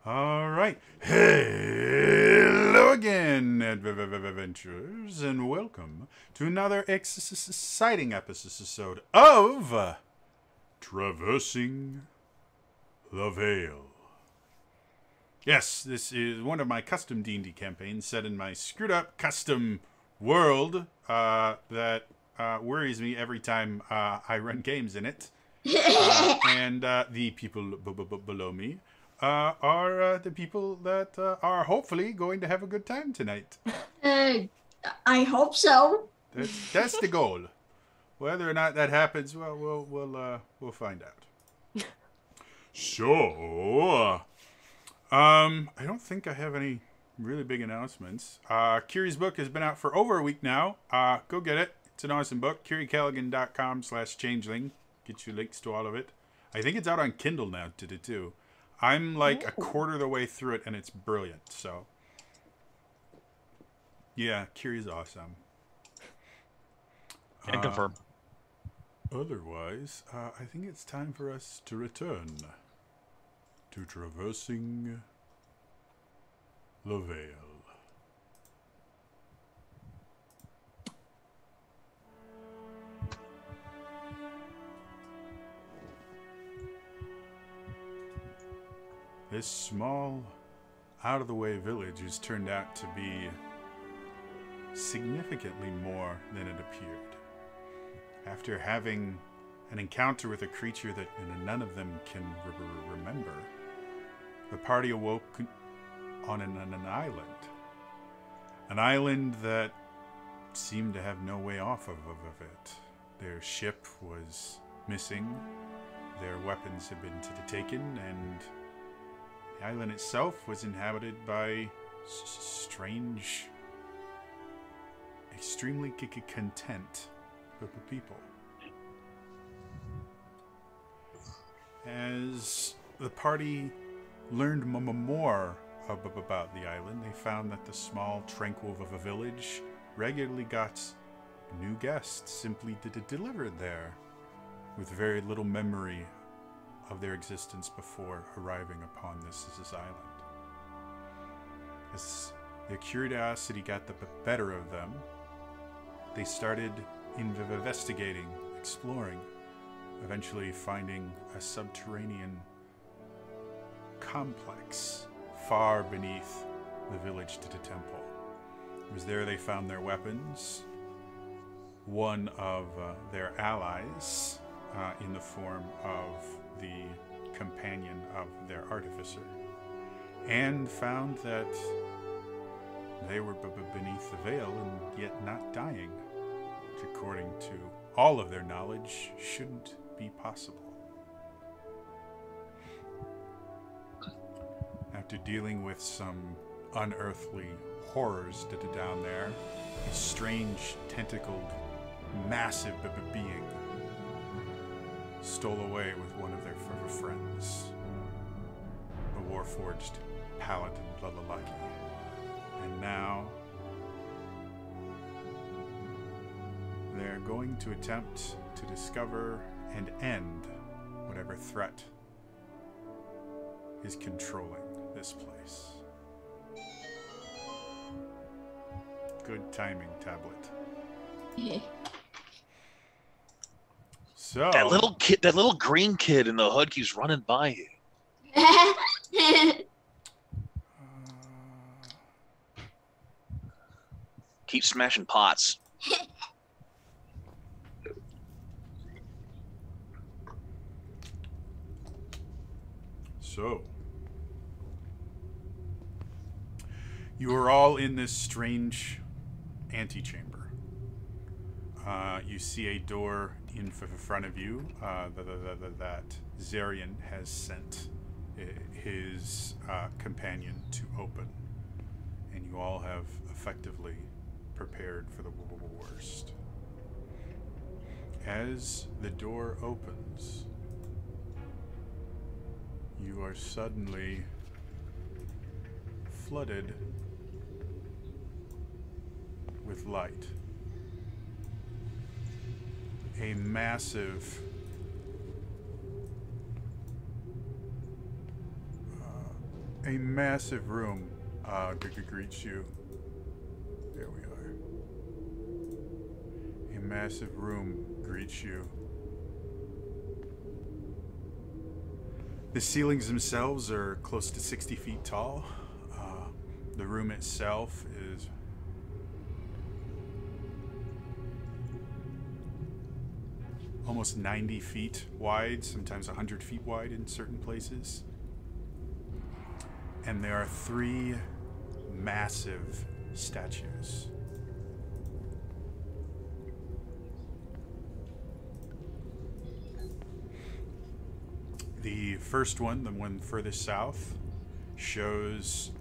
All right. Hello again, adventurers, and welcome to another exciting episode of Traversing the Veil. Yes, this is one of my custom D&D campaigns set in my screwed-up custom world that worries me every time I run games in it. And the people below me are the people that are hopefully going to have a good time tonight. I hope so. That's the goal. Whether or not that happens, well, we'll find out. So, I don't think I have any really big announcements. Kiri's book has been out for over a week now. Go get it. It's an awesome book. KiriCalligan.com/changeling. Get you links to all of it. I think it's out on Kindle now too. I'm like a quarter of the way through it, and it's brilliant. So, yeah, Kiri's awesome. Can confirm. Otherwise, I think it's time for us to return to Traversing the Veil. This small, out-of-the-way village has turned out to be significantly more than it appeared. After having an encounter with a creature that none of them can remember, the party awoke on an island. An island that seemed to have no way off of it. Their ship was missing, their weapons had been taken, and the island itself was inhabited by strange, extremely content people. As the party learned more about the island, they found that the small, tranquil village regularly got new guests simply delivered there, with very little memory of their existence before arriving upon this island. As their curiosity got the better of them, they started investigating, exploring, eventually finding a subterranean complex far beneath the village to the temple. It was there they found their weapons, one of their allies in the form of the companion of their artificer, and found that they were beneath the veil and yet not dying, which according to all of their knowledge shouldn't be possible. After dealing with some unearthly horrors down there, a strange, tentacled, massive being stole away with one of their friends, the Warforged Paladin Lucky. And now they're going to attempt to discover and end whatever threat is controlling this place. Good timing, Tablet. So That little kid, that little green kid in the hood keeps running by you. Keep smashing pots. So, you are all in this strange antechamber. You see a door in front of you that Zarian has sent his companion to open. And you all have effectively prepared for the worst. As the door opens, you are suddenly flooded with light. A massive A massive room greets you. There we are. A massive room greets you. The ceilings themselves are close to 60 feet tall. The room itself is almost 90 feet wide, sometimes 100 feet wide in certain places. And there are 3 massive statues. The first one, the one furthest south, shows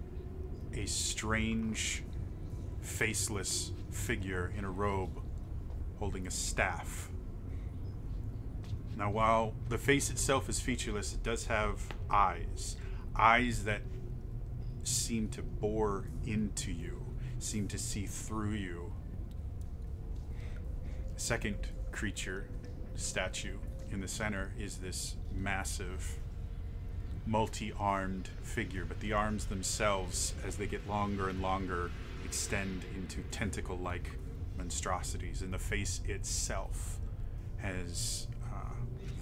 a strange, faceless figure in a robe holding a staff. Now, while the face itself is featureless, it does have eyes. Eyes that seem to bore into you, seem to see through you. The second creature, statue, in the center is this massive, multi-armed figure, but the arms themselves, as they get longer and longer, extend into tentacle-like monstrosities, and the face itself has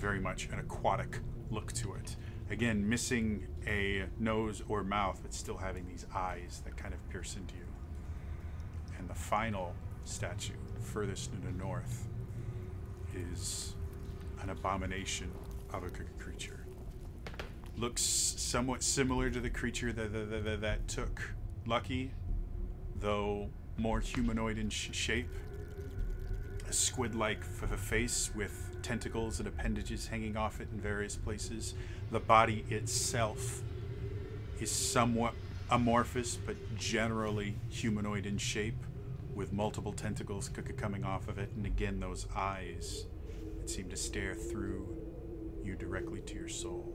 very much an aquatic look to it. Again, missing a nose or mouth, but still having these eyes that kind of pierce into you. And the final statue, furthest to the north, is an abomination of a creature. Looks somewhat similar to the creature that took Lucky, though more humanoid in shape. A squid-like face with tentacles and appendages hanging off it in various places. The body itself is somewhat amorphous, but generally humanoid in shape, with multiple tentacles coming off of it, and again those eyes that seem to stare through you directly to your soul.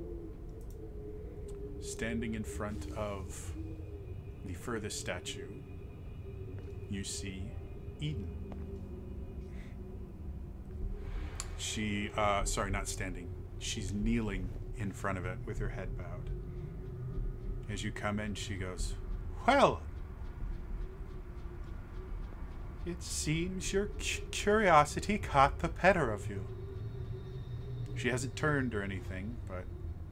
Standing in front of the furthest statue, you see Eden. She, sorry, not standing. She's kneeling in front of it with her head bowed. As you come in, she goes, "Well, it seems your curiosity caught the better of you." She hasn't turned or anything, but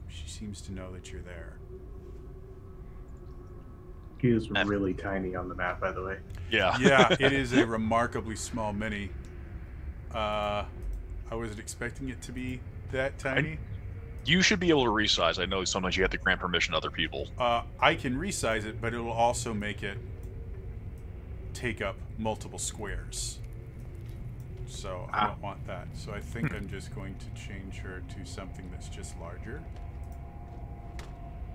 she seems to know that you're there. He is really tiny on the map, by the way. Yeah. Yeah, it is a remarkably small mini. I wasn't expecting it to be that tiny. You should be able to resize. I know sometimes you have to grant permission to other people. I can resize it, but it will also make it take up multiple squares. So I don't want that. So I think I'm just going to change her to something that's just larger.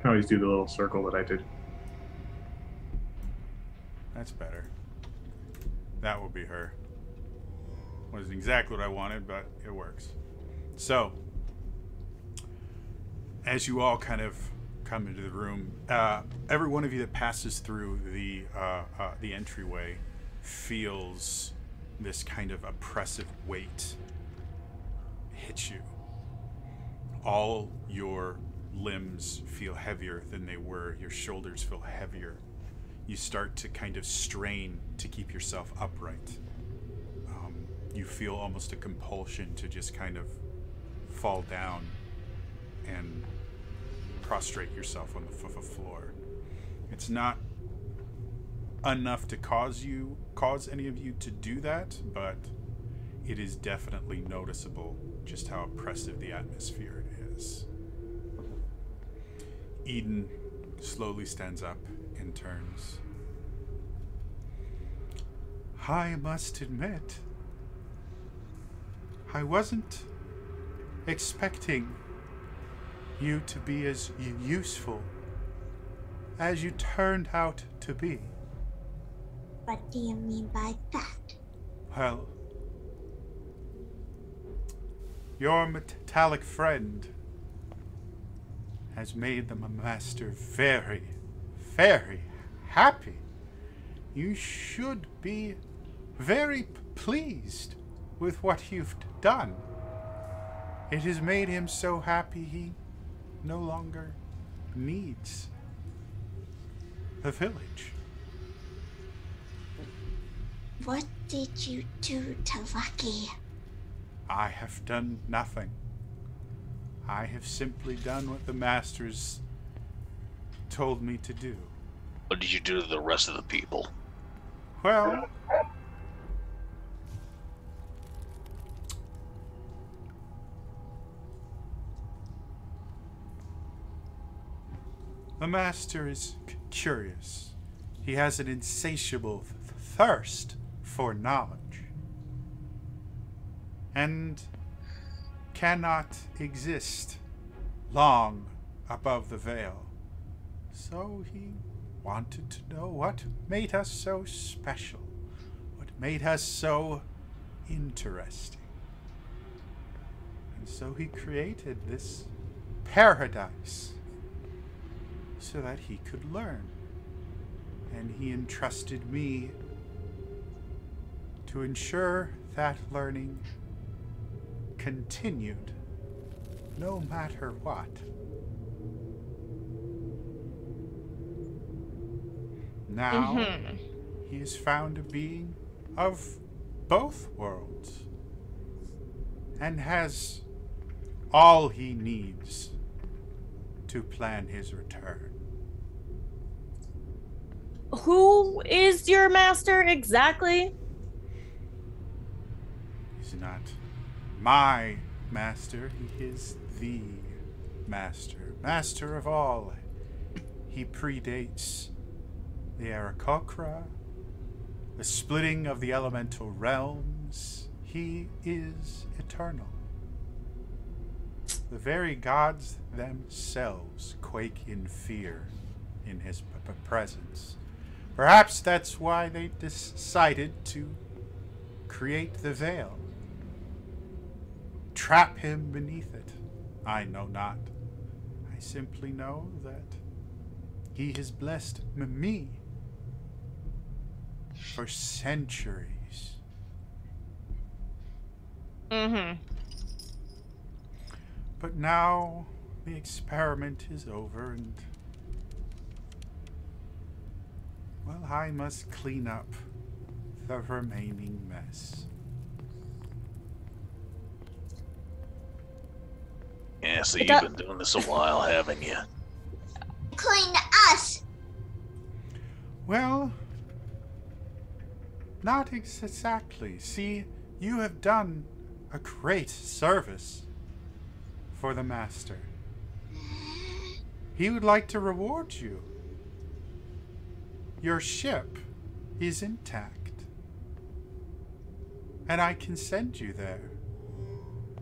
Can always do the little circle that I did. That's better. That will be her. Wasn't exactly what I wanted, but it works. So, as you all kind of come into the room, every one of you that passes through the entryway feels this kind of oppressive weight hit you. All your limbs feel heavier than they were. Your shoulders feel heavier. You start to kind of strain to keep yourself upright. You feel almost a compulsion to just kind of fall down and prostrate yourself on the floor. It's not enough to cause any of you to do that, but it is definitely noticeable just how oppressive the atmosphere is. Eden slowly stands up and turns. I must admit, I wasn't expecting you to be as useful as you turned out to be. What do you mean by that? Well, your metallic friend has made the master very, very happy. You should be very pleased with what you've done. It has made him so happy he no longer needs the village. What did you do to Lucky? I have done nothing. I have simply done what the masters told me to do. What did you do to the rest of the people? Well, the master is curious. He has an insatiable thirst for knowledge. And cannot exist long above the veil. So he wanted to know what made us so special, what made us so interesting. And so he created this paradise so that he could learn. And he entrusted me to ensure that learning continued no matter what. Now, he has found a being of both worlds and has all he needs to plan his return. Who is your master exactly? He's not my master, he is the master. Master of all. He predates the Aarakocra, the splitting of the elemental realms. He is eternal. The very gods themselves quake in fear in his presence. Perhaps that's why they decided to create the veil. Trap him beneath it. I know not. I simply know that he has blessed me for centuries. But now the experiment is over and, well, I must clean up the remaining mess. Yeah, so you've been doing this a while, haven't you? Clean us. Well, not exactly. See, you have done a great service for the Master. He would like to reward you. Your ship is intact, and I can send you there.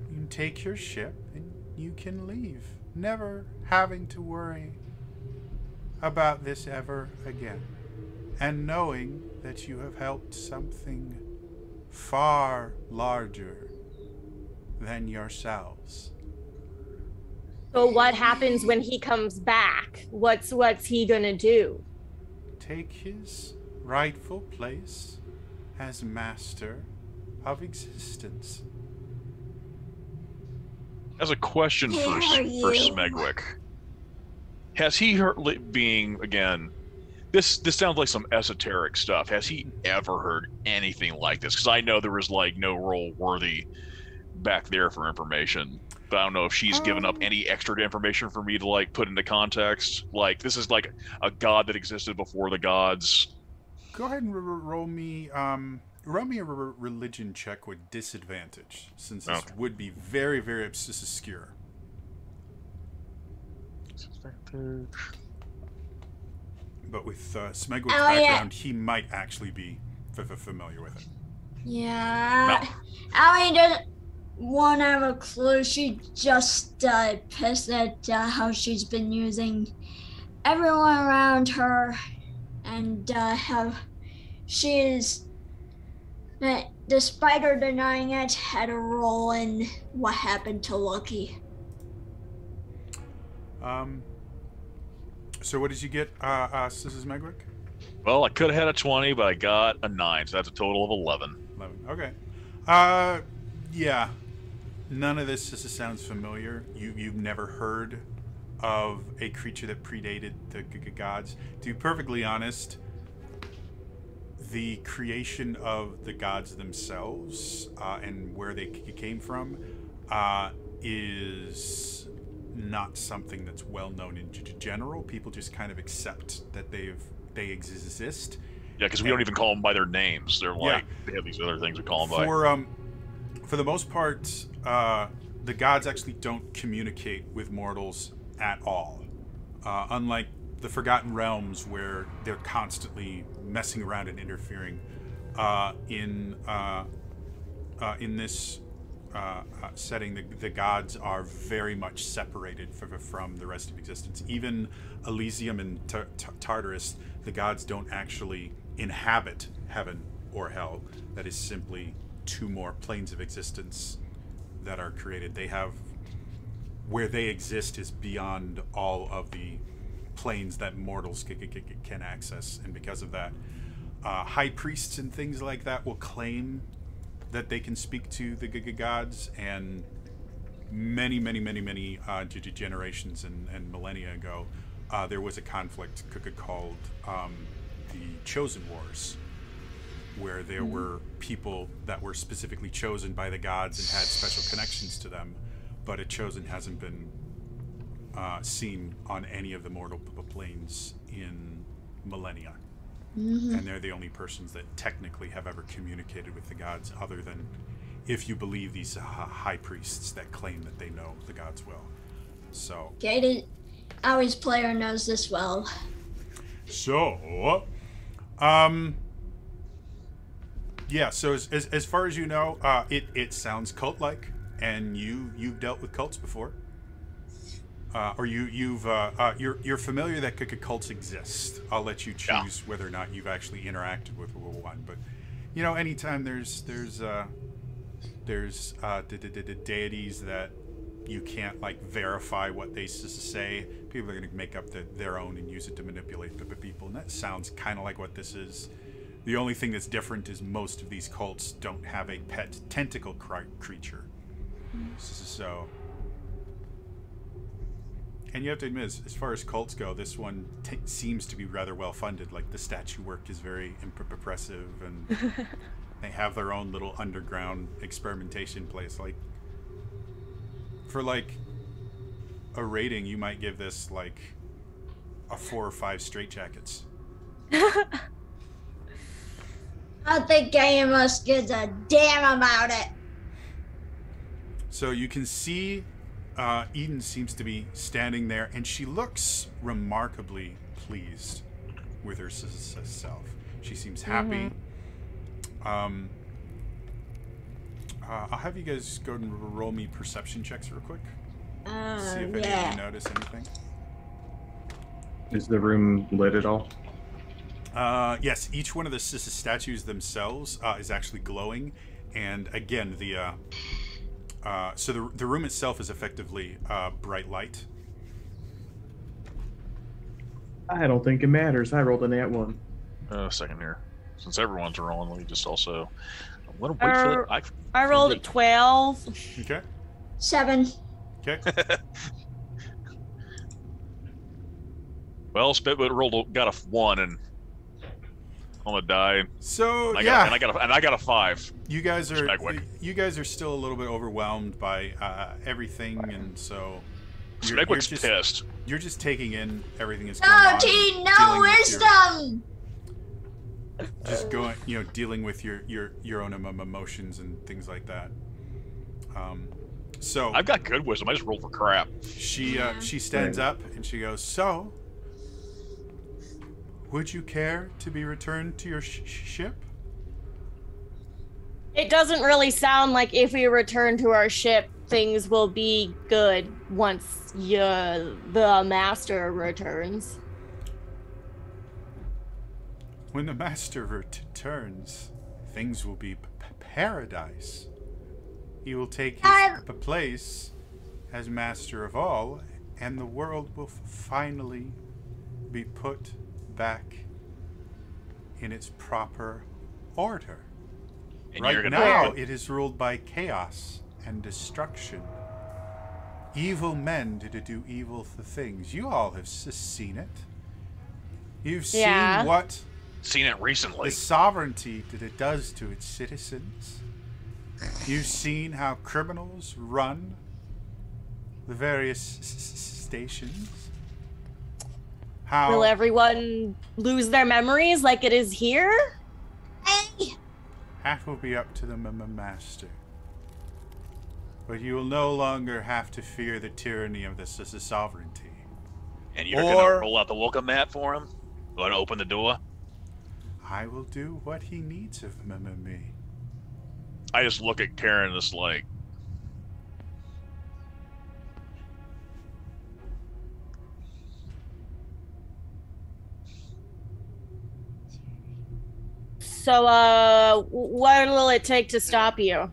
You can take your ship and you can leave, never having to worry about this ever again, and knowing that you have helped something far larger than yourselves. So what happens when he comes back? What's he gonna do? Take his rightful place as master of existence. As a question for Smegwick, has he heard, being, again, this sounds like some esoteric stuff. Has he ever heard anything like this? Because I know there was like no role worthy back there for information, but I don't know if she's given up any extra information for me to like put into context. Like, this is like a god that existed before the gods. Go ahead and roll me a religion check with disadvantage, since this would be very, very obscure. Disadvantage. But with Smegwick's background, he might actually be familiar with it. Yeah. Allie doesn't want to have a clue. She just pissed at how she's been using everyone around her, and how she is, despite her denying it, had a role in what happened to Lucky. So what did you get, Mrs. Smegwick? Well, I could have had a 20, but I got a 9, so that's a total of 11. 11. Okay. Yeah. None of this just sounds familiar. You've never heard of a creature that predated the gods. To be perfectly honest, the creation of the gods themselves and where they came from is not something that's well known in general. People just kind of accept that they exist. Yeah, because we don't even call them by their names. They're like, they have these other things we call them by. For the most part, the gods actually don't communicate with mortals at all. Unlike the Forgotten Realms, where they're constantly messing around and interfering. In this setting, the gods are very much separated from the rest of existence. Even Elysium and Tartarus, the gods don't actually inhabit heaven or hell. That is simply two more planes of existence that are created. They have, where they exist is beyond all of the planes that mortals can access, and because of that, high priests and things like that will claim that they can speak to the gods, and many generations and millennia ago, there was a conflict called the Chosen Wars, where there were people that were specifically chosen by the gods and had special connections to them, but a chosen hasn't been seen on any of the mortal planes in millennia. And they're the only persons that technically have ever communicated with the gods, other than, if you believe, these high priests that claim that they know the gods well. So Our player knows this well. So, yeah. So as far as you know, it sounds cult-like, and you've dealt with cults before, or you're familiar that cults exist. I'll let you choose whether or not you've actually interacted with one. But you know, anytime there's deities that you can't like verify what they say, people are going to make up their own and use it to manipulate the people, and that sounds kind of like what this is. The only thing that's different is most of these cults don't have a pet tentacle creature. So, and you have to admit, as far as cults go, this one seems to be rather well funded. Like, the statue work is very impressive, and they have their own little underground experimentation place. Like, for like a rating, you might give this like a 4 or 5 straitjackets. I think Amos gives a damn about it. So you can see Eden seems to be standing there, and she looks remarkably pleased with herself. She seems happy. I'll have you guys go and roll me perception checks real quick. See if any of you notice anything. Is the room lit at all? Yes, each one of the statues themselves is actually glowing, and again, so the room itself is effectively bright light. I don't think it matters. I rolled a nat 1. Second here. Since everyone's rolling, let me just also. I'm gonna wait for that. I rolled a 12. Okay. 7. Okay. Well, Spitwood got a 1, and I'm gonna die. So and I got a 5. You guys are still a little bit overwhelmed by everything, and so Smegwick's pissed. You're just taking in everything that's going on. No wisdom. Just going, dealing with your own emotions and things like that. So I've got good wisdom. I just rolled for crap. She stands up and she goes, "So, would you care to be returned to your ship?" It doesn't really sound like if we return to our ship, things will be good once the master returns. When the master returns, things will be paradise. He will take his place as master of all, and the world will finally be put back in its proper order. And right now, it is ruled by chaos and destruction. evil men to do evil things. You all have seen it. You've seen what seen it recently. The sovereignty that it does to its citizens. You've seen how criminals run the various stations. How will everyone lose their memories like it is here? That will be up to the master. But you will no longer have to fear the tyranny of the sovereignty. And you're gonna roll out the welcome mat for him? Gonna open the door? I will do what he needs of me. I just look at Karen just like... So, what will it take to stop you?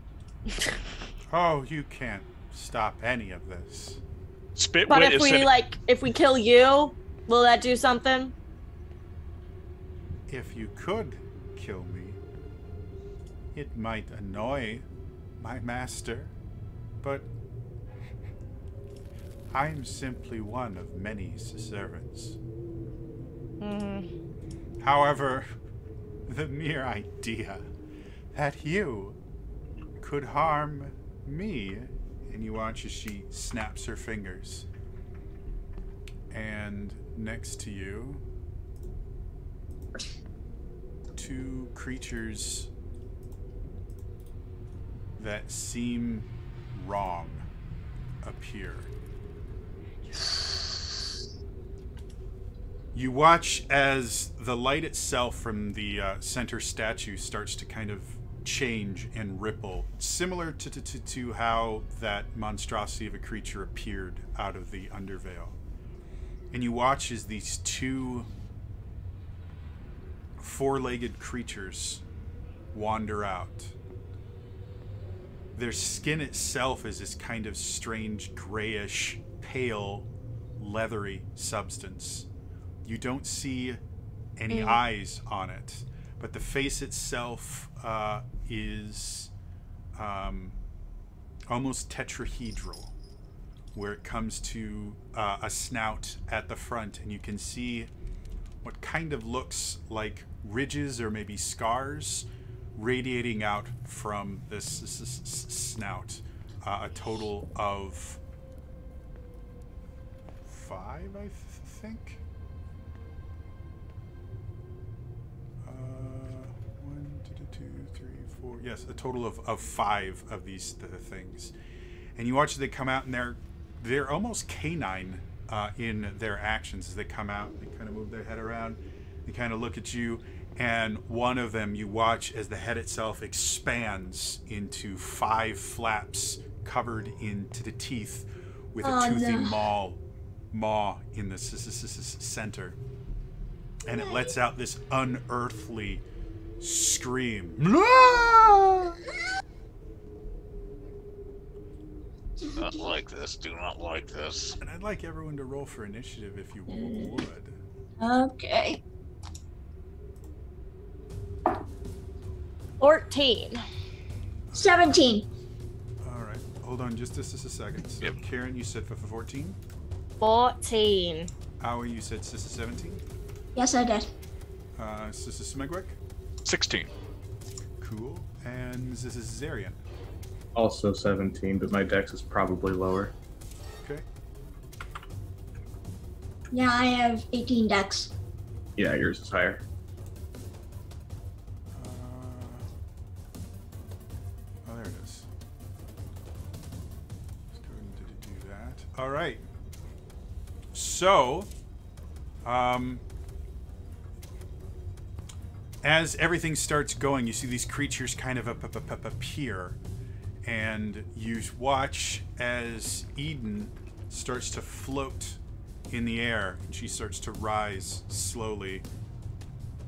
Oh, you can't stop any of this. But if we kill you, will that do something? If you could kill me, it might annoy my master, but I am simply one of many servants. However, the mere idea that you could harm me, and you watch as she snaps her fingers, and next to you, two creatures that seem wrong appear. You watch as the light itself from the center statue starts to kind of change and ripple, similar to how that monstrosity of a creature appeared out of the Undervale. And you watch as these two four-legged creatures wander out. Their skin itself is this kind of strange, grayish, pale, leathery substance. You don't see any eyes on it, but the face itself is almost tetrahedral, where it comes to a snout at the front, and you can see what kind of looks like ridges or maybe scars radiating out from this snout. A total of 5, I think. 1, 2, 3, 4. Yes, a total of 5 of these things. And you watch as they come out, and they're almost canine in their actions as they come out. They kind of move their head around. They kind of look at you, and one of them you watch as the head itself expands into 5 flaps covered into the teeth with a toothy maw in the center. And it lets out this unearthly scream. Do not like this. Do not like this. And I'd like everyone to roll for initiative if you would. Okay. 14. 17. All right. Hold on just a second. So, Karen, you said for 14? 14. Aoi, you said Sissa 17? Yes, I did. Sissa Smegwick? 16. Cool. And this is Zarian. Also 17, but my dex is probably lower. Okay. Yeah, I have 18 dex. Yeah, yours is higher. There it is. Let's go ahead and do that. All right. So, as everything starts going, you see these creatures kind of appear, and you watch as Eden starts to float in the air, and she starts to rise slowly,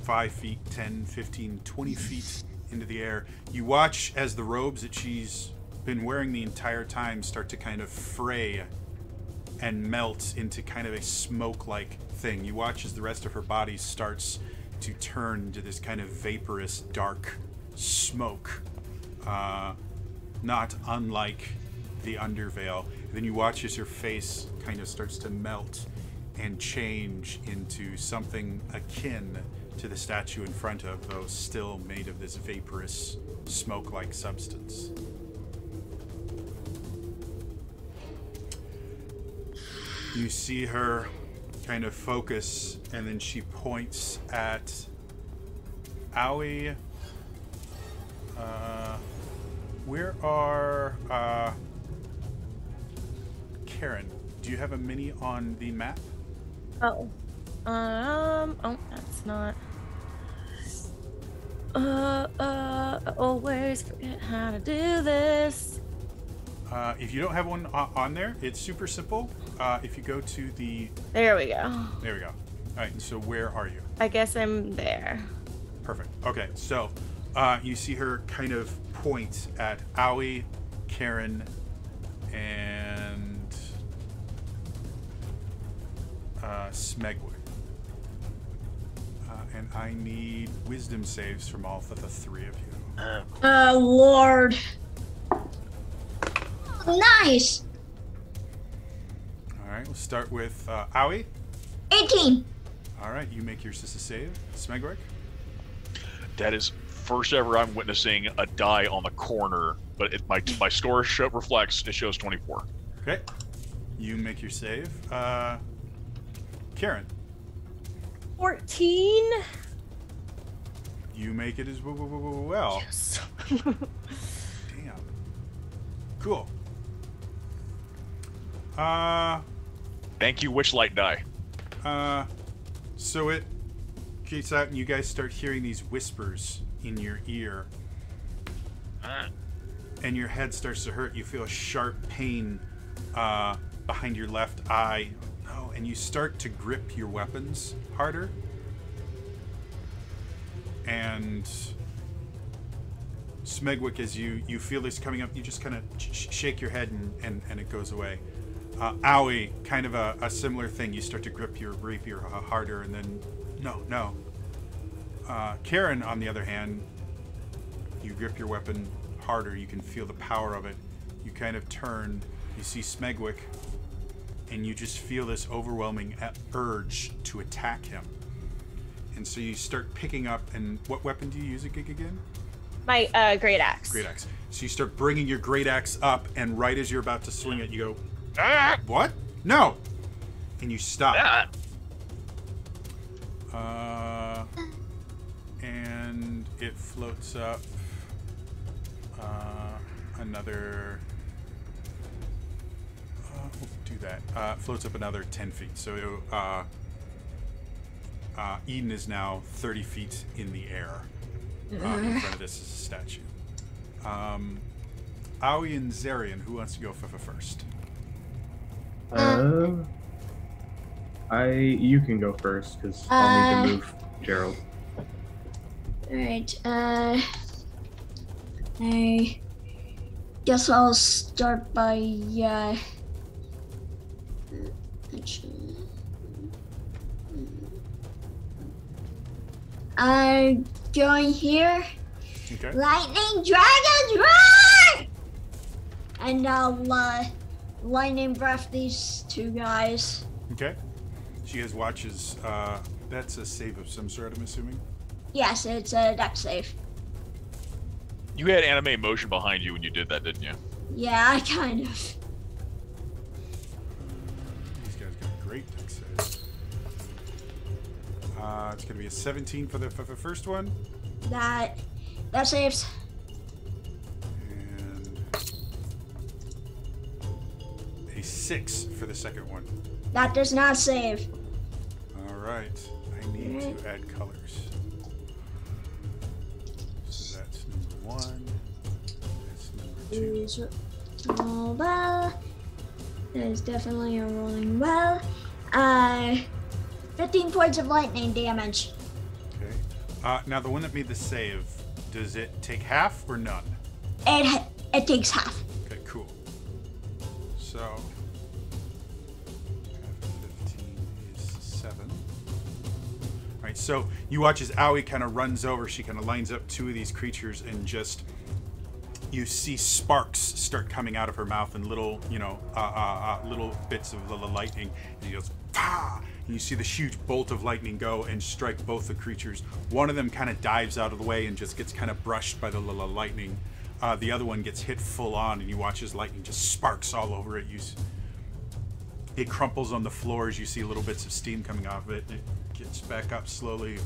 5 feet, 10, 15, 20 feet into the air. You watch as the robes that she's been wearing the entire time start to kind of fray and melt into kind of a smoke-like thing. You watch as the rest of her body starts to turn into this kind of vaporous, dark smoke, not unlike the Undervale. Then you watch as her face kind of starts to melt and change into something akin to the statue in front of, though still made of this vaporous, smoke-like substance. You see her kind of focus, and then she points at Aoi. Where are Karen? Do you have a mini on the map? Oh, that's not. Always forget how to do this. If you don't have one on there, it's super simple. If you go to the... There we go. There we go. All right, and so where are you? I guess I'm there. Perfect. Okay, so you see her kind of point at Aoi, Karen, and Smegwick. And I need wisdom saves from all of the three of you. Lord. Nice. All right, we'll start with Aoi. 18. All right, you make your sister save. Smegwick. That is first ever I'm witnessing a die on the corner, but my score reflects, it shows 24. Okay. You make your save. Karen. 14. You make it as well. Yes. Damn. Cool. Thank you, Witchlight die. So it gets out and you guys start hearing these whispers in your ear. And your head starts to hurt. You feel a sharp pain behind your left eye. Oh, and you start to grip your weapons harder. And Smegwick, as you feel this coming up, you just kind of shake your head and it goes away. Aoi, kind of a similar thing. You start to grip your rapier harder, and then no. Karen, on the other hand, you grip your weapon harder. You can feel the power of it. You kind of turn. You see Smegwick, and you just feel this overwhelming urge to attack him. And so you start picking up. And what weapon do you use again? My great axe. Great axe. So you start bringing your great axe up, and right as you're about to swing it, you go, what? No! And you stop. And it floats up another... we'll do that. Floats up another 10 feet. So Eden is now 30 feet in the air in front of this statue. Aoi and Zarian, who wants to go first? You can go first, because I'll need to move Gerald. Alright, I guess I'll start by, I'm going here. Okay. Lightning Dragons Roar! And I'll lightning breath these two guys. Okay. She has watches. That's a save of some sort, I'm assuming. Yes, it's a dex save. You had anime motion behind you when you did that, didn't you? Yeah, I kind of. These guys got great dex saves. It's going to be a 17 for the first one. That saves. And a 6 for the second one. That does not save. All right. I need to add colors. So that's number 1. That's number 2. Oh, well. That is definitely a rolling well. 15 points of lightning damage. Okay. Now the one that made the save, does it take half or none? It takes half. Okay, cool. So 15 is 7. All right, so you watch as Aoi kind of runs over. She kind of lines up two of these creatures and just you see sparks start coming out of her mouth and little, little bits of the lightning. And he goes, "Pah!" And you see this huge bolt of lightning go and strike both the creatures. One of them kind of dives out of the way and just gets kind of brushed by the lightning. The other one gets hit full on, and you watch as lightning just sparks all over it. It crumples on the floor as you see little bits of steam coming off of it, and it gets back up slowly.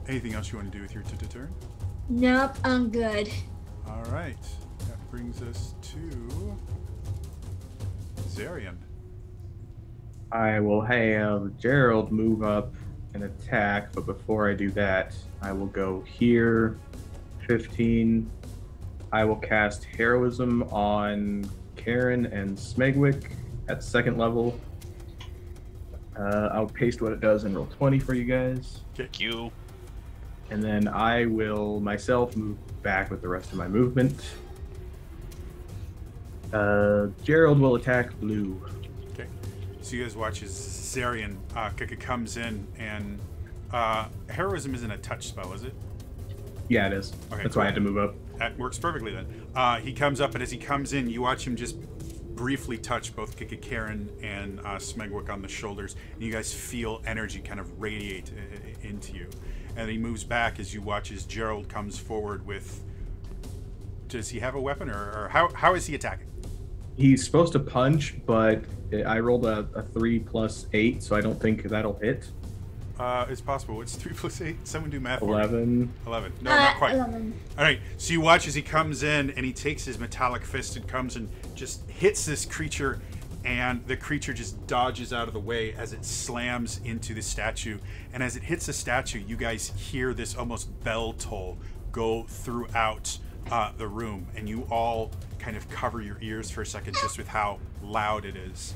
Anything else you want to do with your turn? Nope, I'm good. All right. That brings us to Zarian. I will have Gerald move up and attack, but before I do that, I will go here, 15. I will cast Heroism on Karen and Smegwick at 2nd level. I'll paste what it does and roll 20 for you guys. Thank you. And then I will myself move back with the rest of my movement. Gerald will attack Blue. Okay. So you guys watch as Zarian comes in, and Heroism isn't a touch spell, is it? Yeah, it is. Okay, That's cool. why I had to move up. That works perfectly then. He comes up, and as he comes in, you watch him just briefly touch both Karen and Smegwick on the shoulders, and you guys feel energy kind of radiate into you. And he moves back as you watch as Gerald comes forward with... Does he have a weapon, or how is he attacking? He's supposed to punch, but I rolled a 3 plus 8, so I don't think that'll hit. It's possible. What's 3 plus 8? Someone do math. 11. 11. No, not quite. 11. All right. So you watch as he comes in, and he takes his metallic fist and comes and just hits this creature, and the creature just dodges out of the way as it slams into the statue. And as it hits the statue, you guys hear this almost bell toll go throughout the room, and you all kind of cover your ears for a second just with how loud it is.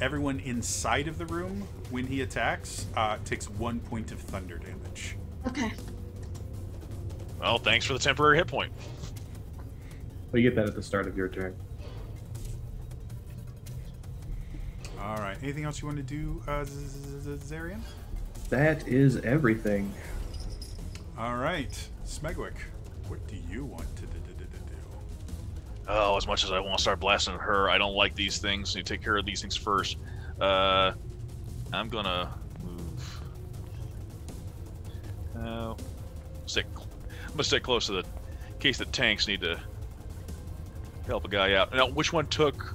Everyone inside of the room, when he attacks, takes 1 point of thunder damage. Okay. Well, thanks for the temporary hit point. Well, you get that at the start of your turn. All right. Anything else you want to do, Zarian? That is everything. All right. Smegwick, what do you want to do? Oh, as much as I want to start blasting at her, I don't like these things. You take care of these things first. I'm gonna move. I'm gonna stay close to the in case the tanks need to help a guy out. Now, which one took?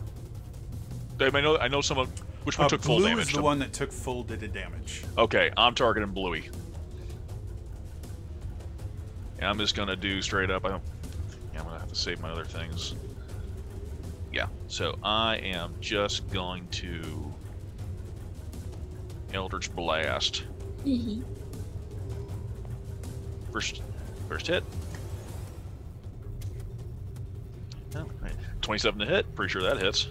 I know some of which one took full Blue damage. Is the one that took full damage. Okay, I'm targeting Bluey. Yeah, I'm just gonna do straight up. I'm gonna have to save my other things. Yeah, so I am just going to Eldritch Blast. First hit. Oh, 27 to hit. Pretty sure that hits.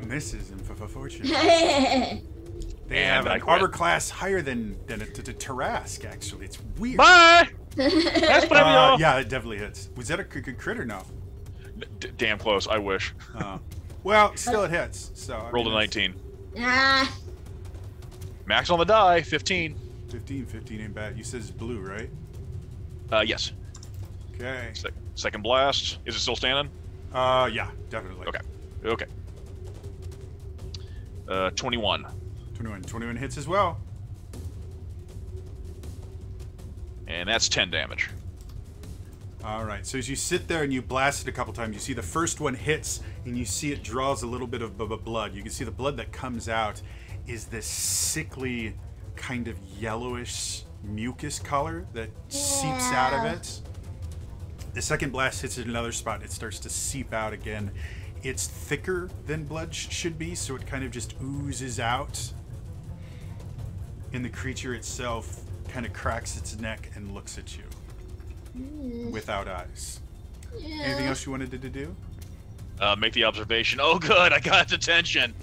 Misses, and fortune. Hey. They have an armor class higher than a Tarask, actually. It's weird. Bye! That's whatever, y'all. Yeah, it definitely hits. Was that a crit or no? Damn close. I wish. Well, still it hits. So Rolled a 19. Ah. Max on the die. 15. 15 ain't bad. You said it's blue, right? Yes. Okay. Second blast. Is it still standing? Yeah, definitely. Okay. 21. 21 hits as well. And that's 10 damage. All right. So as you sit there and you blast it a couple times, you see the first one hits, and you see it draws a little bit of blood. You can see the blood that comes out is this sickly, kind of yellowish mucus color that seeps out of it. The second blast hits at another spot. It starts to seep out again. It's thicker than blood should be, so it kind of just oozes out. And the creature itself kind of cracks its neck and looks at you without eyes. Yeah. Anything else you wanted to do? Make the observation. Oh, good. I got its attention.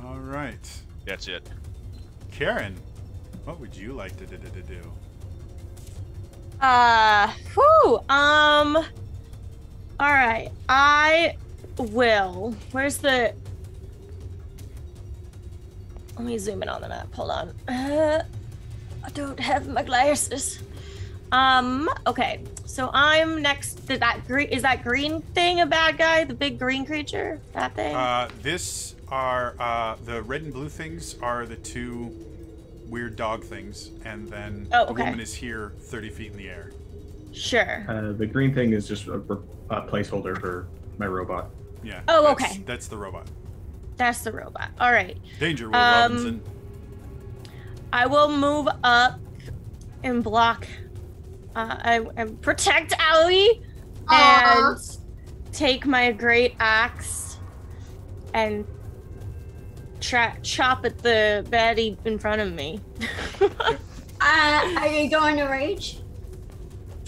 All right. That's it. Karen, what would you like to do? All right. I will. Where's the... Let me zoom in on the map. Hold on. I don't have my glasses. Okay. So I'm next to that green. Is that green thing a bad guy? The big green creature? That thing? This are the red and blue things are the two weird dog things, and then the woman is here 30 feet in the air. Sure. The green thing is just a placeholder for my robot. Yeah. Oh, okay. That's the robot. That's the robot. All right. Danger, Will Robinson. I will move up and block. I protect Allie and take my great axe and chop at the baddie in front of me. Are you going to rage?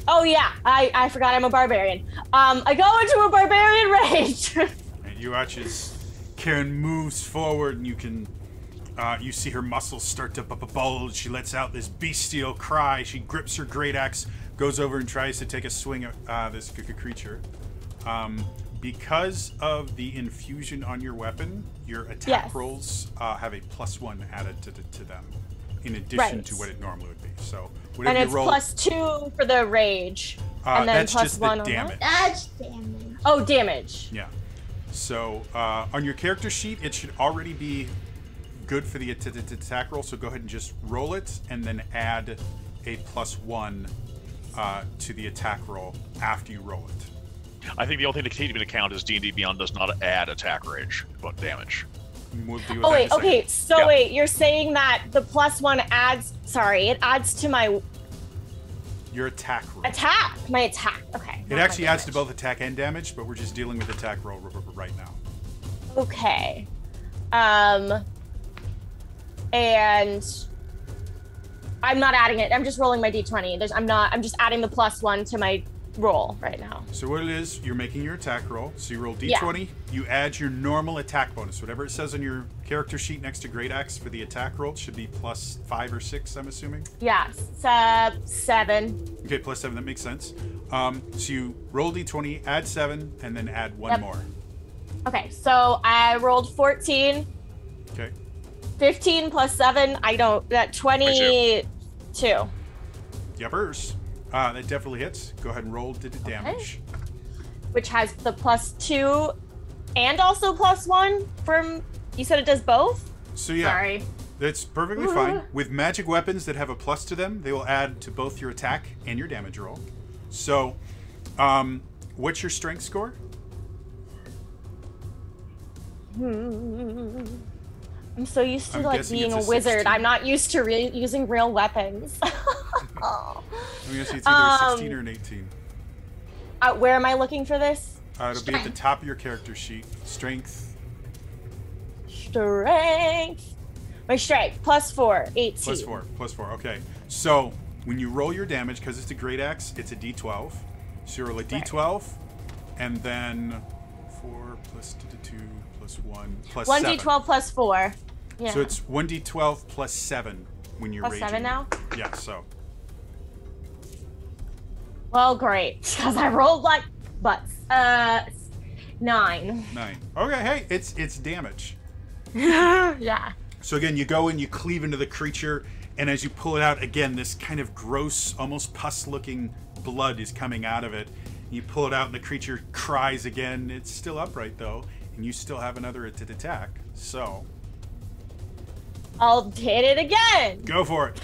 Oh yeah, I forgot I'm a barbarian. I go into a barbarian rage. And you watch as Karen moves forward, and you can you see her muscles start to bulge. She lets out this bestial cry. She grips her great axe, goes over and tries to take a swing at this creature. Because of the infusion on your weapon, your attack rolls have a +1 added to them, in addition to what it normally would be. So whatever and it's you roll, +2 for the rage, and then that's just +1 the on damage. That's damage. Oh, damage. Yeah. So on your character sheet, it should already be good for the attack roll. So go ahead and just roll it, and then add a +1 to the attack roll after you roll it. I think the only thing to take into account is D&D Beyond does not add attack rage, but damage. We'll deal with Oh that wait, in a second. okay. So wait, you're saying that the +1 adds? Sorry, it adds to my Your attack roll. attack. My attack. Okay. It actually adds to both attack and damage, but we're just dealing with attack roll right now. Okay. And I'm not adding it. I'm just rolling my d20. I'm just adding the +1 to my roll right now. So what it is, you're making your attack roll. So you roll d20, you add your normal attack bonus. Whatever it says on your character sheet next to Great Axe for the attack roll, it should be +5 or 6, I'm assuming. Yeah, 7. Okay, +7, that makes sense. So you roll d20, add 7, and then add 1 more. Okay, so I rolled 14. Okay. 15 + 7, that 22. Yuppers. That definitely hits. Go ahead and roll the damage. Which has the +2 and also +1 from, you said it does both? So yeah, Sorry. that's perfectly fine. With magic weapons that have a + to them, they will add to both your attack and your damage roll. So, what's your strength score? I'm so used to I'm like guessing being it's a a wizard. 16. I'm not used to using real weapons. I'm gonna say it's either a 16 or an 18. Where am I looking for this? It'll be at the top of your character sheet. Strength. Strength. My strength +4, 18. +4. Okay. So when you roll your damage, because it's a great axe, it's a d12. So you roll a d12, and then 4 + 2 + 1 + 1 7. d12 +4. Yeah. So it's 1d12 + 7 when you're raging. +7 now? Yeah. So. Well, great, because I rolled like butts. 9. 9. Okay. Hey, it's damage. Yeah. So again, you go and you cleave into the creature, and as you pull it out, again, this kind of gross, almost pus-looking blood is coming out of it. You pull it out, and the creature cries again. It's still upright, though, and you still have another attack. So, I'll hit it again. go for it.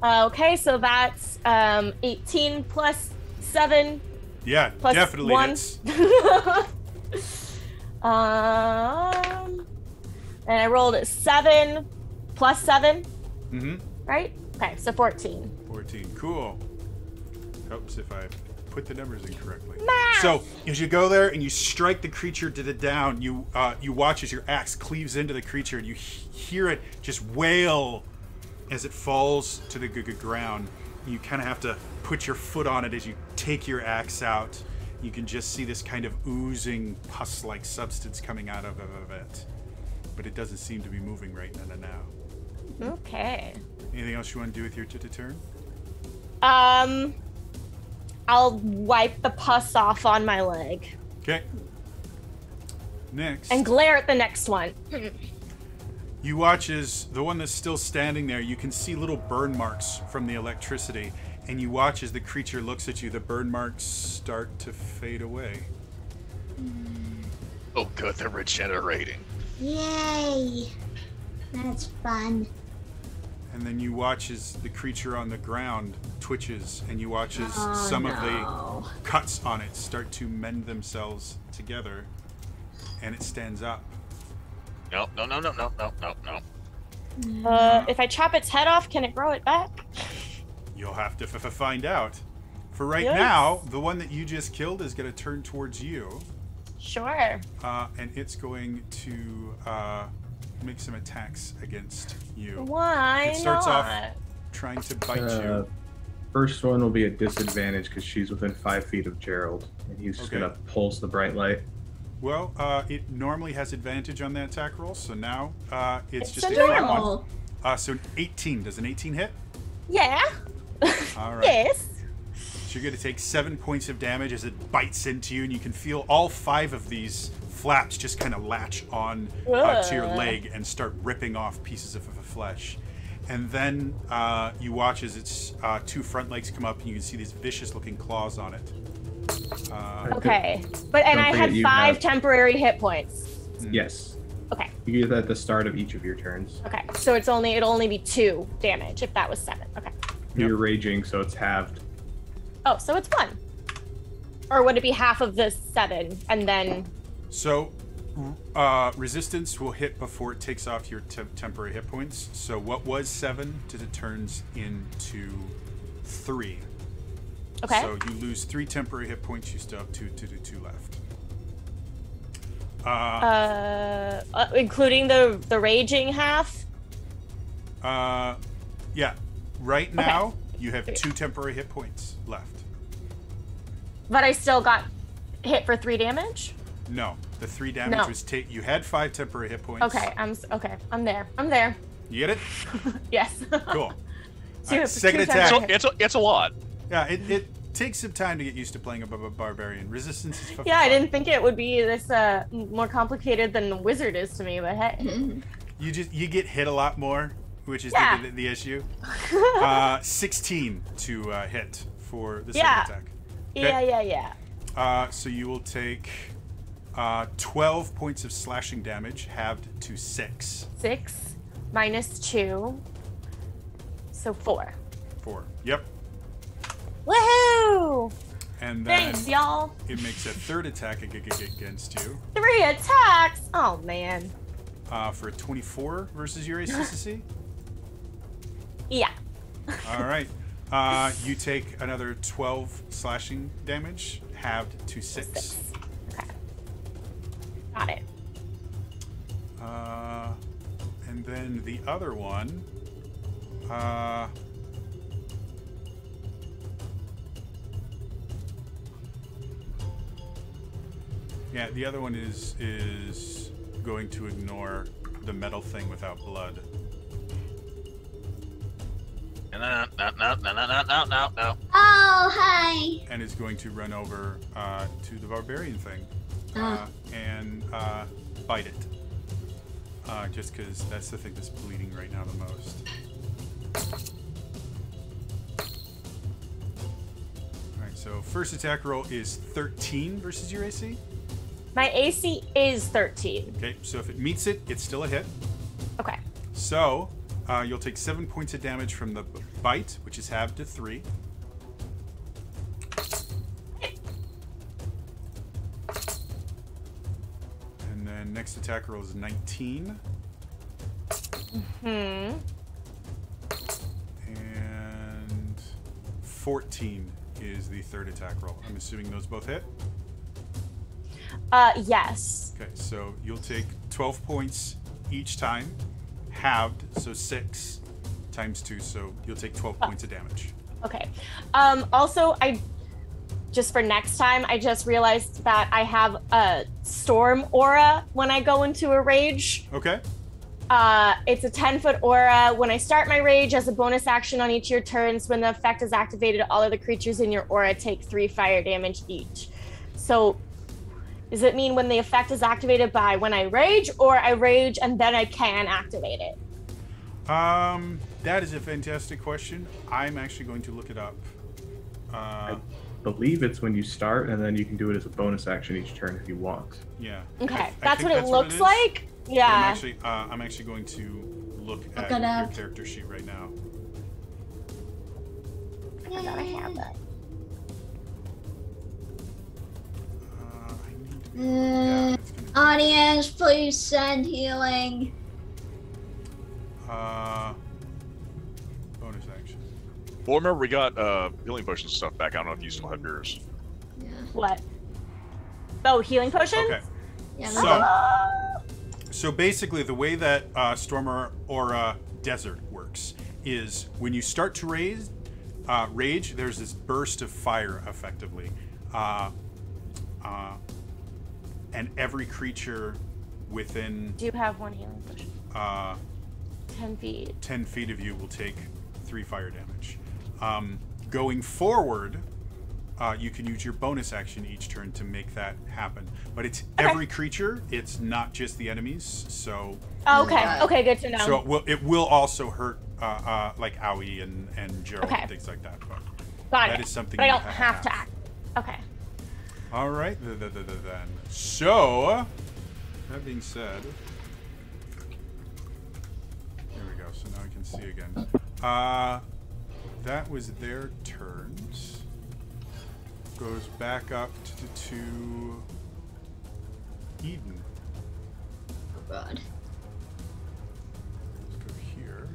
Okay, so that's 18 + 7. Yeah, Plus definitely 1. hits. And I rolled a 7 + 7. Mm-hmm. Right? Okay, so 14. 14. Cool. Helps if I put the numbers in correctly. Math! So as you go there and you strike the creature to the down, you watch as your axe cleaves into the creature, and you hear it just wail as it falls to the ground. You kind of have to put your foot on it as you take your axe out. You can just see this kind of oozing pus-like substance coming out of it, but it doesn't seem to be moving right now. Okay. Anything else you want to do with your turn? I'll wipe the pus off on my leg. Okay. Next. And glare at the next one. You watch as the one that's still standing there, you can see little burn marks from the electricity, and you watch as the creature looks at you, the burn marks start to fade away. Oh, good, they're regenerating. Yay! That's fun. And then you watch as the creature on the ground twitches, and you watch as some of the cuts on it start to mend themselves together, and it stands up. No. If I chop its head off, can it grow it back? You'll have to find out. For right Yes. now, the one that you just killed is going to turn towards you. Sure. And it's going to make some attacks against you. Why It starts not? off trying to bite you. First one will be a disadvantage because she's within 5 feet of Gerald, and he's just Okay. gonna pulse the bright light. Well, it normally has advantage on that attack roll, so now it's just a a flat normal. one. So an 18. Does an 18 hit? Yeah. All right. Yes. So you're going to take 7 points of damage as it bites into you, and you can feel all 5 of these flaps just kind of latch on to your leg and start ripping off pieces of flesh. And then you watch as its 2 front legs come up, and you can see these vicious-looking claws on it. Okay. But and Don't I forget had you 5 have- temporary hit points. Yes. Okay. You get that at the start of each of your turns. Okay. So it'll only be 2 damage if that was 7. Okay. You're raging, so it's halved. Oh, so it's 1. Or would it be half of the 7 and then? So resistance will hit before it takes off your temporary hit points. So what was 7 turns into 3. Okay. So you lose 3 temporary hit points. You still have 2 left. Including the raging half. Yeah. Right now you have 2 temporary hit points left. But I still got hit for 3 damage. No, the 3 damage No. was you had 5 temporary hit points. Okay. I'm there. You get it? Yes. Cool. So you have second 2 attack. temporary So it's a lot. Yeah, it takes some time to get used to playing a barbarian. Resistance is Yeah, I didn't think it would be this more complicated than the wizard is to me, but hey. You get hit a lot more, which is Yeah. the issue. 16 to hit for the Yeah. second attack. Okay. Yeah. So you will take 12 points of slashing damage, halved to 6. 6 minus 2, so 4. 4. Yep. Woohoo! And then Thanks, y'all. it makes a third attack against you 3 attacks. Oh man. for 24 versus your ACC. Yeah. All right. You take another 12 slashing damage, halved to 6. Okay. Got it. And then the other one. Yeah, the other one is going to ignore the metal thing without blood. No. Oh, hi. And is going to run over to the barbarian thing and bite it. Just because that's the thing that's bleeding right now the most. Alright, so first attack roll is 13 versus your AC. My AC is 13. Okay, so if it meets it, it's still a hit. Okay. So you'll take 7 points of damage from the bite, which is halved to 3. And then next attack roll is 19. And 14 is the third attack roll. I'm assuming those both hit. Yes. Okay, so you'll take 12 points each time, halved, so 6 times 2, so you'll take 12 points of damage. Okay. Also, just for next time, I just realized that I have a storm aura when I go into a rage. Okay. It's a 10-foot aura. When I start my rage as a bonus action on each of your turns, when the effect is activated, all of the creatures in your aura take 3 fire damage each. So Does it mean when the effect is activated by when I rage, or I rage and then I can activate it? That is a fantastic question. I'm actually going to look it up. I believe it's when you start, and then you can do it as a bonus action each turn if you want. Yeah. Okay, I that's think what it looks like. Yeah. I'm actually going to look at it your up. character sheet right now. I gotta have that. I need to be, yeah, it's gonna be, Audience, please send healing. bonus action. Well, remember, we got healing potion stuff back. I don't know if you still have yours. Yeah. What? Oh, healing potion? Okay. Yeah. So basically, the way that Storm Aura Desert works is when you start to rage, there's this burst of fire, effectively, and every creature within Do you have one healing potion? 10 feet. 10 feet of you will take 3 fire damage. Going forward, you can use your bonus action each turn to make that happen. But it's every creature. It's not just the enemies. So. Oh, okay. Okay, good to know. So it will also hurt like Aoi and Gerald and things like that. But Got that it. is something. But I you don't have to act. Okay. All right. Then. So that being said, here we go. So now I can see again. That was their turns. Goes back up to Eden. Oh God. Let's go here.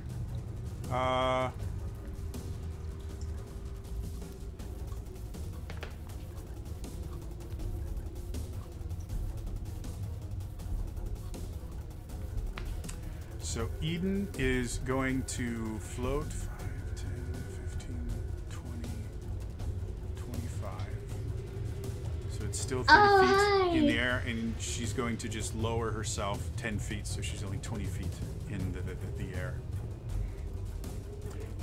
So Eden is going to float 5, 10, 15, 20, 25. So it's still 30 feet in the air, and she's going to just lower herself 10 feet, so she's only 20 feet in the air.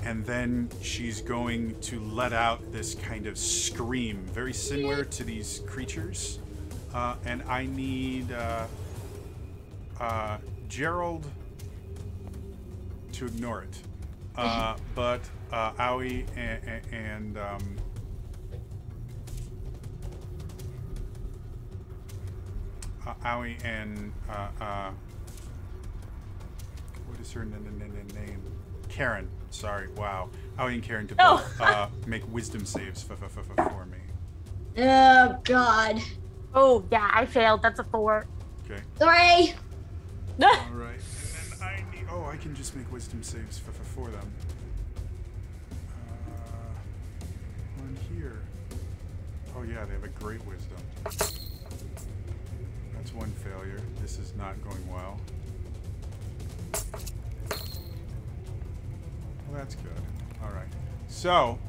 And then she's going to let out this kind of scream, very similar to these creatures. And I need Gerald to ignore it. But Aoi and Aoi and what is her name? Karen. Sorry. Wow. Aoi and Karen to both make wisdom saves for me. Oh God. Oh, yeah, I failed. That's a 4. Okay. 3. All right. And then I need. Oh, I can just make wisdom saves for them. One here. Oh yeah, they have a great wisdom. That's one failure. This is not going well. Well, that's good. All right. So,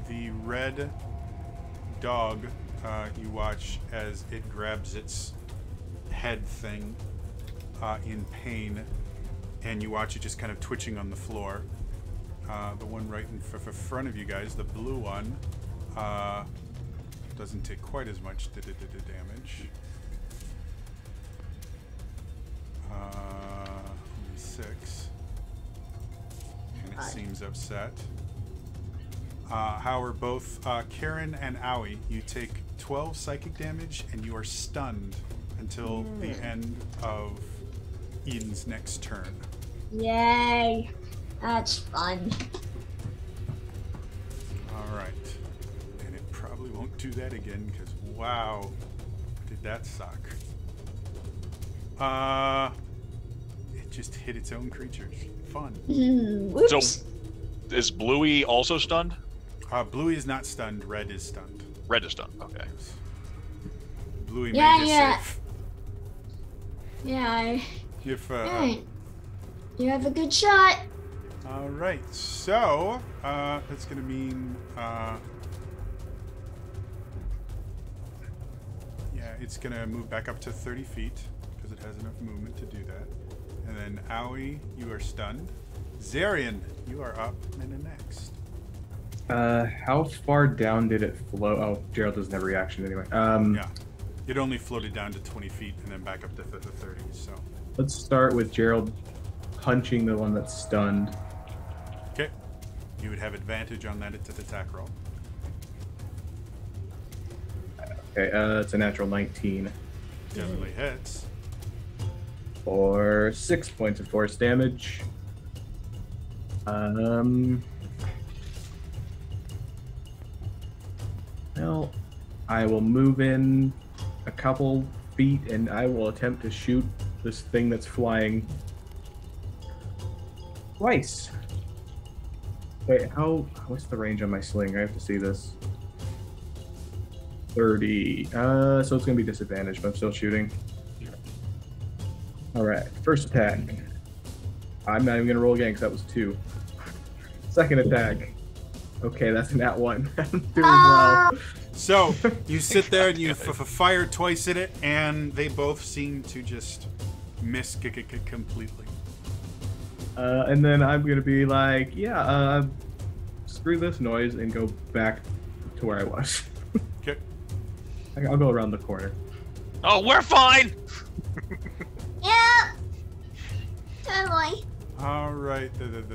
the red dog, you watch as it grabs its head thing in pain, and you watch it just kind of twitching on the floor. The one right in front of you guys, the blue one, doesn't take quite as much damage. Only 6. And it seems upset. However, both Karen and Aoi, you take 12 psychic damage, and you are stunned until the end of Eden's next turn. Yay. That's fun. Alright. And it probably won't do that again, because wow, did that suck. It just hit its own creatures. Fun. Whoops. So, is Bluey also stunned? Bluey is not stunned, Red is stunned. Red is stunned, okay. Bluey made it safe. Yeah. If, Alright. You have a good shot. Alright, so, that's gonna mean, yeah, it's gonna move back up to 30 feet, because it has enough movement to do that. And then, Aoi, you are stunned. Zarian, you are up and then next. How far down did it flow? Oh, Gerald doesn't have a reaction anyway. Yeah. It only floated down to 20 feet and then back up to 30, so. Let's start with Gerald punching the one that's stunned. Okay. You would have advantage on that attack roll. Okay, it's a natural 19. Definitely hits. For 6 points of force damage. Well, I will move in a couple feet and I will attempt to shoot this thing that's flying twice. Wait, what's the range on my sling? I have to see this. 30. So it's gonna be disadvantaged, but I'm still shooting. Alright, first attack. I'm not even gonna roll again because that was 2. Second attack. Okay, that's a nat 1. I'm doing well. So, you sit there and you fire twice at it, and they both seem to just miss completely. And then I'm gonna be like, yeah, screw this noise and go back to where I was. Okay. I'll go around the corner. Oh, we're fine! Yeah. Totally. All right, then.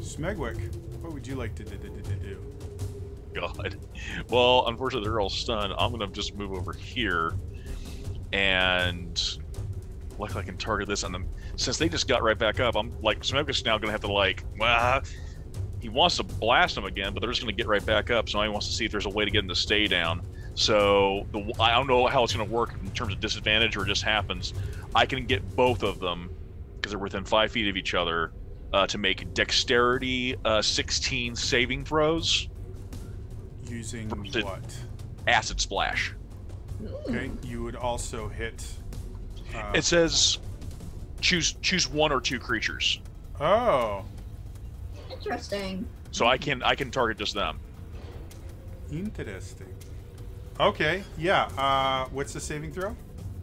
Smegwick, what would you like to do? God. Well, unfortunately, they're all stunned. I'm going to just move over here. And luckily I can target this on them. Since they just got right back up, I'm like, Smegwick's now going to have to, like, well, he wants to blast them again, but they're just going to get right back up. So now he wants to see if there's a way to get them to stay down. So I don't know how it's going to work in terms of disadvantage or it just happens. I can get both of them, because they're within 5 feet of each other, to make dexterity 16 saving throws. Using what? Acid splash. Okay, you would also hit... it says choose 1 or 2 creatures. Oh. Interesting. So I can target just them. Interesting. Okay, yeah. What's the saving throw?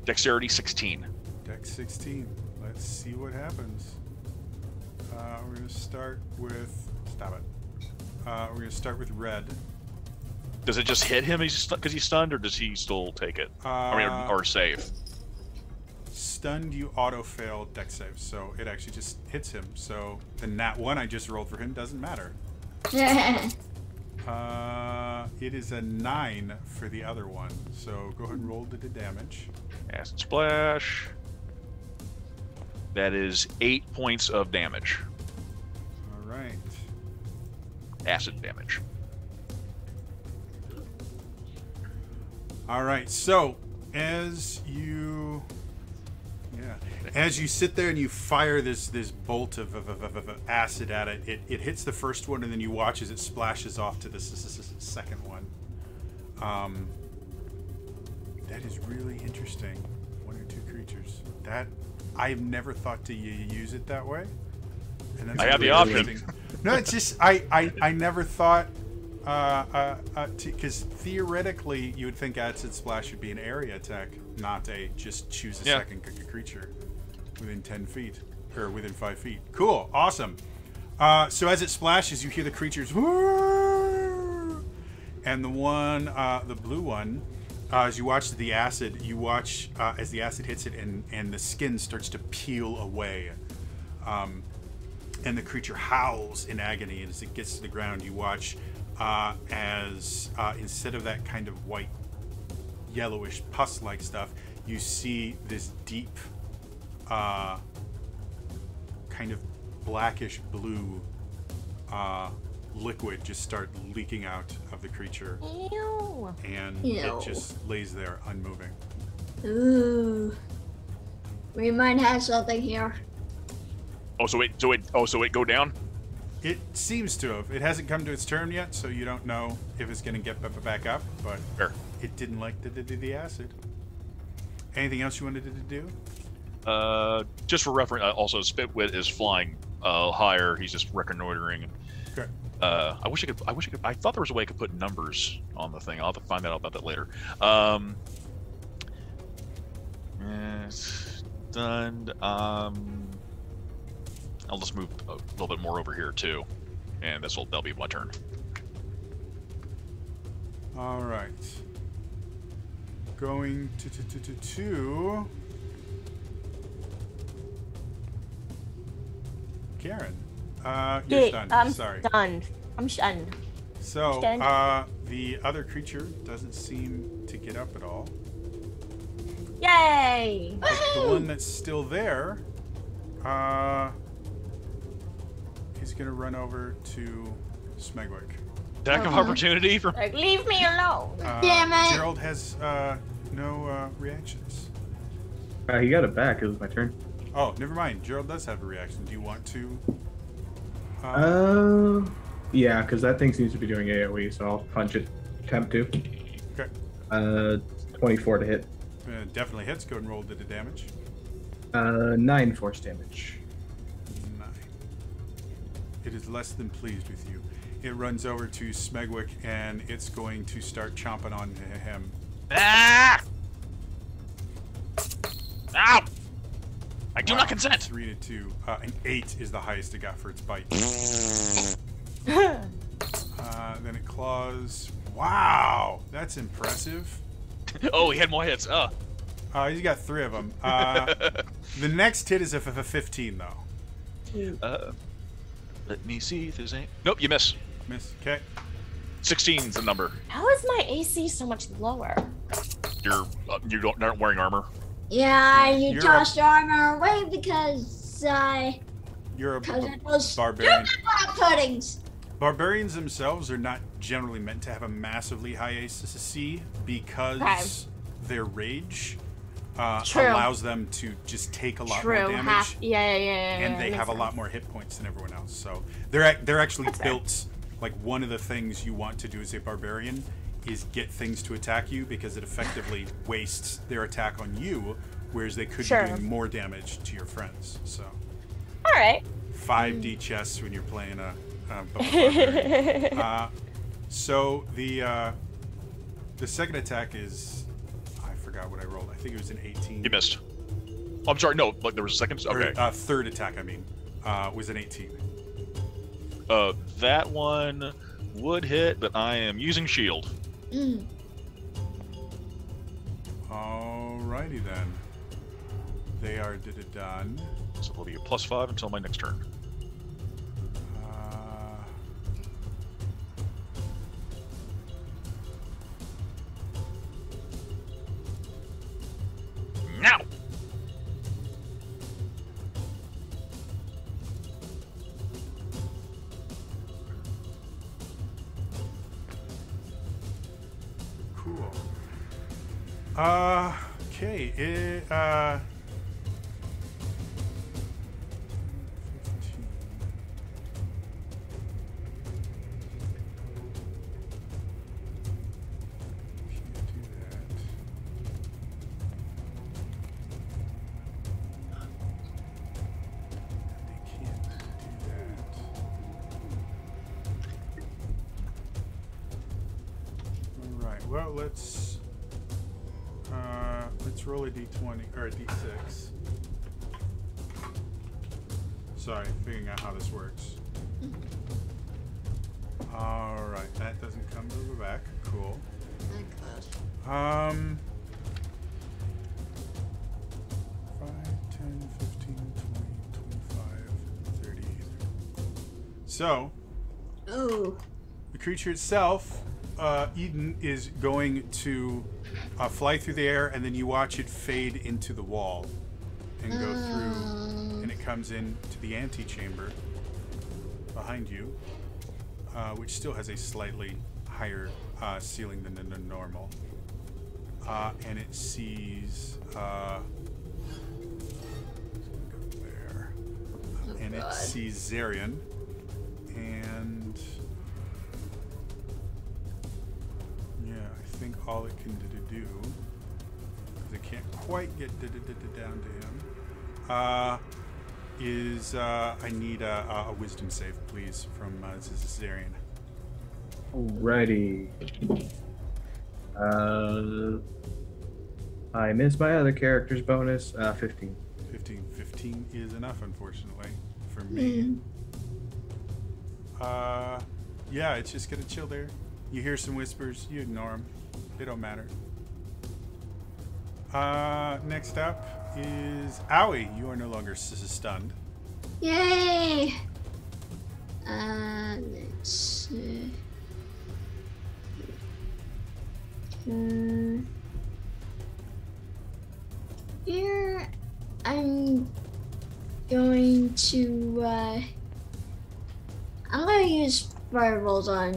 Dexterity 16. Dex 16. Let's see what happens. We're going to start with... Stop it. We're going to start with red. Does it just hit him because he's stunned, or does he still take it? Or save? Stunned, you auto-fail dex save, so it actually just hits him. So the nat 1 I just rolled for him doesn't matter. It is a 9 for the other one, so go ahead and roll the damage. Acid splash. That is 8 points of damage. All right. Acid damage. All right. So as you sit there and you fire this bolt of acid at it, it hits the first one, and then you watch as it splashes off to the second one. That is really interesting. 1 or 2 creatures. That I've never thought to use it that way. And that's I have the really option. interesting. No, it's just I never thought because theoretically you would think acid splash would be an area attack, not a just choose a second creature within 10 feet or within 5 feet. Cool, awesome. So as it splashes, you hear the creatures, and the one, the blue one. As you watch the acid, as the acid hits it, and the skin starts to peel away, and the creature howls in agony. And as it gets to the ground, you watch as instead of that kind of white, yellowish pus-like stuff, you see this deep, kind of blackish blue liquid just start leaking out of the creature. Ew. And Ew. it just lays there unmoving. Ooh. We might have something here. So it go down? It seems to have. It hasn't come to its turn yet, so you don't know if it's going to get back up, but Fair. it didn't like the acid. Anything else you wanted to do? Just for reference, also Spitwit is flying higher. He's just reconnoitering. Okay. I wish I could. I thought there was a way I could put numbers on the thing. I'll have to find out about that later. Stunned. I'll just move a little bit more over here too, and that'll be my turn. All right. Going to Karen. You're stunned. I'm Sorry. stunned. I'm stunned. So, the other creature doesn't seem to get up at all. Yay! But the one that's still there, is gonna run over to Smegwick. Attack of opportunity for. Like, leave me alone. Damn it. Gerald has no reactions. He got it back. It was my turn. Oh, never mind. Gerald does have a reaction. Do you want to? Yeah, because that thing seems to be doing AoE, so I'll punch it. Attempt to. Okay. 24 to hit. Definitely hits. Go and roll the damage. 9 force damage. 9. It is less than pleased with you. It runs over to Smegwick and it's going to start chomping on him. Ah! Ow! I do not consent. 3 to 2. An 8 is the highest it got for its bite. Then it claws. Wow, that's impressive. Oh, he had more hits. He's got 3 of them. The next hit is a 15, though. Let me see if there's any. Nope, you miss. Miss. Okay. 16's the number. How is my AC so much lower? You aren't wearing armor. Yeah, you You're tossed your armor away because You're a it was barbarian. stupid puddings. Barbarians themselves are not generally meant to have a massively high AC because their rage allows them to just take a lot more damage. Yeah. And they have a lot more hit points than everyone else. So they're actually built, like, one of the things you want to do as a barbarian is get things to attack you because it effectively wastes their attack on you, whereas they could be doing more damage to your friends. So all right. 5D chess when you're playing a barbarian. So the second attack is, I forgot what I rolled. I think it was an 18. You missed. Oh, I'm sorry. No, like there was a second. Okay. Or, third attack, I mean, was an 18. That one would hit, but I am using shield. Alrighty then. They are done. So it'll be a +5 until my next turn. Now. Cool. Okay. It, 15. Can't do that. They can't do that. All right. Well, let's roll a d20 or a d6. Sorry, figuring out how this works. All right, that doesn't come to the back. Cool. Thank God. 5, 10, 15, 20, 25, 30. So, Ooh. the creature itself, Eden, is going to fly through the air, and then you watch it fade into the wall and go through, and it comes into the antechamber behind you, which still has a slightly higher ceiling than the normal. And it sees there, and it sees Zarian, and yeah, I think all it can do, because it can't quite get down to him, is I need a wisdom save, please, from Zarian. Alrighty. I missed my other character's bonus. 15. 15 is enough, unfortunately. for me. Yeah, it's just gonna chill there. You hear some whispers, you ignore them. They don't matter. Next up is Owie. You are no longer stunned. Yay! Let's see. Here, I'm going to, I'm gonna use fireballs on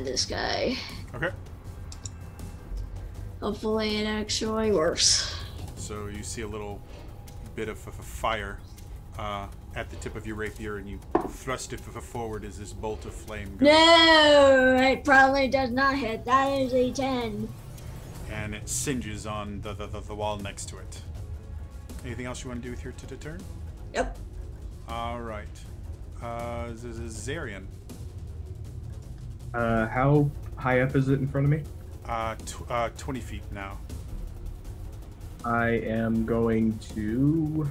this guy. Okay. Hopefully it actually works. So you see a little bit of fire at the tip of your rapier, and you thrust it forward as this bolt of flame goes. No, it probably does not hit. That is a 10. And it singes on the wall next to it. Anything else you want to do with your turn? Yep. All right. Zarian. How high up is it in front of me? 20 feet now. I am going to...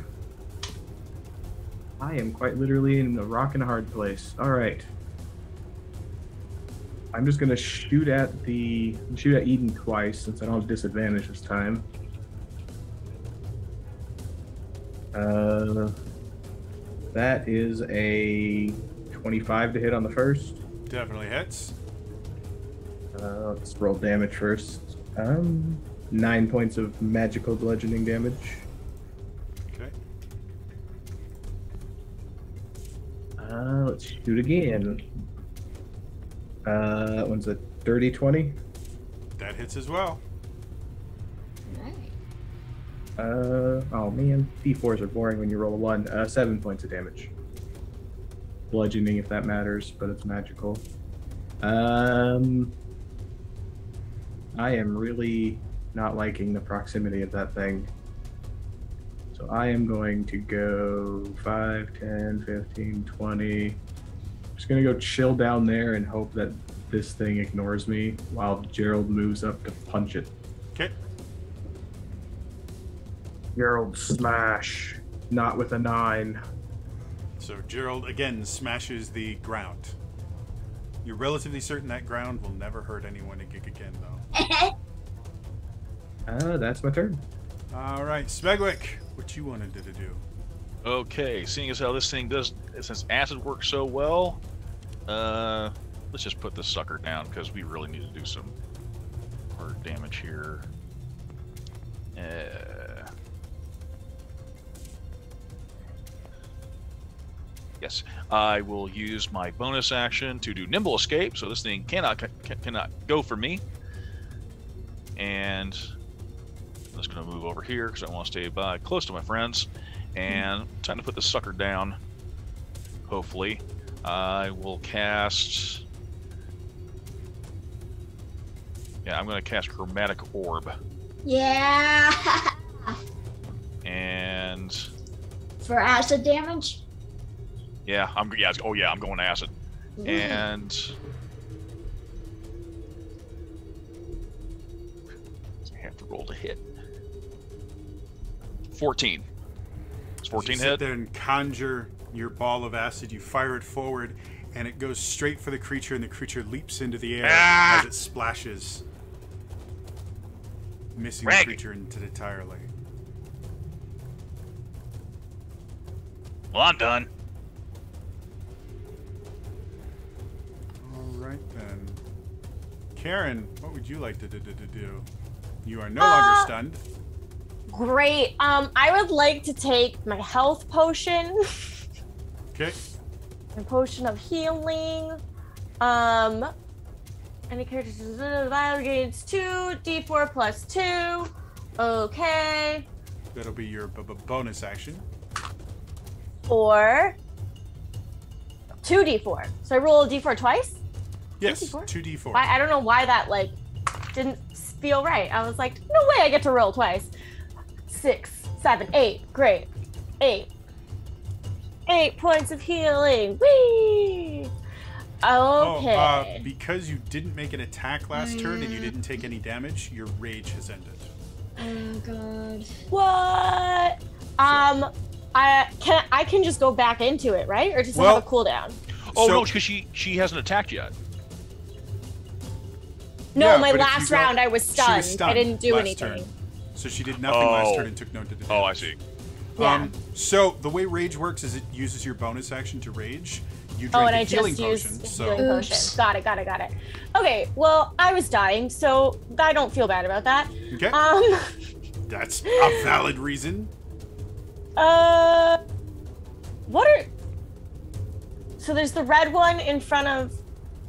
I am quite literally in a rock and a hard place. All right. I'm just gonna shoot at Eden twice since I don't have disadvantage this time. That is a 25 to hit on the first. Definitely hits. Let's roll damage first. 9 points of magical bludgeoning damage. Okay. Let's shoot again. That one's a dirty 20. That hits as well. Oh man, D4s are boring when you roll a 1. 7 points of damage. Bludgeoning, if that matters, but it's magical. I am really not liking the proximity of that thing. So I am going to go 5, 10, 15, 20. Just gonna go chill down there and hope that this thing ignores me while Gerald moves up to punch it. Okay. Gerald smash, not with a 9. So Gerald again smashes the ground. You're relatively certain that ground will never hurt anyone again, though. That's my turn. All right, Smegwick, what you wanted to do? Okay, seeing as how this thing does, since acid works so well, let's just put this sucker down because we really need to do some hard damage here. Yes, I will use my bonus action to do nimble escape, so this thing cannot go for me. And I'm just going to move over here because I want to stay close to my friends. And time to put this sucker down. Hopefully, I will cast. Yeah, I'm going to cast Chromatic Orb. Yeah. And for acid damage. Yeah, I'm going acid. And I have to roll to hit. 14. It's 14 hit. Sit there and conjure your ball of acid. You fire it forward, and it goes straight for the creature, and the creature leaps into the air as it splashes, missing the creature entirely. Well, I'm done. Right then. Karen, what would you like to do? You are no longer stunned. Great. I would like to take my health potion. Okay. My potion of healing. Any character gains 2d4 plus 2. Okay. That'll be your bonus action. Or 2d4. So I roll a d4 twice? Yes, 2d4? 2d4. I don't know why that didn't feel right. I was like, no way I get to roll twice. 6, 7, 8. Great. 8 points of healing. Whee! Okay. Because you didn't make an attack last turn and you didn't take any damage, your rage has ended. Oh god. What? I can just go back into it, right? Or does it have a cooldown? Oh, no, because she hasn't attacked yet. No, Yeah, my but if last you go- round I was she stunned. was stunned I didn't do last anything. turn. So she did nothing last turn and took no damage. Oh, I see. Yeah. So the way rage works is it uses your bonus action to rage. You Oh, drink and a I healing just potion. used So healing potion. Got it. Okay, well, I was dying, so I don't feel bad about that. okay, that's a valid reason. What are... So there's the red one in front of...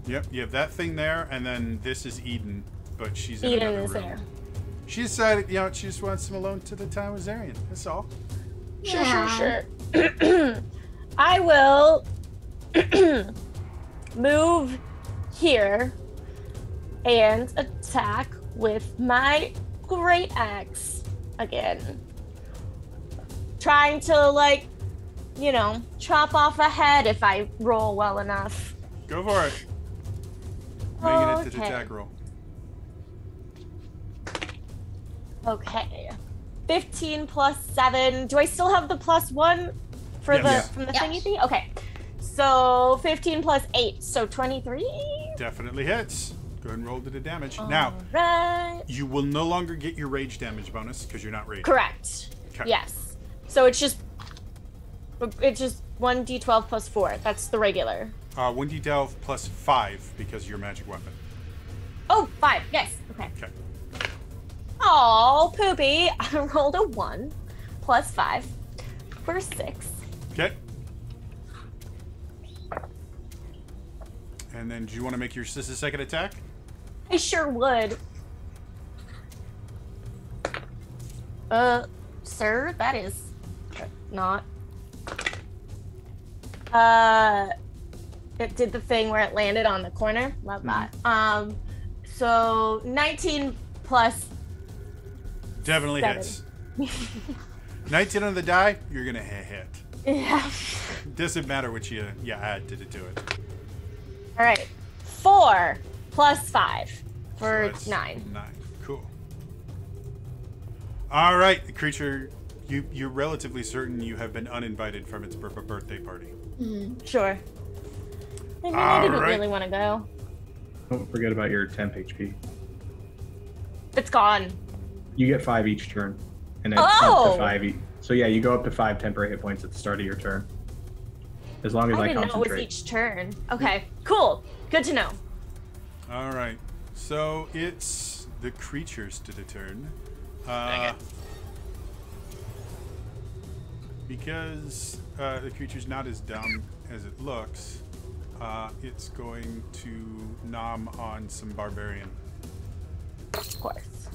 Yep, you have that thing there, and then this is Eden, but she's in Eden another is room. there. She decided, she just wants some alone to the time with Zarian. That's all. Sure. I will move here and attack with my great axe again. Trying to, chop off a head if I roll well enough. Go for it. Making it to the attack roll. Okay. 15 plus 7. Do I still have the +1 for Yes. from the Yes. thingy thing? Okay. So 15 plus 8, so 23. Definitely hits. Go ahead and roll to the damage. Now, Right. you will no longer get your rage damage bonus because you're not raging. Correct. Okay. Yes. So it's just 1d12 plus 4. That's the regular. 1d12 plus 5 because you're a magic weapon. Oh, 5. Yes. Okay. Okay. Oh, poopy. I rolled a 1 plus 5 for 6. Okay. And then do you want to make your sister's second attack? I sure would. Sir, that is not. It did the thing where it landed on the corner. Love that. So 19 plus. Definitely 7. hits. 19 on the die, you're going to hit. Yeah. Doesn't matter what you add to it. All right. 4 plus 5 for So that's 9. 9. Cool. All right, the creature, you're relatively certain you have been uninvited from its birthday party. Sure. I mean, I All didn't right. really want to go. Don't forget about your temp HP. It's gone. You get 5 each turn, and then Oh! up to 5 each. So yeah, you go up to 5 temporary hit points at the start of your turn. As long as I I didn't know it was concentrate. each turn. Okay, cool. Good to know. All right, so it's the creatures to the turn. Dang it. Because the creature's not as dumb as it looks, it's going to nom on some barbarian. Of course.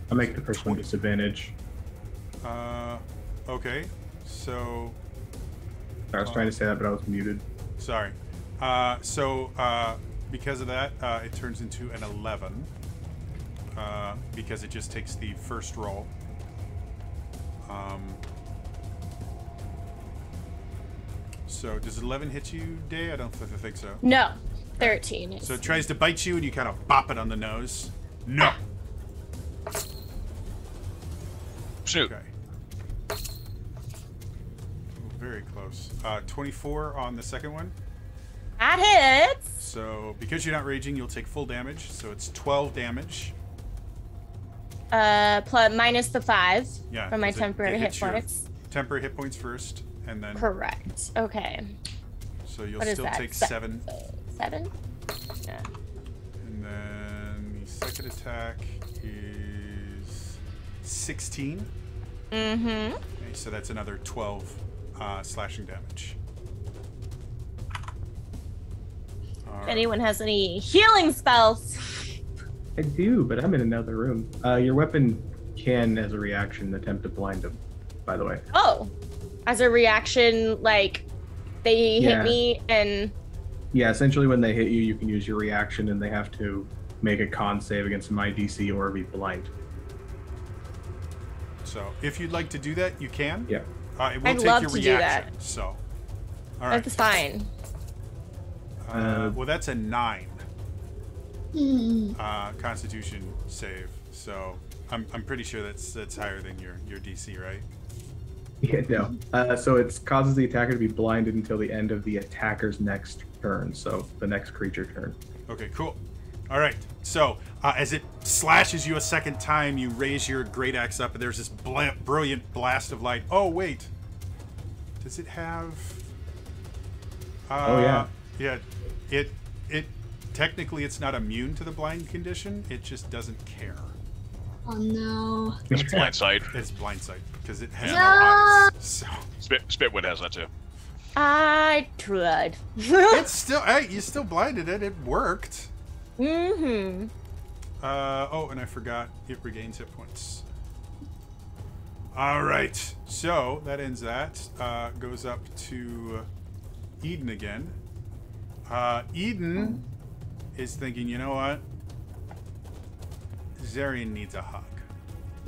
I'll make the first one disadvantage. Okay, so I was trying to say that, but I was muted. sorry. Because of that, it turns into an 11. Because it just takes the first roll. So does 11 hit you, Day? I don't think so. No. 13. So it tries to bite you, and you kind of bop it on the nose. No. Snoot. Okay. Oh, very close. 24 on the second one. That hits. So because you're not raging, you'll take full damage. So it's 12 damage. Plus minus the 5 Yeah. from my 'cause it temporary hit hits your points. Temporary hit points first, and then Correct. Okay. so you'll What is still that? take 7. 7? Yeah. And then the second attack is 16. Mm-hmm. Okay, so that's another 12 slashing damage. All If right. anyone has any healing spells. I do, but I'm in another room. Your weapon can, as a reaction, attempt to blind them, by the way. Oh. As a reaction, like, they hit Yeah. me and... Yeah, essentially when they hit you, you can use your reaction, and they have to make a con save against my DC or be blind. So if you'd like to do that, you can. Yeah. It will I'd take love your to do reaction. that. So, all right. That's fine. Well, that's a 9 Hmm. Constitution save. So I'm pretty sure that's higher than your DC, right? Yeah, no. So it causes the attacker to be blinded until the end of the attacker's next turn. So the next creature turn. Okay, cool. All right. So as it slashes you a second time, you raise your great axe up, and there's this brilliant blast of light. Oh wait, does it have? Oh yeah. Yeah. It technically it's not immune to the blind condition. It just doesn't care. Oh no. It's blind sight. It's blind sight because it has No! no eyes. So Spitwood has that too. I tried. it's still, hey, you still blinded it. It worked. Mm-hmm. Oh, and I forgot it regains hit points. All right, so that ends that. Goes up to Eden again. Eden is thinking, you know what? Zarian needs a hug.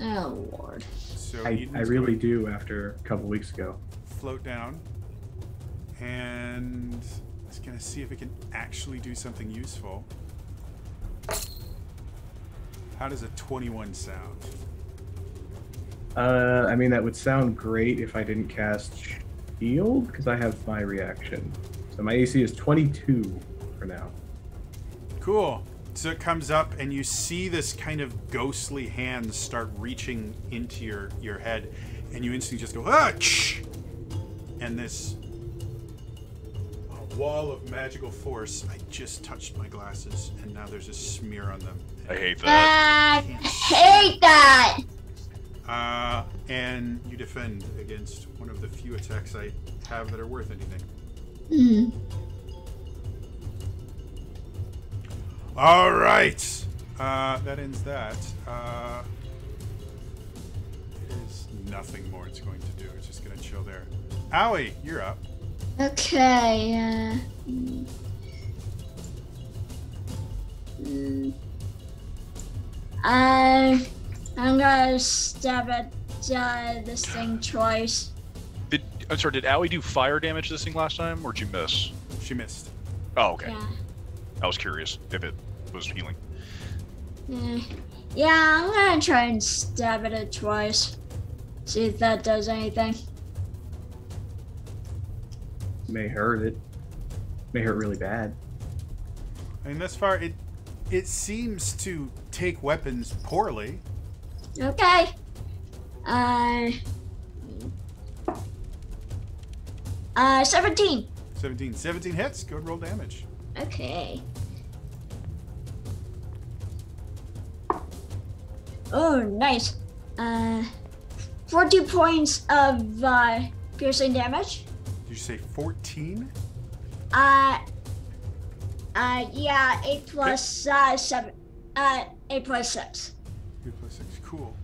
Oh Lord. So I Eden's really going do after a couple weeks ago. to float down, and it's gonna see if it can actually do something useful. How does a 21 sound? I mean, that would sound great if I didn't cast Shield, because I have my reaction. So my AC is 22 for now. Cool. So it comes up, and you see this kind of ghostly hand start reaching into your head, and you instantly just go, ah! And this wall of magical force. I just touched my glasses, and now there's a smear on them. I hate that. I hate that. And you defend against one of the few attacks I have that are worth anything. All right. That ends that. There's nothing more it's going to do. It's just going to chill there. Owie, you're up. Okay. I'm gonna stab at this thing twice. I'm sorry, did Owie do fire damage to this thing last time, or did you miss? She missed. Oh, okay. Yeah. I was curious if it was healing. Yeah, I'm gonna try and stab at it twice. See if that does anything. May hurt it. May hurt really bad. I mean, thus far, it seems to take weapons poorly. Okay. 17. 17 hits. Go and roll damage. Okay. Oh, nice. 40 points of piercing damage. Did you say 14? Yeah, 8 plus 7. 8 plus 6. 8 plus 6. Cool.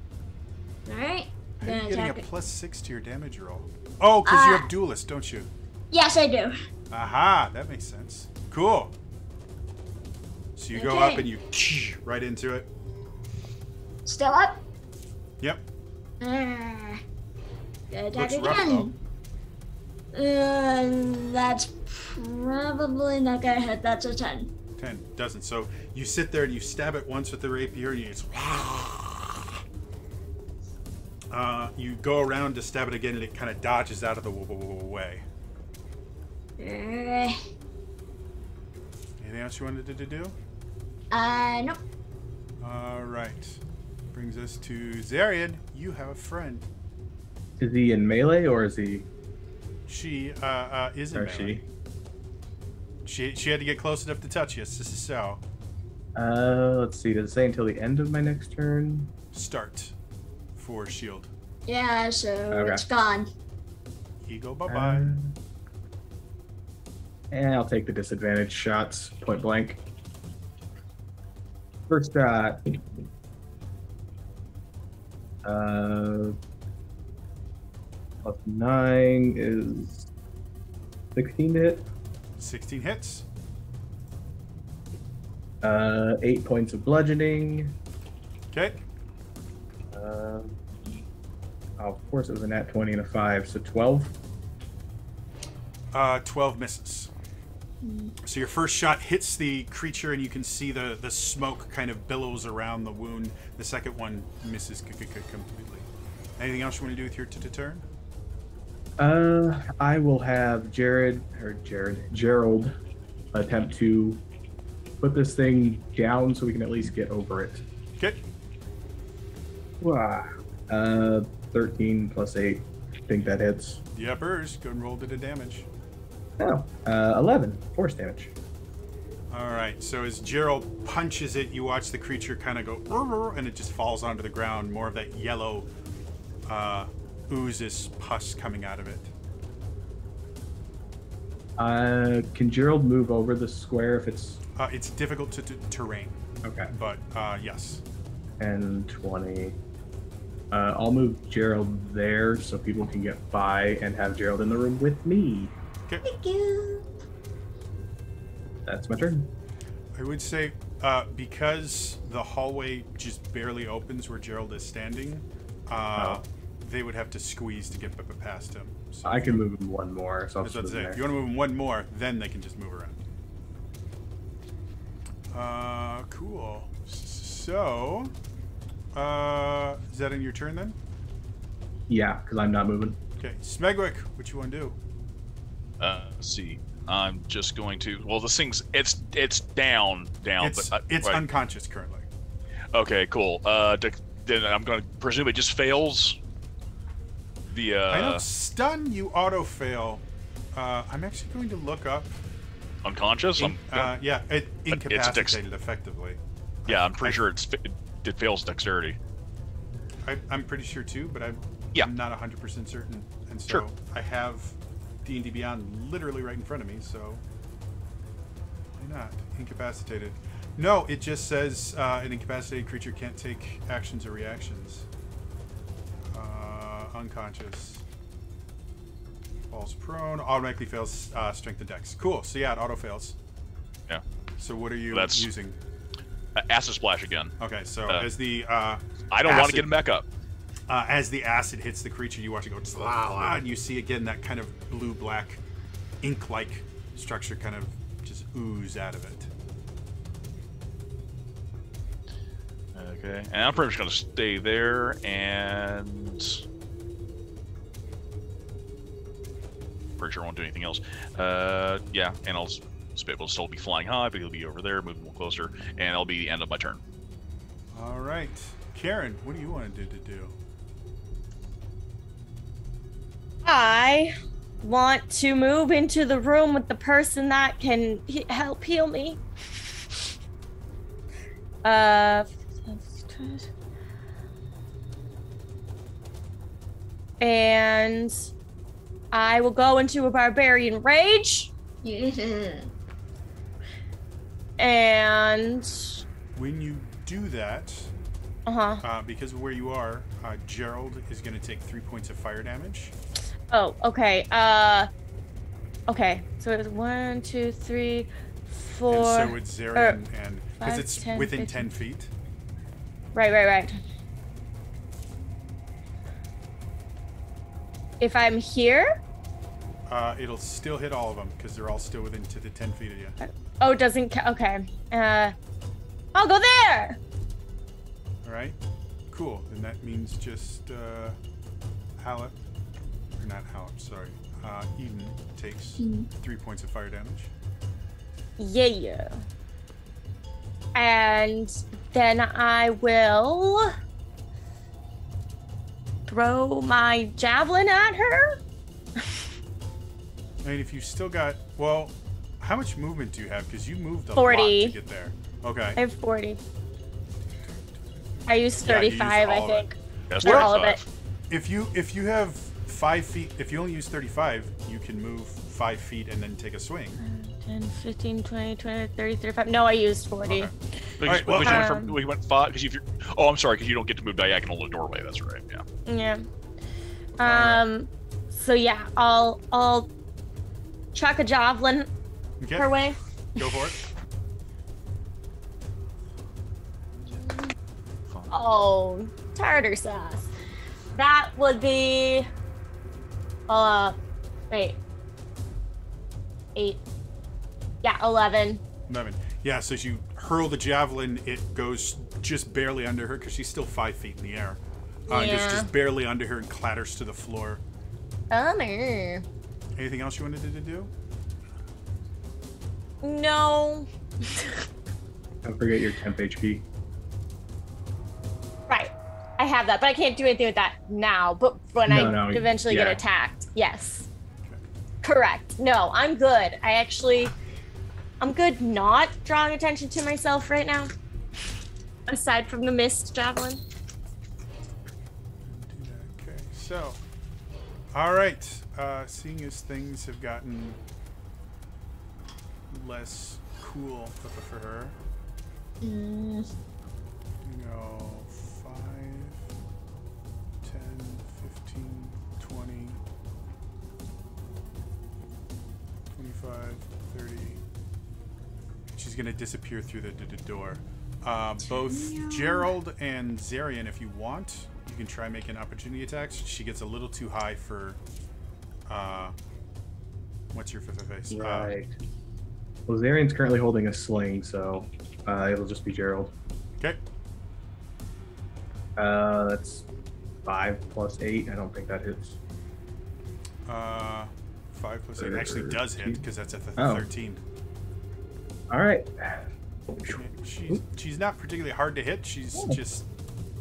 Alright. How are you getting a Attack it. +6 to your damage roll? Oh, because you have duelist, don't you? Yes, I do. Aha, that makes sense. Cool. So you go Okay. up and you right into it. Still up. Yep. Gonna attack Looks rough, again. That's probably not gonna hit. That's a 10. 10 doesn't. So you sit there and you stab it once with the rapier and you just you go around to stab it again and it kind of dodges out of the way. Anything else you wanted to do? Nope. All right. Brings us to Zarian. You have a friend. Is he in melee or is he? She is in Or melee. She had to get close enough to touch you. So Let's see. Does it say until the end of my next turn? start for shield. Yeah, so Okay. it's gone. Ego, bye bye. And I'll take the disadvantage shots, point blank. First shot. Plus 9 is 16 to hit. 16 hits. 8 points of bludgeoning. Okay. Of course, it was a nat 20 and a 5, so 12. 12 misses. So your first shot hits the creature, and you can see the smoke kind of billows around the wound. The second one misses completely. Anything else you want to do with your turn? I will have Gerald attempt to put this thing down so we can at least get over it. Okay. Wow. 13 plus 8. I think that hits. Yepers. Go and roll to the damage. Oh, 11 force damage. All right. So as Gerald punches it, you watch the creature kind of go, and it just falls onto the ground. More of that yellow oozes pus coming out of it. Can Gerald move over the square if it's... It's difficult to terrain. Okay. But yes. And 20. I'll move Gerald there so people can get by and have Gerald in the room with me. Okay. Thank you. That's my turn. I would say because the hallway just barely opens where Gerald is standing, they would have to squeeze to get past him. So I can move him one more. So if you want to move him one more, then they can just move around. Cool. So, is that in your turn then? Yeah, because I'm not moving. Okay, Smegwick, what you want to do? Let's see. I'm just going to. Well, this thing's it's down, It's but it's right. unconscious currently. Okay, cool. Then I'm going to presume it just fails. I know stun you auto fail. I'm actually going to look up. Unconscious. Incapacitated effectively. Yeah, I'm pretty sure it fails dexterity. I'm pretty sure too, but I'm not 100% certain, and so Sure. I have D&D Beyond literally right in front of me, so why not? Incapacitated. No, it just says an incapacitated creature can't take actions or reactions. Unconscious. Falls prone. Automatically fails strength and dex. Cool. So yeah, it auto fails. Yeah. So what are you using? Acid splash again. Okay, so as the I don't want to get him back up. As the acid hits the creature, you watch it go, and you see again that kind of blue-black, ink-like structure kind of just ooze out of it. Okay, and I'm pretty much going to stay there, and pretty sure I won't do anything else. Yeah, and I'll be able to still be flying high, but he'll be over there, moving a little closer, and that'll be the end of my turn. All right, Karen, what do you want to do? I want to move into the room with the person that can help heal me. And I will go into a barbarian rage. Yeah. And when you do that, because of where you are, Gerald is going to take 3 points of fire damage. Oh, okay. Okay. So it's 1, 2, 3, 4. And so it's Zarian, and because it's 10, within 15. 10 feet. Right. If I'm here? It'll still hit all of them because they're all still within to the 10 feet of you. Oh, it doesn't. Okay. I'll go there. All right. Cool. Then that means just Halep, or not Halep. Sorry. Eden takes 3 points of fire damage. Yeah. And then I will throw my javelin at her. I mean, if you still got, well, how much movement do you have? Because you moved a 40. lot to get there. Okay. I have 40. I used 35, I think. That's Or all of 35. it. If you have 5 feet, if you only use 35, you can move 5 feet and then take a swing. 10, 15, 20, 30, 35. No, I used 40. Okay. Because All right, we went 5. Because if you're, I'm sorry, because you don't get to move diagonal to the doorway. That's right. Yeah. Yeah. So yeah, I'll chuck a javelin Okay. her way. Go for it. Oh, tartar sauce. That would be wait. 8. Yeah, 11. 11. Yeah, so as you hurl the javelin, it goes just barely under her because she's still 5 feet in the air. Just barely under her and clatters to the floor. Bummer. Anything else you wanted to do? No. Don't forget your temp HP. Right. I have that, but I can't do anything with that now. But when I eventually get attacked, yes. Okay. Correct. No, I'm good. I'm good not drawing attention to myself right now. Aside from the mist javelin. Okay, so. Alright. Seeing as things have gotten less cool for her. You know, 5, 10, 15, 20, 25, 30. She's going to disappear through the door. Both Gerald and Zarian, if you want, you can try making opportunity attacks. She gets a little too high for... what's your face? Right. Well, Zarian's currently holding a sling, so it'll just be Gerald. Okay. That's 5 plus 8. I don't think that hits. 5 plus 8 actually does hit because that's at the 13. All right. She's not particularly hard to hit. She's just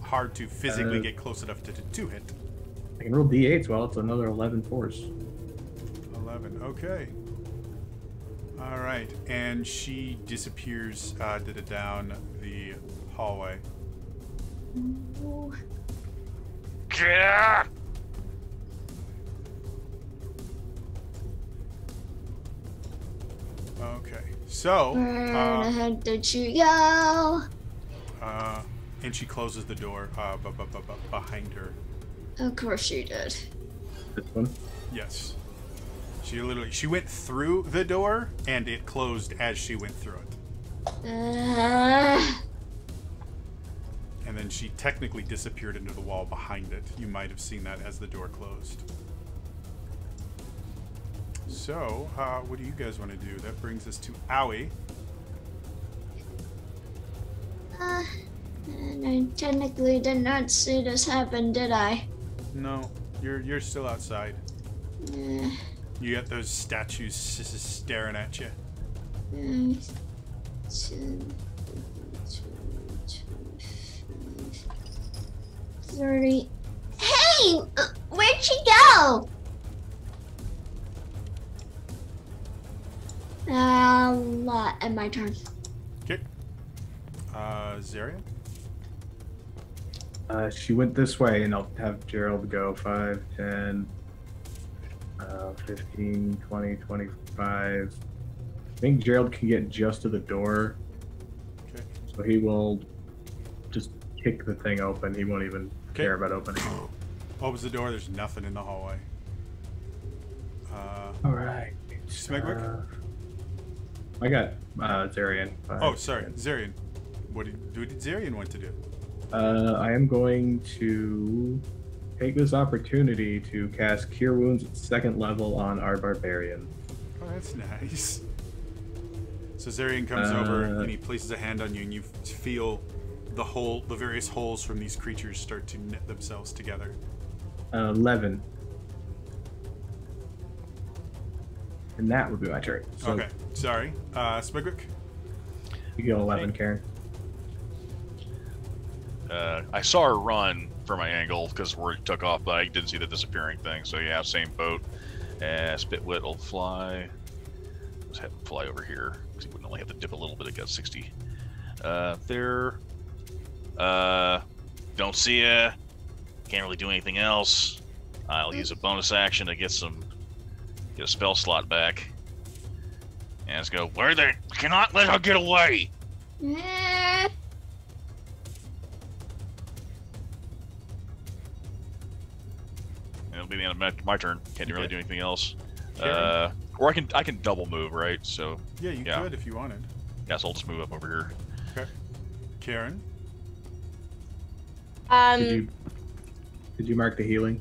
hard to physically get close enough to hit. I can roll d8s. Well, it's another 11 force. 11. Okay. All right, and she disappears down the hallway. Yeah. Okay, so where the heck did she go? and she closes the door behind her. Of course she did. This one? Yes. She went through the door and it closed as she went through it. And then she technically disappeared into the wall behind it. You might have seen that as the door closed. So, what do you guys want to do? That brings us to Owie. And I technically did not see this happen, did I? No, you're still outside. You got those statues staring at you. 30. Hey! Where'd she go? At my turn. Okay. Zarian? She went this way, and I'll have Gerald go 5, 10, 15, 20, 25. I think Gerald can get just to the door. Okay. So he will just kick the thing open. He won't even care about opening it. Opens the door. There's nothing in the hallway. All right. Smegwick? I got Zarian. Oh, sorry. Zarian. What did Zarian want to do? I am going to take this opportunity to cast Cure Wounds at 2nd level on our Barbarian. Oh, that's nice. So Zarian comes over and he places a hand on you, and you feel the various holes from these creatures start to knit themselves together. 11. And that would be my turn. So okay, sorry. Smegwick? You go 11, Karen. I saw her run from my angle because where it took off, but I didn't see the disappearing thing. So yeah, same boat. Spitwit will fly. Let's have him fly over here because he wouldn't only have to dip a little bit. It got 60. There. Don't see ya. Can't really do anything else. I'll use a bonus action to get a spell slot back. And let's go. Where they cannot let her get away. It'll be the end of my turn. Can't really do anything else. Or I can double move, right? So yeah, you could if you wanted. Yeah, so I'll just move up over here. Okay. Karen? Did you mark the healing?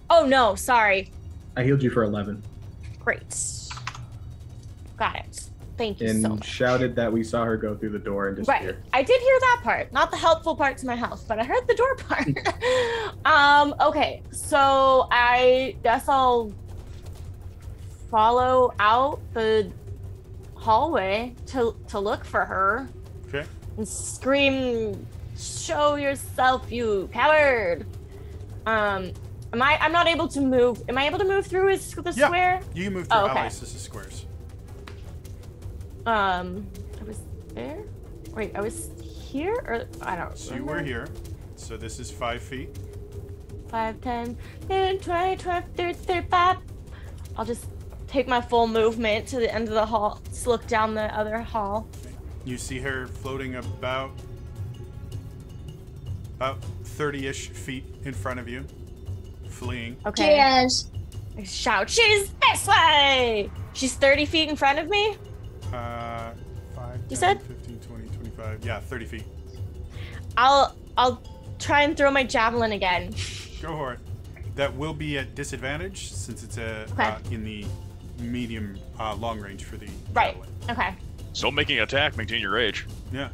Oh no, sorry. I healed you for 11. Great. Got it. Thank you and so much. shouted that we saw her go through the door and disappear. Right. I did hear that part. Not the helpful part to my house, but I heard the door part. Okay. So I guess I'll follow out the hallway to look for her. Okay. And scream, "Show yourself, you coward!" I'm not able to move. Am I able to move through the square? You can move through okay. allies as squares. I was there? Wait, I was here? Or I don't So remember. you were here. So this is 5 feet. 5, 10, 20, 25, 30, 35. I'll just take my full movement to the end of the hall. Just look down the other hall. You see her floating about 30-ish feet in front of you, fleeing. Okay. Cheers. I shout, "She's this way!" She's 30 feet in front of me? 5, 10, You said? 15, 20, 25. Yeah, 30 feet. I'll try and throw my javelin again. Go for it. That will be at disadvantage since it's in the medium long range for the Right. javelin. Okay. So making attack, maintain your rage. Yeah.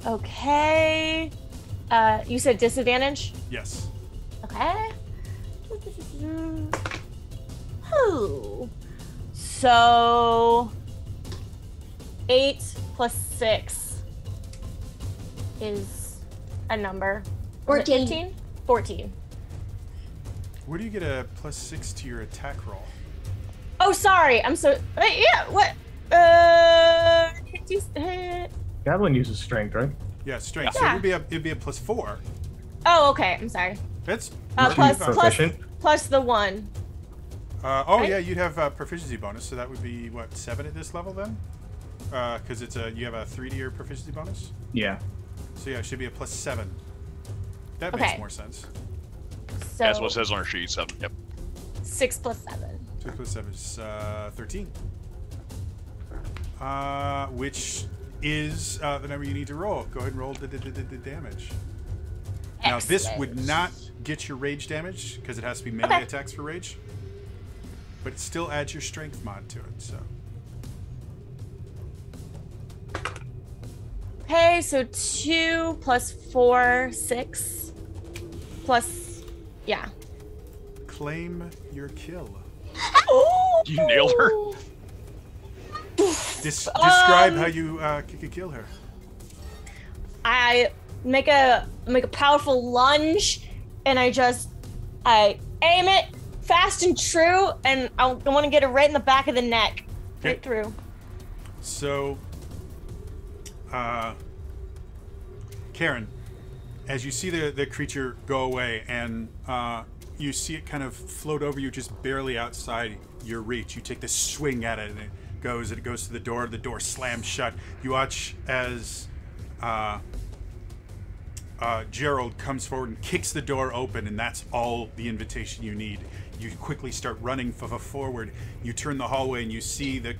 Okay. You said disadvantage? Yes. Okay. Ooh. So 8 plus 6 is a number. Was it 14. 15? 14. Where do you get a +6 to your attack roll? Oh, sorry. I'm so. Yeah. What? Javelin uses strength, right? Yeah, strength. Yeah. So it'd be a +4. Oh, okay. I'm sorry. That's Plus Proficient? plus the 1. oh right? yeah, you'd have a proficiency bonus, so that would be what, 7 at this level then? Because you have a 3 to your proficiency bonus. Yeah. So yeah, it should be a +7. That Okay. makes more sense. So That's what it says on our sheet. 7. Yep. 6 plus 7. 6 plus 7 is 13. Which is the number you need to roll. Go ahead and roll the damage. Now this would Excellent. not get your rage damage because it has to be melee Okay. attacks for rage. But it still adds your strength mod to it, so. Okay, so 2 plus 4, 6. Plus, yeah. Claim your kill. You nailed her. Describe how you could kill her. I make a powerful lunge, and I aim it fast and true, and I want to get it right in the back of the neck, right Okay. through. So, Karen, as you see the creature go away and you see it kind of float over you just barely outside your reach, you take this swing at it and it goes to the door slams shut. You watch as Gerald comes forward and kicks the door open, and that's all the invitation you need. You quickly start running forward. You turn the hallway and you see the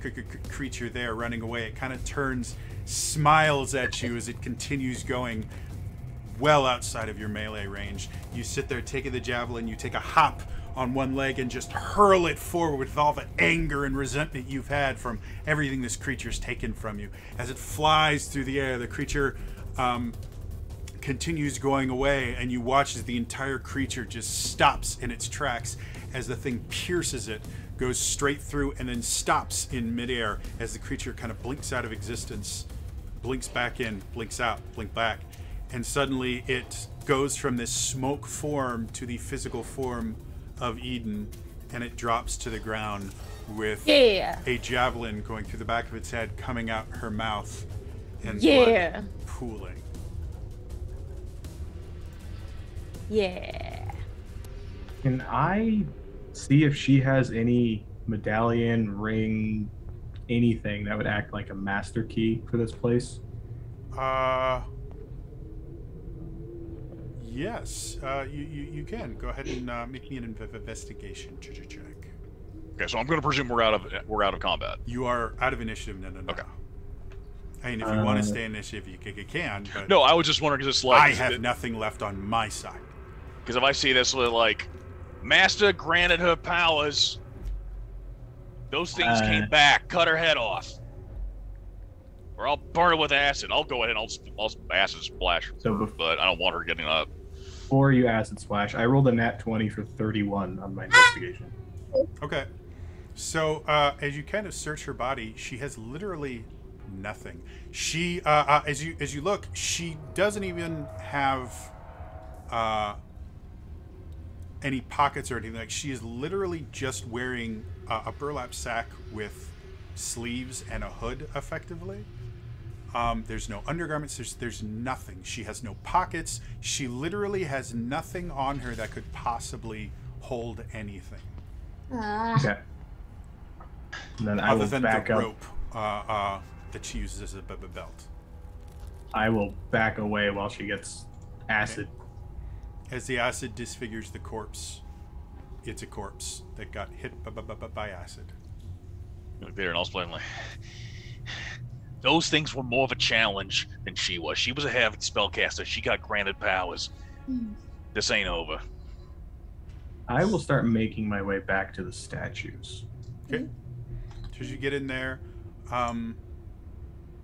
creature there running away. It kind of turns, smiles at you as it continues going well outside of your melee range. You sit there taking the javelin, you take a hop on one leg and just hurl it forward with all the anger and resentment you've had from everything this creature's taken from you. As it flies through the air, the creature continues going away, and you watch as the entire creature just stops in its tracks as the thing pierces it, goes straight through, and then stops in midair as the creature kind of blinks out of existence, blinks back in, blinks out, blink back, and suddenly it goes from this smoke form to the physical form of Eden, and it drops to the ground with Yeah. a javelin going through the back of its head, coming out her mouth, and Yeah. blood pooling. Yeah. Can I see if she has any medallion, ring, anything that would act like a master key for this place? Yes. You can go ahead and make me an investigation check. Okay, so I'm going to presume we're out of combat. You are out of initiative. No. Okay. I mean, if you want to stay in initiative, you can. But No, I was just wondering because it's like I have nothing left on my side. Because if I see this with like, Master granted her powers, Those things came back. Cut her head off. Or I'll burn her with acid. I'll go ahead and I'll acid splash her, but I don't want her getting up. Before you acid splash, I rolled a nat 20 for 31 on my investigation. Okay. So, as you kind of search her body, she has literally nothing. She, as you look, she doesn't even have any pockets or anything. Like, she is literally just wearing a burlap sack with sleeves and a hood, effectively. There's no undergarments. There's nothing. She has no pockets. She literally has nothing on her that could possibly hold anything. Okay. And then I Other will than back the up. rope that she uses as a belt. I will back away while she gets acid. Okay. As the acid disfigures the corpse, it's a corpse that got hit by acid. Look there and I'll explain like, those things were more of a challenge than she was. She was a heavy spellcaster. She got granted powers. This ain't over. I will start making my way back to the statues. Okay. So as you get in there,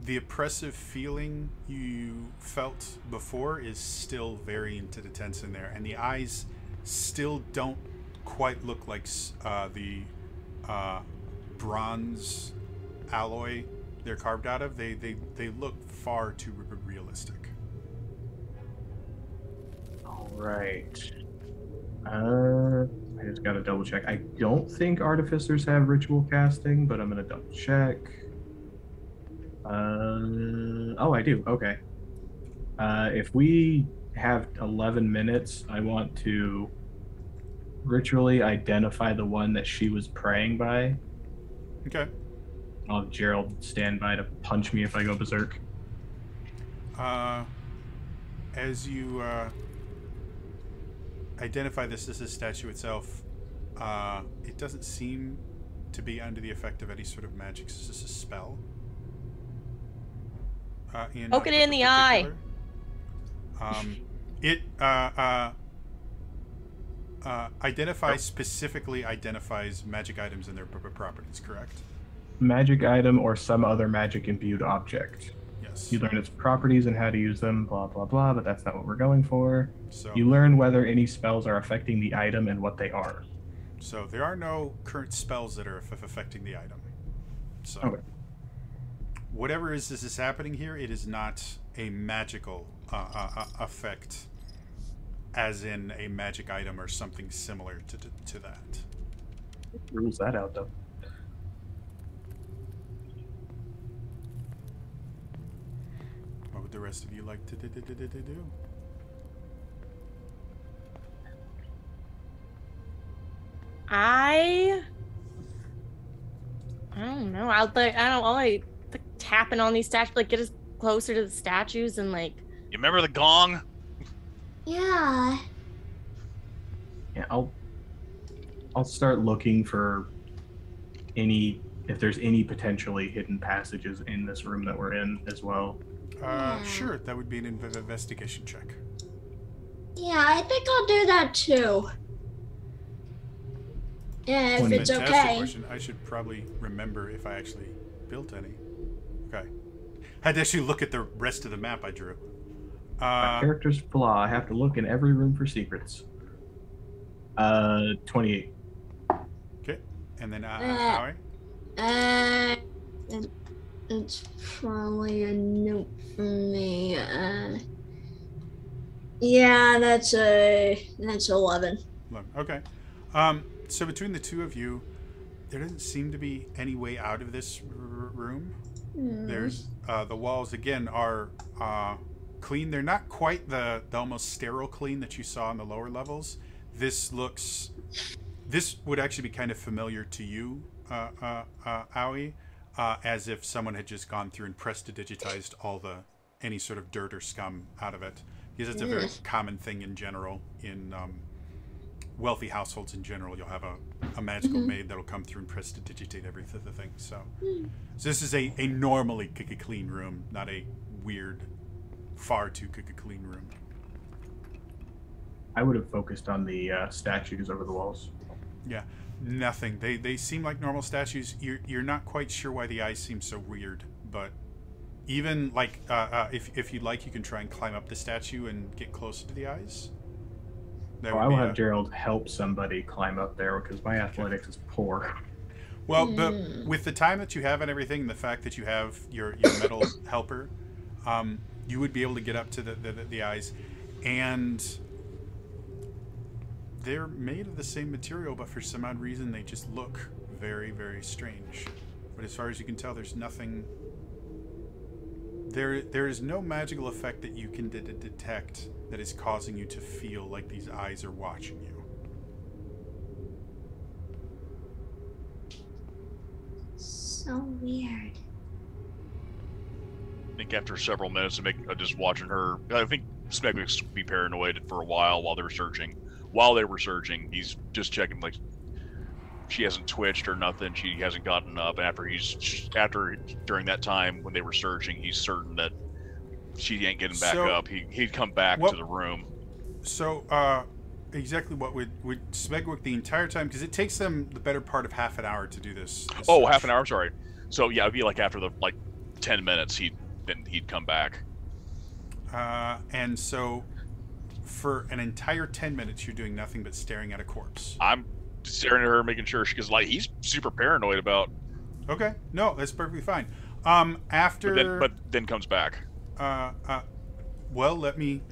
the oppressive feeling you felt before is still very intense in there, and the eyes still don't quite look like the bronze alloy they're carved out of. They look far too realistic. All right. I just gotta double check. I don't think artificers have ritual casting, but I'm gonna double check. Oh, I do. Okay. If we have 11 minutes, I want to ritually identify the one that she was praying by. Okay. I'll have Gerald stand by to punch me if I go berserk. As you identify this as a statue itself, it doesn't seem to be under the effect of any sort of magic. This is a spell. Poke it in the eye. It specifically identifies magic items and their properties, correct? Magic item or some other magic imbued object. Yes. You learn its properties and how to use them, blah, blah, blah, but that's not what we're going for. So, you learn whether any spells are affecting the item and what they are. So there are no current spells that are affecting the item. So okay. Whatever this is happening here, it is not a magical effect, as in a magic item or something similar to that. Rules that out, though. What would the rest of you like to do? I don't know. I'll like tapping on these statues, like get us closer to the statues and like. You remember the gong? Yeah. Yeah, I'll start looking for if there's any potentially hidden passages in this room that we're in as well. Sure, that would be an investigation check. Yeah, I think I'll do that too. Yeah, if it's Fantastic okay. question. I should probably remember if I actually built any. Okay. Had to actually look at the rest of the map I drew. My character's flaw. I have to look in every room for secrets. 28. Okay. And then Howie? It's probably a note for me. Yeah, that's 11. Okay. So between the two of you, there doesn't seem to be any way out of this room. There's the walls again are clean. They're not quite the almost sterile clean that you saw in the lower levels. This would actually be kind of familiar to you, Aoi, as if someone had just gone through and prestidigitized any sort of dirt or scum out of it. Because it's a very common thing in general in wealthy households in general. You'll have a magical maid that'll come through and prestidigitate everything. So this is a normally clean room, not a weird, far too clean room. I would have focused on the statues over the walls. Yeah, nothing. They seem like normal statues. You're not quite sure why the eyes seem so weird, but even like if you'd like, you can try and climb up the statue and get closer to the eyes. I will have Gerald help somebody climb up there because my athletics is poor. Well, but with the time that you have and everything, and the fact that you have your metal helper, you would be able to get up to the eyes, and they're made of the same material, but for some odd reason they just look very, very strange. But as far as you can tell, there's nothing. There is no magical effect that you can detect that is causing you to feel like these eyes are watching you. So weird. I think after several minutes of just watching her, I think Smegwick's be paranoid for a while while they were searching. While they were searching, he's just checking like she hasn't twitched or nothing. She hasn't gotten up. After during that time when they were searching, he's certain that she ain't getting back up. He'd come back to the room. So, exactly what would Smegwick the entire time, because it takes them the better part of half an hour to do this. Oh, half an hour, sorry. So yeah, it'd be like after the 10 minutes he'd come back. And so for an entire 10 minutes you're doing nothing but staring at a corpse. I'm staring at her, making sure because he's super paranoid about. Okay, no, that's perfectly fine. But then comes back. Well, let me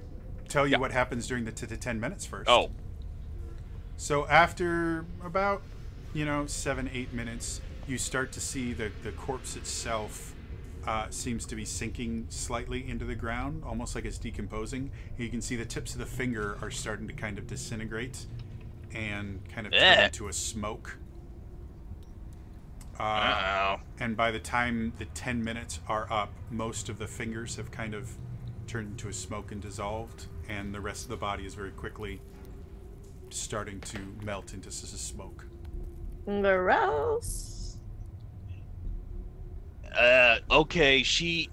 tell you what happens during the 10 minutes first. Oh. So after about, 7-8 minutes, you start to see the corpse itself seems to be sinking slightly into the ground, almost like it's decomposing. You can see the tips of the finger are starting to kind of disintegrate and kind of turn into a smoke. And by the time the 10 minutes are up, most of the fingers have kind of turned into a smoke and dissolved, and the rest of the body is very quickly starting to melt into smoke. Gross. Okay, she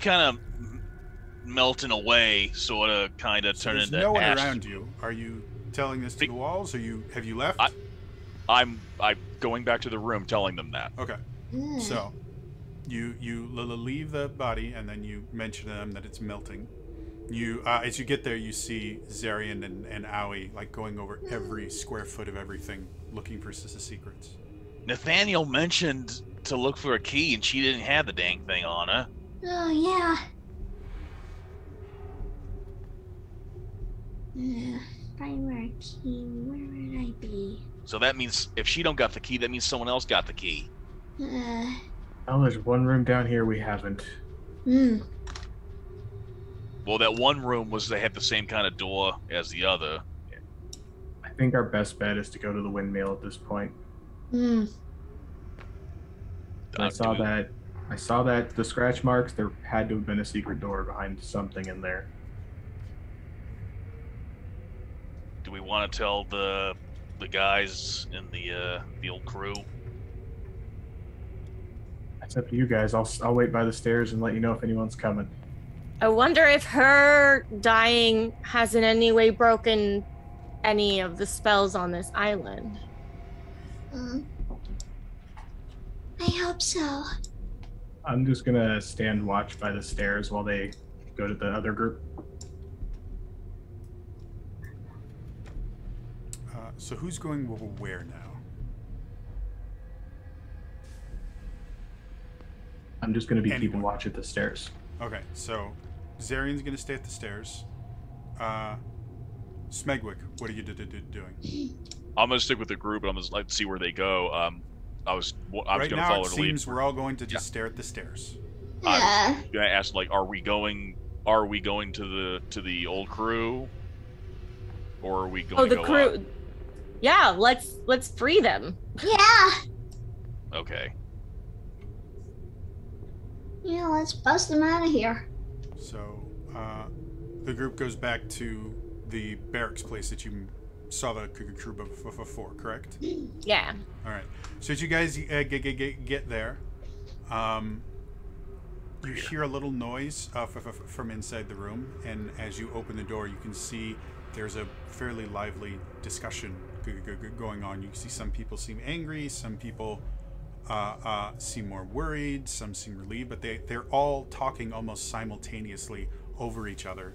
kind of melting away, sort of, kind of turning into no one ash. around you. Are you telling this to the walls, or have you left? I'm going back to the room, telling them that. Okay. So, you leave the body, and then you mention to them that it's melting. You as you get there, you see Zarian and Aoi going over every square foot of everything, looking for secrets. Nathaniel mentioned to look for a key, and she didn't have the dang thing on her. Oh, yeah. If I were a key, where would I be? So that means if she don't got the key, that means someone else got the key. Oh, there's one room down here we haven't. Well, that one room they had the same kind of door as the other. I think our best bet is to go to the windmill at this point. I saw that the scratch marks. There had to have been a secret door behind something in there. Do we want to tell the guys in the old crew? That's up to you guys. I'll wait by the stairs and let you know if anyone's coming. I wonder if her dying has in any way broken any of the spells on this island. I hope so. I'm just gonna stand watch by the stairs while they go to the other group. So who's going where now? I'm just gonna be keeping watch at the stairs. Okay, so Zarian's gonna stay at the stairs. Smegwick, what are you doing? I'm gonna stick with the group, and I'm gonna see where they go. I was gonna follow the lead. Right now, it seems we're all going to just stare at the stairs. I was gonna ask, are we going to the old crew, or are we going? Oh, the to crew. Up? Yeah, let's free them. Yeah. Okay. Yeah, let's bust them out of here. So, the group goes back to the barracks place that you saw the crew before, correct? Yeah. All right. So as you guys get there, you hear a little noise from inside the room, and as you open the door, you can see there's a fairly lively discussion going on. You see some people seem angry, some people seem more worried, some seem relieved, but they're all talking almost simultaneously over each other.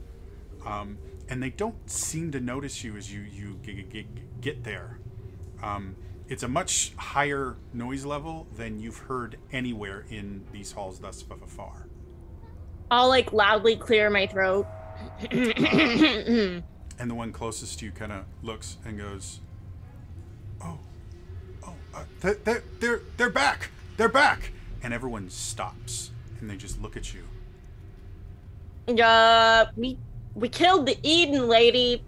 And they don't seem to notice you as you get there. It's a much higher noise level than you've heard anywhere in these halls thus far. I'll like loudly clear my throat. And the one closest to you kind of looks and goes, they're back! They're back! And everyone stops and they just look at you. We killed the Eden lady.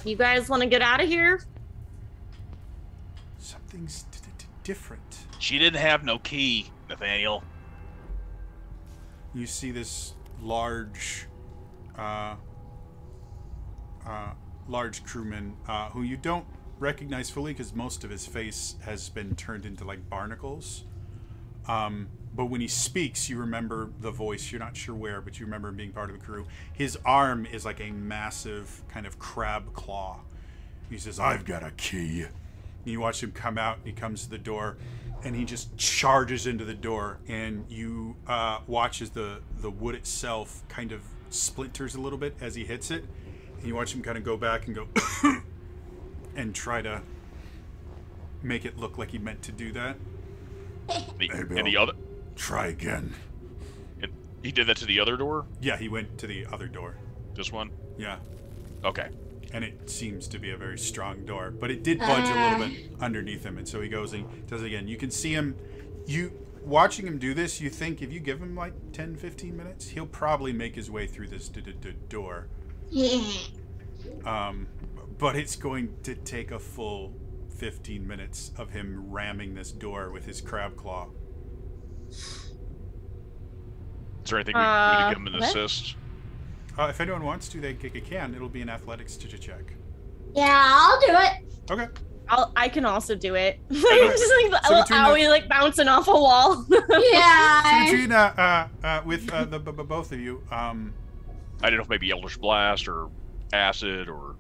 You guys want to get out of here? Something's different. She didn't have no key, Nathaniel. You see this large crewman who you don't recognize fully because most of his face has been turned into like barnacles. But when he speaks, you remember the voice. You're not sure where, but you remember him being part of the crew. His arm is like a massive kind of crab claw. He says, "I've got a key." And you watch him come out, and he comes to the door, and he just charges into the door, and you watch as the wood itself kind of splinters a little bit as he hits it, and you watch him kind of go back and go and try to make it look like he meant to do that. And the other... Try again. He did that to the other door? Yeah, he went to the other door. This one? Yeah. Okay. And it seems to be a very strong door, but it did budge a little bit underneath him, and so he goes and does it again. You can see him, watching him do this, you think if you give him like 10, 15 minutes, he'll probably make his way through this door. But it's going to take a full 15 minutes of him ramming this door with his crab claw. Is there anything we can give him an assist? If anyone wants to, they can. It'll be an athletics check. Yeah, I'll do it. Okay. I can also do it. Okay. Just like So little owie like bouncing off a wall. Yeah. So between with the both of you, I don't know if maybe Eldritch Blast or Acid or...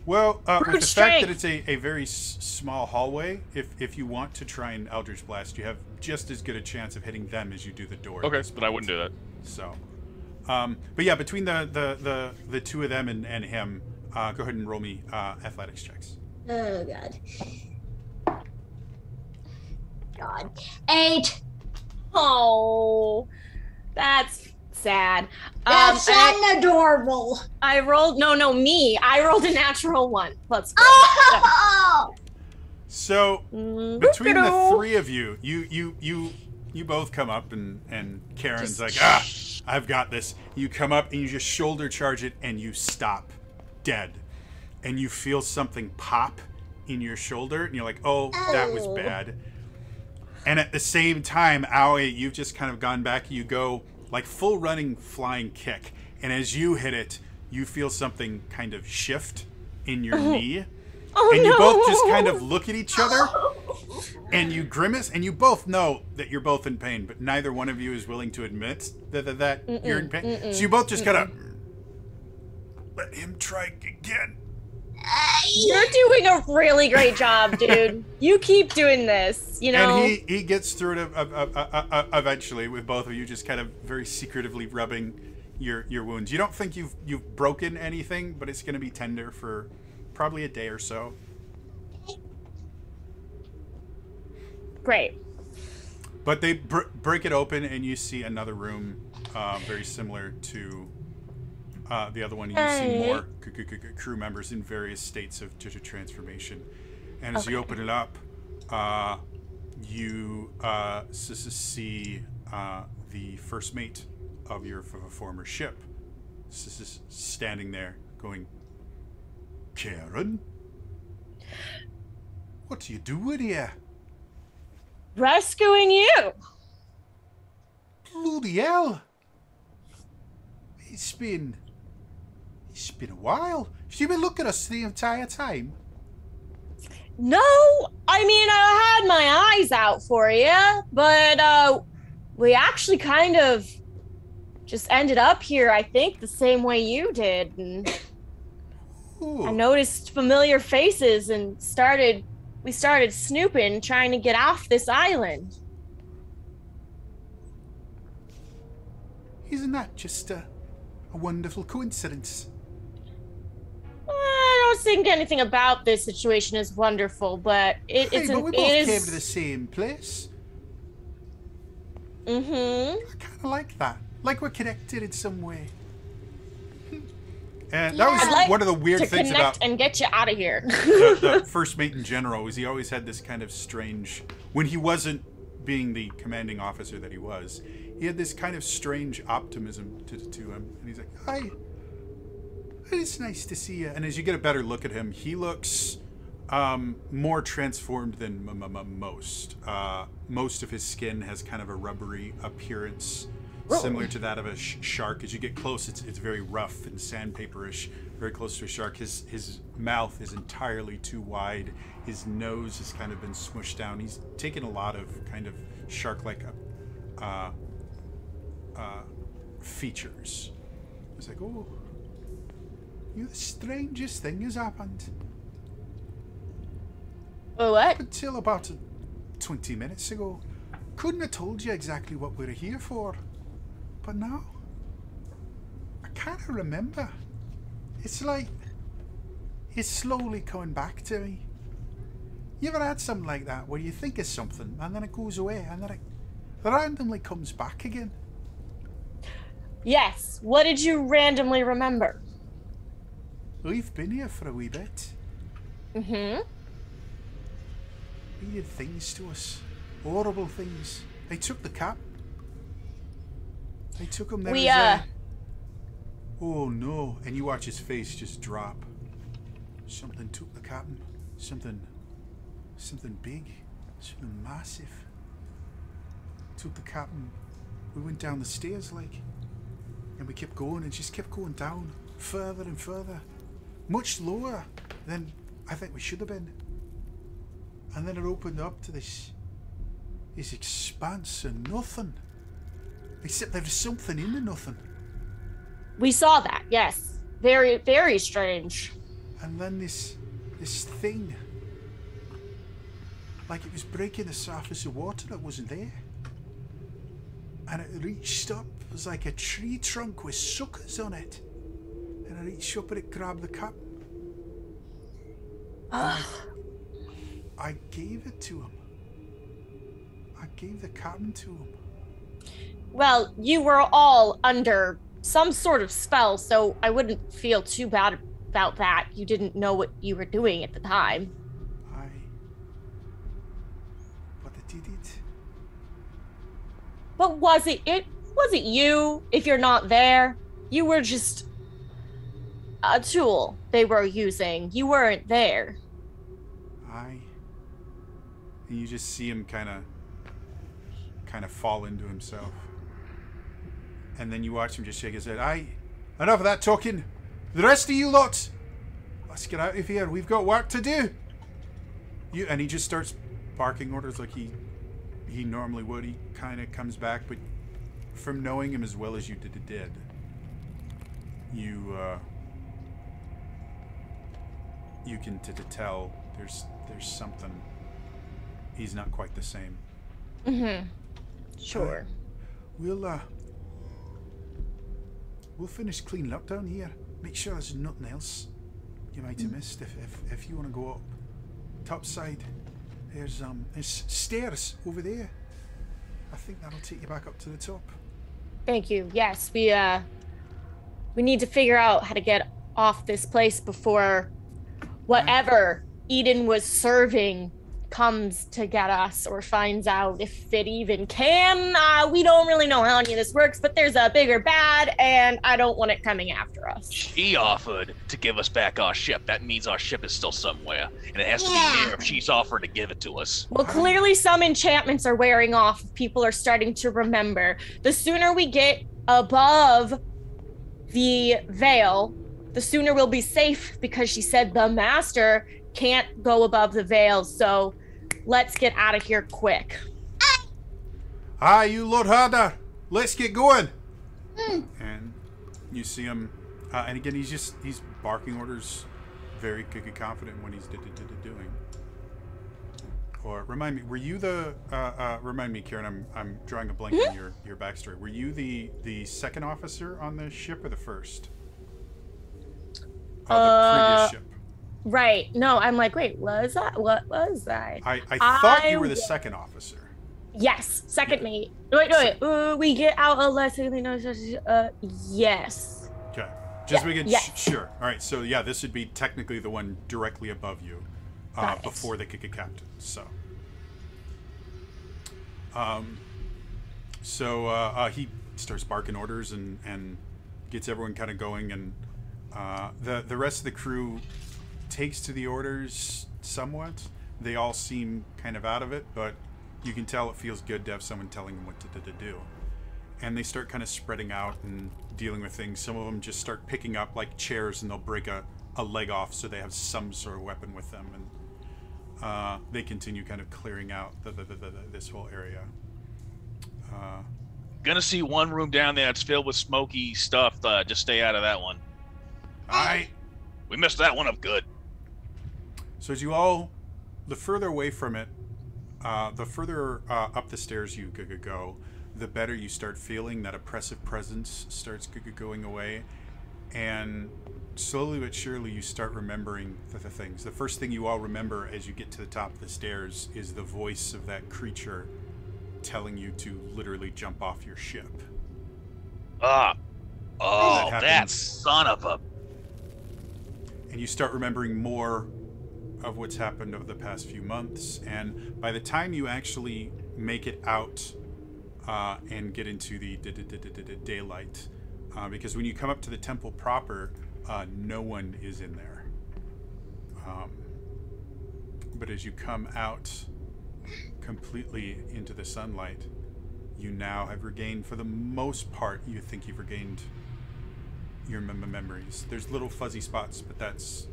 Well, with the strength. fact that it's a very small hallway, if you want to try and Eldritch Blast, you have just as good a chance of hitting them as you do the door. Okay, but I wouldn't do that. So, but yeah, between the two of them and him, go ahead and roll me athletics checks. Oh God. 8. Oh, that's sad. That's adorable. I rolled me. I rolled a natural 1. Let's go. Oh! So between the three of you, you both come up and Karen's Just like, I've got this. You come up and you just shoulder charge it and you stop dead. And you feel something pop in your shoulder and you're like, oh, that was bad. And at the same time, Aoi, you've just kind of gone back. You go like full running flying kick. And as you hit it, you feel something kind of shift in your knee. Oh, and you no. both just kind of look at each other and you grimace and you both know that you're both in pain, but neither one of you is willing to admit that you're in pain. So you both just gotta let him try again. You're doing a really great job, dude. You keep doing this, you know? And he gets through it eventually with both of you just kind of very secretively rubbing your wounds. You don't think you've broken anything, but it's going to be tender for probably a day or so. Great. But they break it open and you see another room very similar to the other one. You see more crew members in various states of transformation. And as you open it up, you see the first mate of your former ship standing there going, Karen? What are you doing here? Rescuing you. Bloody hell. It's been a while. Have you been looking at us the entire time? No, I mean, I had my eyes out for you, but we actually kind of just ended up here, I think, the same way you did. And... Oh. I noticed familiar faces and we started snooping, trying to get off this island. Isn't that just a wonderful coincidence? I don't think anything about this situation is wonderful, but Hey, but we both came to the same place. Mm-hmm. I kind of like that. Like we're connected in some way. And that was like one of the weird to things connect about and get you out of here. the first mate in general was he always had this kind of strange, when he wasn't being the commanding officer that he was, he had this kind of strange optimism to him. And he's like, hi, it's nice to see you. And as you get a better look at him, he looks more transformed than most. Most of his skin has kind of a rubbery appearance, similar to that of a shark. As you get close, it's very rough and sandpaperish, very close to a shark. His mouth is entirely too wide. His nose has kind of been smushed down. He's taken a lot of kind of shark-like features. It's like, oh, you're the strangest thing has happened. What? Until about 20 minutes ago. Couldn't have told you exactly what we were here for. But now, I kind of remember. It's like, it's slowly coming back to me. You ever had something like that, where you think of something, and then it goes away, and then it randomly comes back again? Yes. What did you randomly remember? We've been here for a wee bit. Mm-hmm. They did things to us. Horrible things. They took the cap. They took him there. Oh no. And you watch his face just drop. Something took the captain. Something big. Something massive. Took the captain. We went down the stairs like. And we kept going and just kept going down. Further and further. Much lower than I think we should have been. And then it opened up to this expanse of nothing. Except there was something in the nothing. We saw that, yes. Very, very strange. And then this thing, like it was breaking the surface of water that wasn't there. And it reached up, it was like a tree trunk with suckers on it. And I reached up and it grabbed the cap. I gave it to him. I gave the captain to him. Well, you were all under some sort of spell, so I wouldn't feel too bad about that. You didn't know what you were doing at the time. But I did it. But was it you, if you're not there? You were just a tool they were using. You weren't there. And you just see him kind of fall into himself. And then you watch him just shake his head. Enough of that talking. The rest of you lot, let's get out of here. We've got work to do. And he just starts barking orders like he normally would. He kind of comes back, but from knowing him as well as you did, you can tell there's something. He's not quite the same. Mm-hmm. Sure. We'll finish cleaning up down here. Make sure there's nothing else you might have missed. If you want to go up top side, there's stairs over there. I think that'll take you back up to the top. Thank you. Yes, we need to figure out how to get off this place before whatever Eden was serving comes to get us or finds out if it even can. We don't really know how any of this works, but there's a bigger bad, and I don't want it coming after us. She offered to give us back our ship. That means our ship is still somewhere, and it has to be here if she's offered to give it to us. Well, clearly some enchantments are wearing off. People are starting to remember. The sooner we get above the veil, the sooner we'll be safe, because she said the master can't go above the veil, so let's get out of here quick. Hi, you Lord Harder. Let's get going. And you see him, and again, he's barking orders very confident in what he's doing. Or remind me, were you the? Remind me, Karen. I'm drawing a blank on your backstory. Were you the second officer on the ship or the first? The previous ship. Right. No, I'm like, wait, was I? What was I? I thought you were the second officer. Yes, second mate. Wait. We get out a lesson. Yes. Okay. Just we can sure. All right. So yeah, this would be technically the one directly above you, before they kick a captain. So. He starts barking orders and gets everyone kind of going, and the rest of the crew takes to the orders somewhat. They all seem kind of out of it, but you can tell it feels good to have someone telling them what to do. And they start kind of spreading out and dealing with things. Some of them just start picking up like chairs, and they'll break a leg off so they have some sort of weapon with them. And they continue kind of clearing out this whole area. Gonna see one room down there that's filled with smoky stuff. Just stay out of that one. We messed that one up good. So as you all, the further away from it, the further up the stairs you go, the better you start feeling. That oppressive presence starts going away, and slowly but surely you start remembering the things. The first thing you all remember as you get to the top of the stairs is the voice of that creature telling you to literally jump off your ship. That son of a... And you start remembering more of what's happened over the past few months, and by the time you actually make it out and get into the daylight, because when you come up to the temple proper, no one is in there. But as you come out completely into the sunlight, you now have regained, for the most part, you think you've regained your memories. There's little fuzzy spots, but that's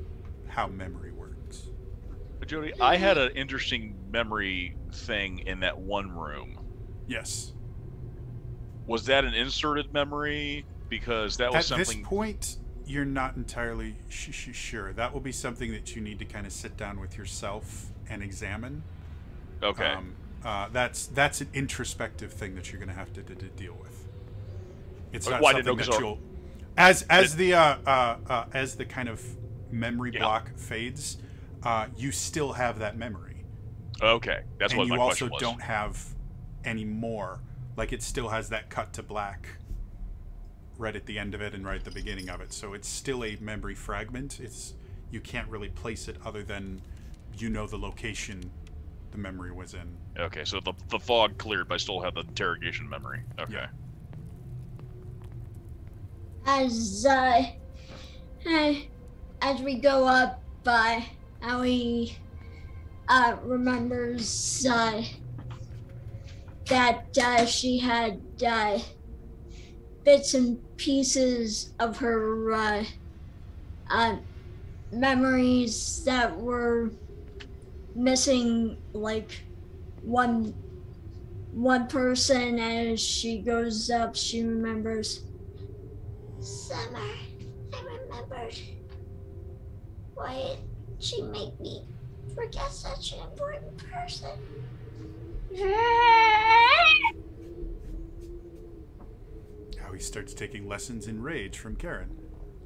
how memory works. But Jody, I had an interesting memory thing in that one room. Yes. Was that an inserted memory? Because that was something... At this point, you're not entirely sure. That will be something that you need to kind of sit down with yourself and examine. Okay. That's an introspective thing that you're going to have to deal with. It's not Why something didn't that you'll... As the kind of memory block fades, you still have that memory. Okay, that's what my question was. And you also don't have any more. Like, it still has that cut to black right at the end of it and right at the beginning of it. So it's still a memory fragment. You can't really place it other than you know the location the memory was in. Okay, so the fog cleared, but I still have the interrogation memory. Okay. Yeah. As we go up, Allie remembers that she had bits and pieces of her memories that were missing, like one person. As she goes up, she remembers Summer. I remembered. Why did she make me forget such an important person? How he starts taking lessons in rage from Karen.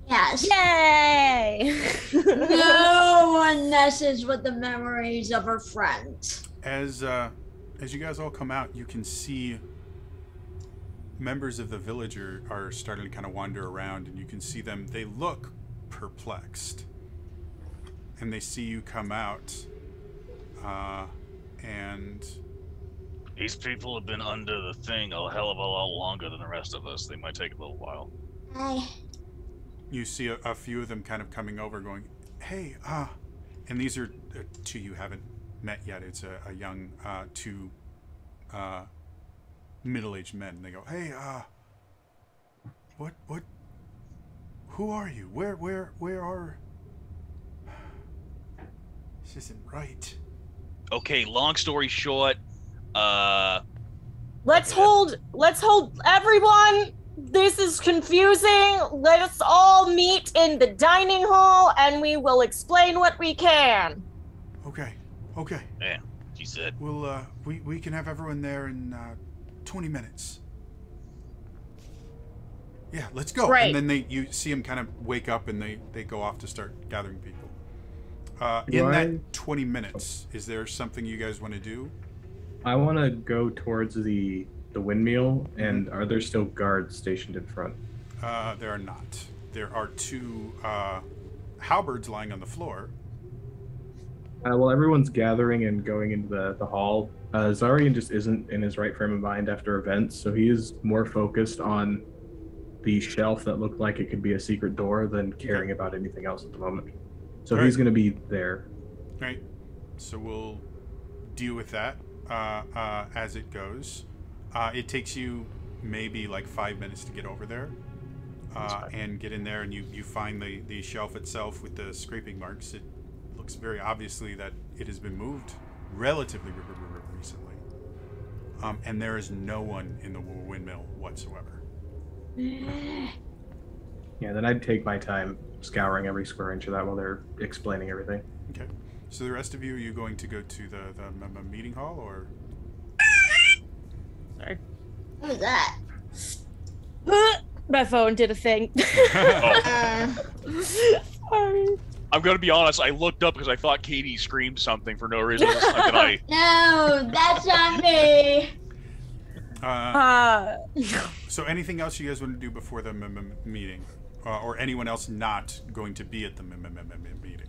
Yes. Yay! No one messes with the memories of her friends. As you guys all come out, you can see members of the village are starting to kind of wander around, and you can see them. They look perplexed, and they see you come out, and these people have been under the thing a hell of a lot longer than the rest of us. They might take a little while. You see a few of them kind of coming over going, hey, and these are two you haven't met yet. It's a young, two middle-aged men. They go, hey, what, who are you? Where are... This isn't right. Okay, long story short, let's hold everyone This is confusing. Let us all meet in the dining hall and we will explain what we can. Okay. Yeah, she said. We'll, we can have everyone there in 20 minutes. Yeah, let's go. Right. And then you see them kind of wake up and they go off to start gathering people. In that 20 minutes, is there something you guys want to do? I want to go towards the windmill, and are there still guards stationed in front? There are not. There are 2 halberds lying on the floor. While everyone's gathering and going into the hall, Zarian just isn't in his right frame of mind after events, so he is more focused on the shelf that looked like it could be a secret door than caring about anything else at the moment. So he's going to be there. Right. So we'll deal with that as it goes. It takes you maybe like 5 minutes to get over there and get in there, and you find the shelf itself with the scraping marks. It looks very obviously that it has been moved relatively recently. And there is no one in the windmill whatsoever. Yeah, then I'd take my time scouring every square inch of that while they're explaining everything. Okay. So the rest of you, are you going to go to the meeting hall, or? Sorry. What was that? My phone did a thing. Sorry. I'm gonna be honest. I looked up because I thought Katie screamed something for no reason. No, that's not me. So anything else you guys want to do before the meeting? Or anyone else not going to be at the meeting?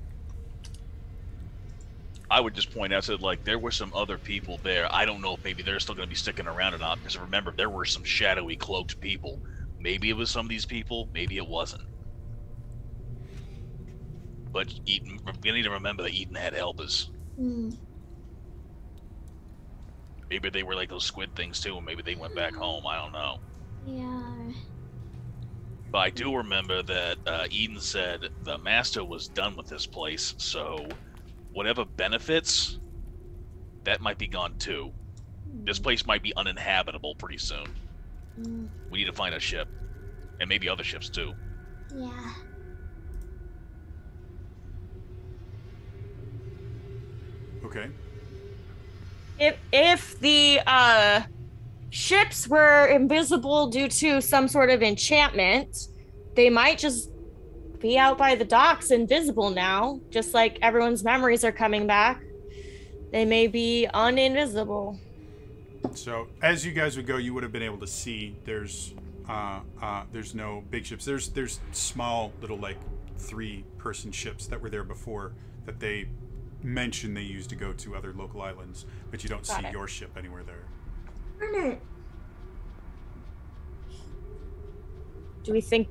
I would just point out that like there were some other people there. I don't know if maybe they're still going to be sticking around or not, because remember there were some shadowy cloaked people. Maybe it was some of these people, maybe it wasn't. But Eden, we need to remember that Eden had helpers. Maybe they were like those squid things too, and maybe they went back home. I don't know. Yeah. But I do remember that Eden said the master was done with this place, so whatever benefits, that might be gone too. This place might be uninhabitable pretty soon. We need to find a ship, and maybe other ships too. Yeah. Okay. If the ships were invisible due to some sort of enchantment, they might just be out by the docks invisible now, just like everyone's memories are coming back. They may be uninvisible. So as you guys would go, you would have been able to see there's no big ships. There's small little like 3-person ships that were there before that they mentioned they used to go to other local islands, but you don't see your ship anywhere there. Darn it. Do we think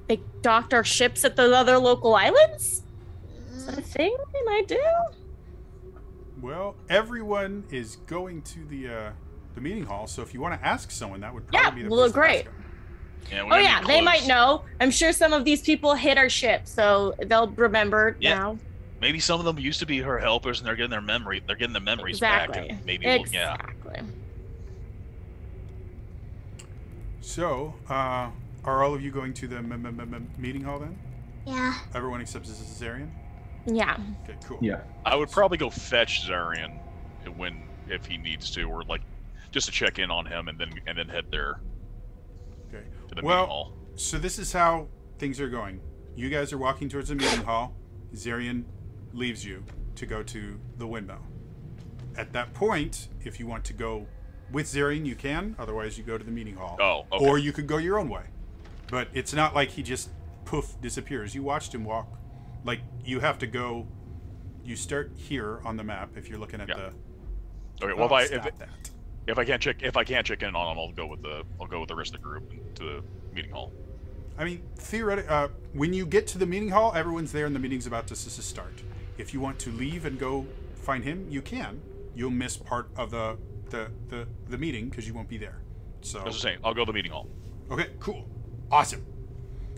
they docked our ships at the other local islands? Is that a thing they might do? Well, everyone is going to the meeting hall, so if you want to ask someone, that would probably be the place great. to ask them. Yeah, They might know. I'm sure some of these people hit our ship, so they'll remember now. Maybe some of them used to be her helpers, and they're getting their memories back. And maybe Exactly. So, are all of you going to the meeting hall then? Yeah. Everyone except Zarian? Yeah. Okay, cool. Yeah. I would probably go fetch Zarian if he needs to, or like just to check in on him, and then head there. Okay. To the meeting hall. So this is how things are going. You guys are walking towards the meeting hall. Zarian leaves you to go to the windmill. At that point, if you want to go with Zarian, you can. Otherwise, you go to the meeting hall. Oh, okay. Or you could go your own way. But it's not like he just poof disappears. You watched him walk. Like you have to go. You start here on the map if you're looking at the. Okay. Well, if I can't check in on him, I'll go with the rest of the group to the meeting hall. I mean, theoretically, when you get to the meeting hall, everyone's there and the meeting's about to start. If you want to leave and go find him, you can. You'll miss part of the meeting because you won't be there. So. That's the same. I'll go to the meeting hall. Okay. Cool. Awesome.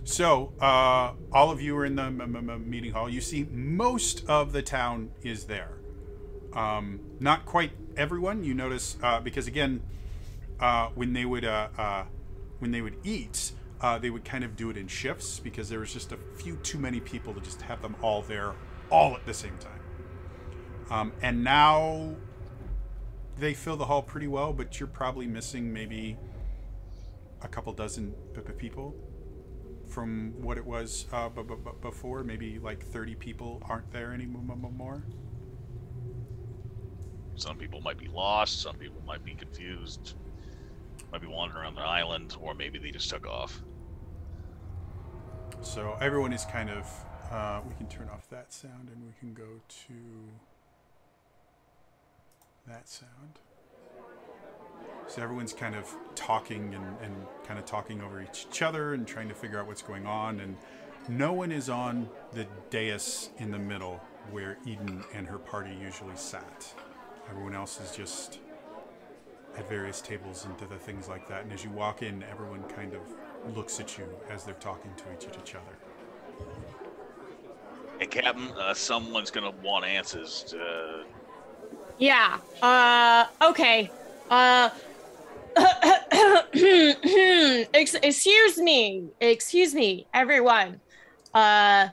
So, all of you are in the meeting hall. You see most of the town is there. Not quite everyone. You notice, because again, when they would when they would eat, they would kind of do it in shifts because there was just a few too many people to just have them all there all at the same time. And now they fill the hall pretty well, but you're probably missing maybe a couple dozen people from what it was before. Maybe like 30 people aren't there anymore. Some people might be lost, some people might be confused, might be wandering around the island, or maybe they just took off. So everyone is kind of, we can turn off that sound and we can go to that sound. So everyone's kind of talking and kind of talking over each other and trying to figure out what's going on. And no one is on the dais in the middle where Eden and her party usually sat. Everyone else is just at various tables and other things like that. And as you walk in, everyone kind of looks at you as they're talking to each other. Hey, Captain, someone's going to want answers. Yeah. Okay. Excuse me, everyone. I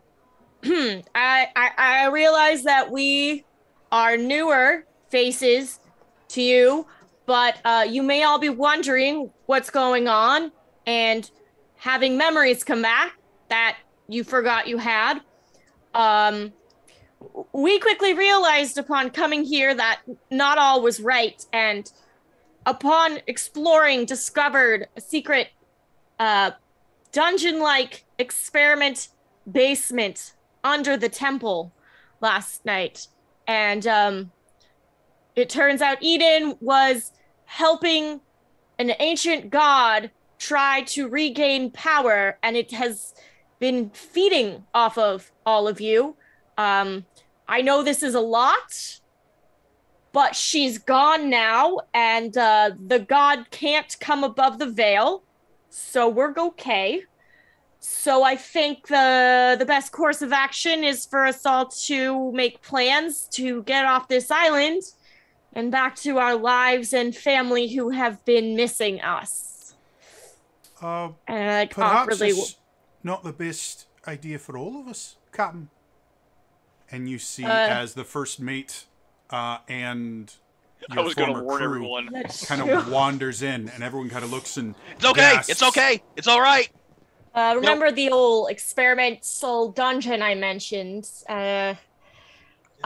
realize that we are newer faces to you, but you may all be wondering what's going on and having memories come back that you forgot you had. We quickly realized upon coming here that not all was right, and upon exploring, discovered a secret dungeon-like experiment basement under the temple last night. And it turns out Eden was helping an ancient god try to regain power, and it has been feeding off of all of you. I know this is a lot, but she's gone now, and the god can't come above the veil, so we're okay. So I think the best course of action is for us all to make plans to get off this island and back to our lives and family who have been missing us. Perhaps it's not the best idea for all of us, Captain. And you see as the first mate and your former crew kind of wanders in, and everyone kind of looks and it's okay, gasps. It's okay, it's all right. Remember the old experimental dungeon I mentioned? I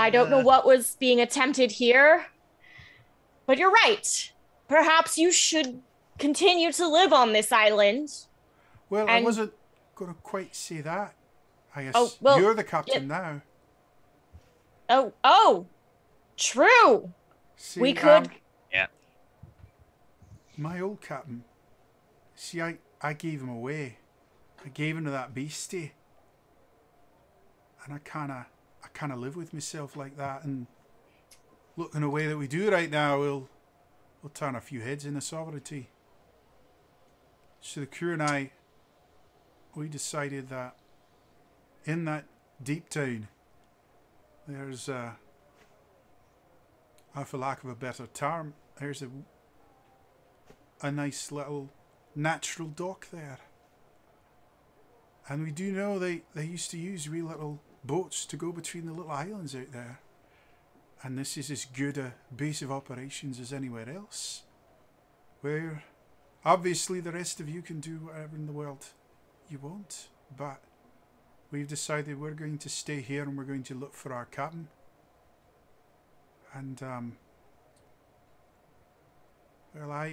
don't know what was being attempted here, but you're right. Perhaps you should continue to live on this island. Well, I wasn't going to quite say that. I guess you're the captain now. Oh, true. See, we could. Yeah. My old captain. See, I gave him away. I gave him to that beastie. And I kind of live with myself like that. And looking the way that we do right now, we'll turn a few heads into sovereignty. So the crew and I, we decided that in that deep town, there's for lack of a better term, there's a nice little natural dock there. And we do know they used to use wee little boats to go between the little islands out there. And this is as good a base of operations as anywhere else. Where obviously the rest of you can do whatever in the world you want. But we've decided we're going to stay here and we're going to look for our captain. And, well,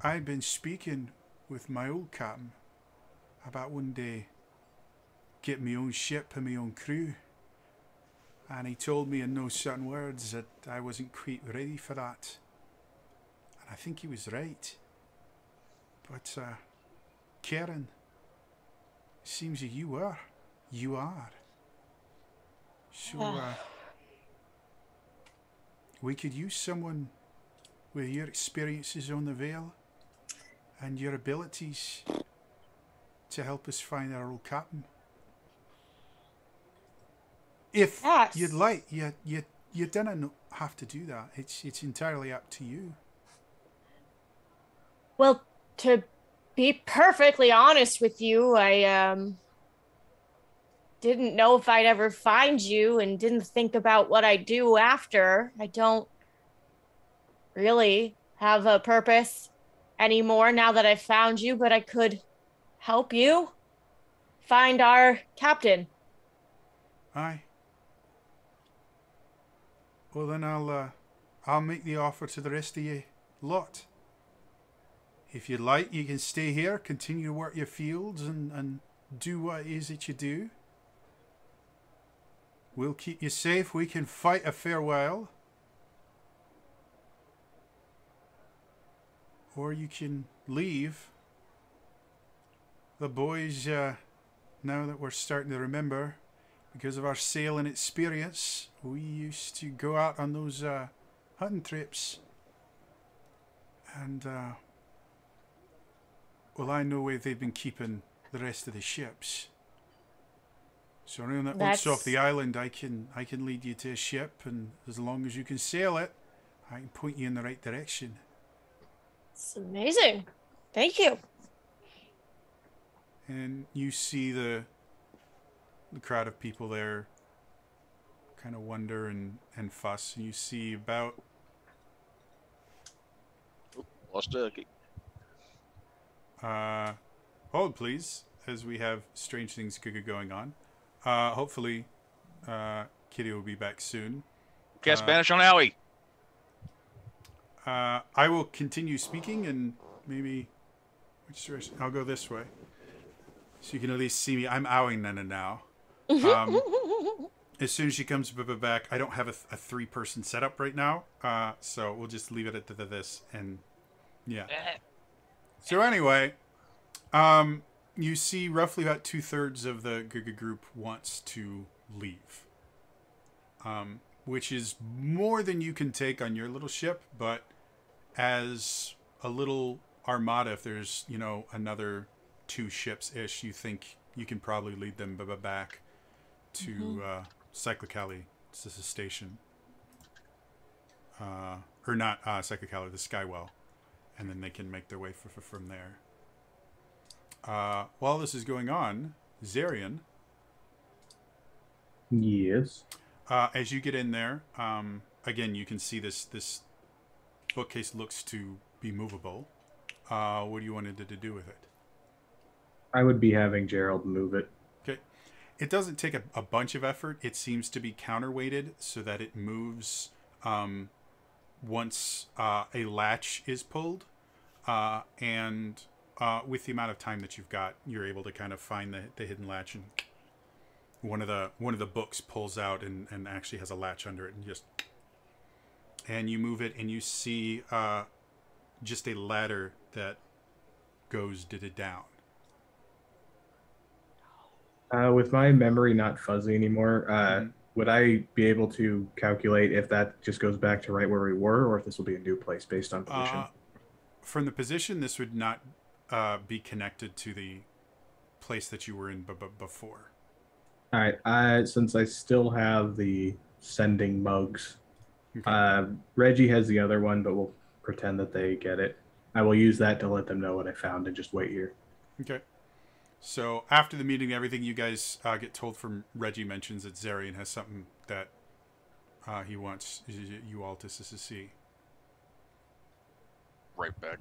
I'd been speaking with my old captain about one day getting my own ship and my own crew. And he told me in no certain words that I wasn't quite ready for that. And I think he was right. But, Karen, it seems that you are. You are. So, we could use someone with your experiences on the Veil and your abilities to help us find our old captain. If you'd like, you don't have to do that. It's entirely up to you. Well, To be perfectly honest with you, I didn't know if I'd ever find you and didn't think about what I do after. I don't really have a purpose anymore now that I've found you, but I could help you find our captain. Aye. Well, then I'll make the offer to the rest of you lot. If you'd like, you can stay here, continue to work your fields, and do what it is that you do. We'll keep you safe. We can fight a fair while. Or you can leave. The boys, now that we're starting to remember, because of our sailing experience, we used to go out on those hunting trips. And, well, I know where they've been keeping the rest of the ships. So anyone that wants off the island, I can lead you to a ship, and as long as you can sail it, I can point you in the right direction. It's amazing. Thank you. And you see the crowd of people there kind of wonder and fuss. And you see about... Lost turkey. Hold, please, as we have strange things going on. Hopefully, Kitty will be back soon. Cast Banish on Owie. I will continue speaking, and maybe... Which direction? I'll go this way. So you can at least see me. I'm owing Nana now. As soon as she comes back, I don't have a three-person setup right now. So we'll just leave it at this, and yeah. So anyway, you see roughly about 2/3 of the group wants to leave. Which is more than you can take on your little ship, but as a little armada, if there's, another 2 ships-ish, you think you can probably lead them back to Cyclocali station. Or not Cyclocali, the Skywell. And then they can make their way from there. While this is going on, Zarian. Yes. As you get in there, again, you can see this bookcase looks to be movable. What do you want to do with it? I would be having Gerald move it. Okay. It doesn't take a bunch of effort. It seems to be counterweighted so that it moves once a latch is pulled. And with the amount of time that you've got, you're able to kind of find the hidden latch, and one of the books pulls out and actually has a latch under it, and you move it, and you see just a ladder that goes down. With my memory not fuzzy anymore, would I be able to calculate if that just goes back to right where we were, or if this will be a new place based on position? From the position, this would not be connected to the place that you were in before. All right. Since I still have the sending mugs, okay. Reggie has the other one, but we'll pretend that they get it. I will use that to let them know what I found and just wait here. Okay. So after the meeting and everything, you guys get told from Reggie mentions that Zarian has something that he wants you all to see. Right back.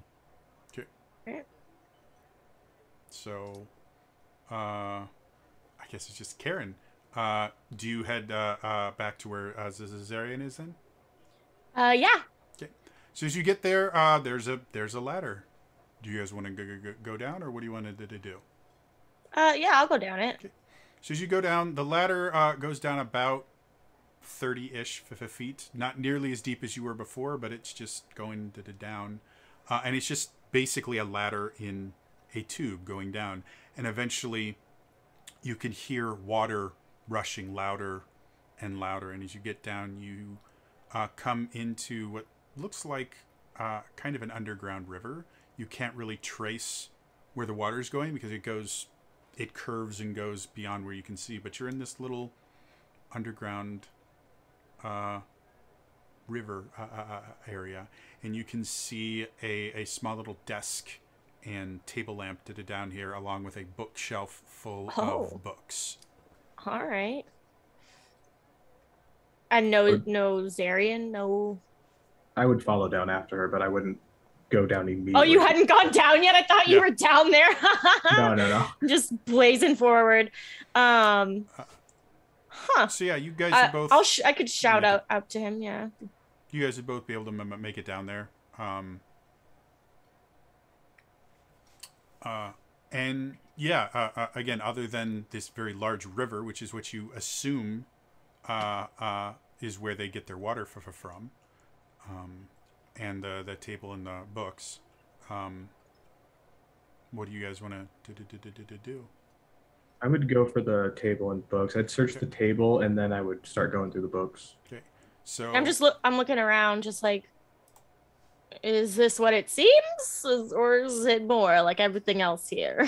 Okay. So, I guess it's just Karen. Do you head back to where Zarian is then? Yeah. Okay. So as you get there, there's a ladder. Do you guys want to go down, or what do you want to do? Yeah, I'll go down it. Okay. So as you go down, the ladder goes down about 30-ish feet. Not nearly as deep as you were before, but it's just going down. And it's just basically a ladder in a tube going down. And eventually you can hear water rushing louder and louder. And as you get down, you come into what looks like kind of an underground river. You can't really trace where the water is going because it curves and goes beyond where you can see. But you're in this little underground river area, and you can see a small little desk and table lamp down here, along with a bookshelf full of books. All right. And no Zarian, no. I would follow down after her, but I wouldn't go down immediately. Oh, you hadn't gone down yet? I thought you were down there. No. Just blazing forward. Huh. So yeah, you guys are both. I could shout out to him. Yeah. You guys would both be able to make it down there. And yeah, again, other than this very large river, which is what you assume is where they get their water from, and the table and the books. What do you guys want to do? I would go for the table and books. I'd search the table, and then I would start going through the books. Okay, so I'm looking around, just like, is this what it seems, or is it more like everything else here?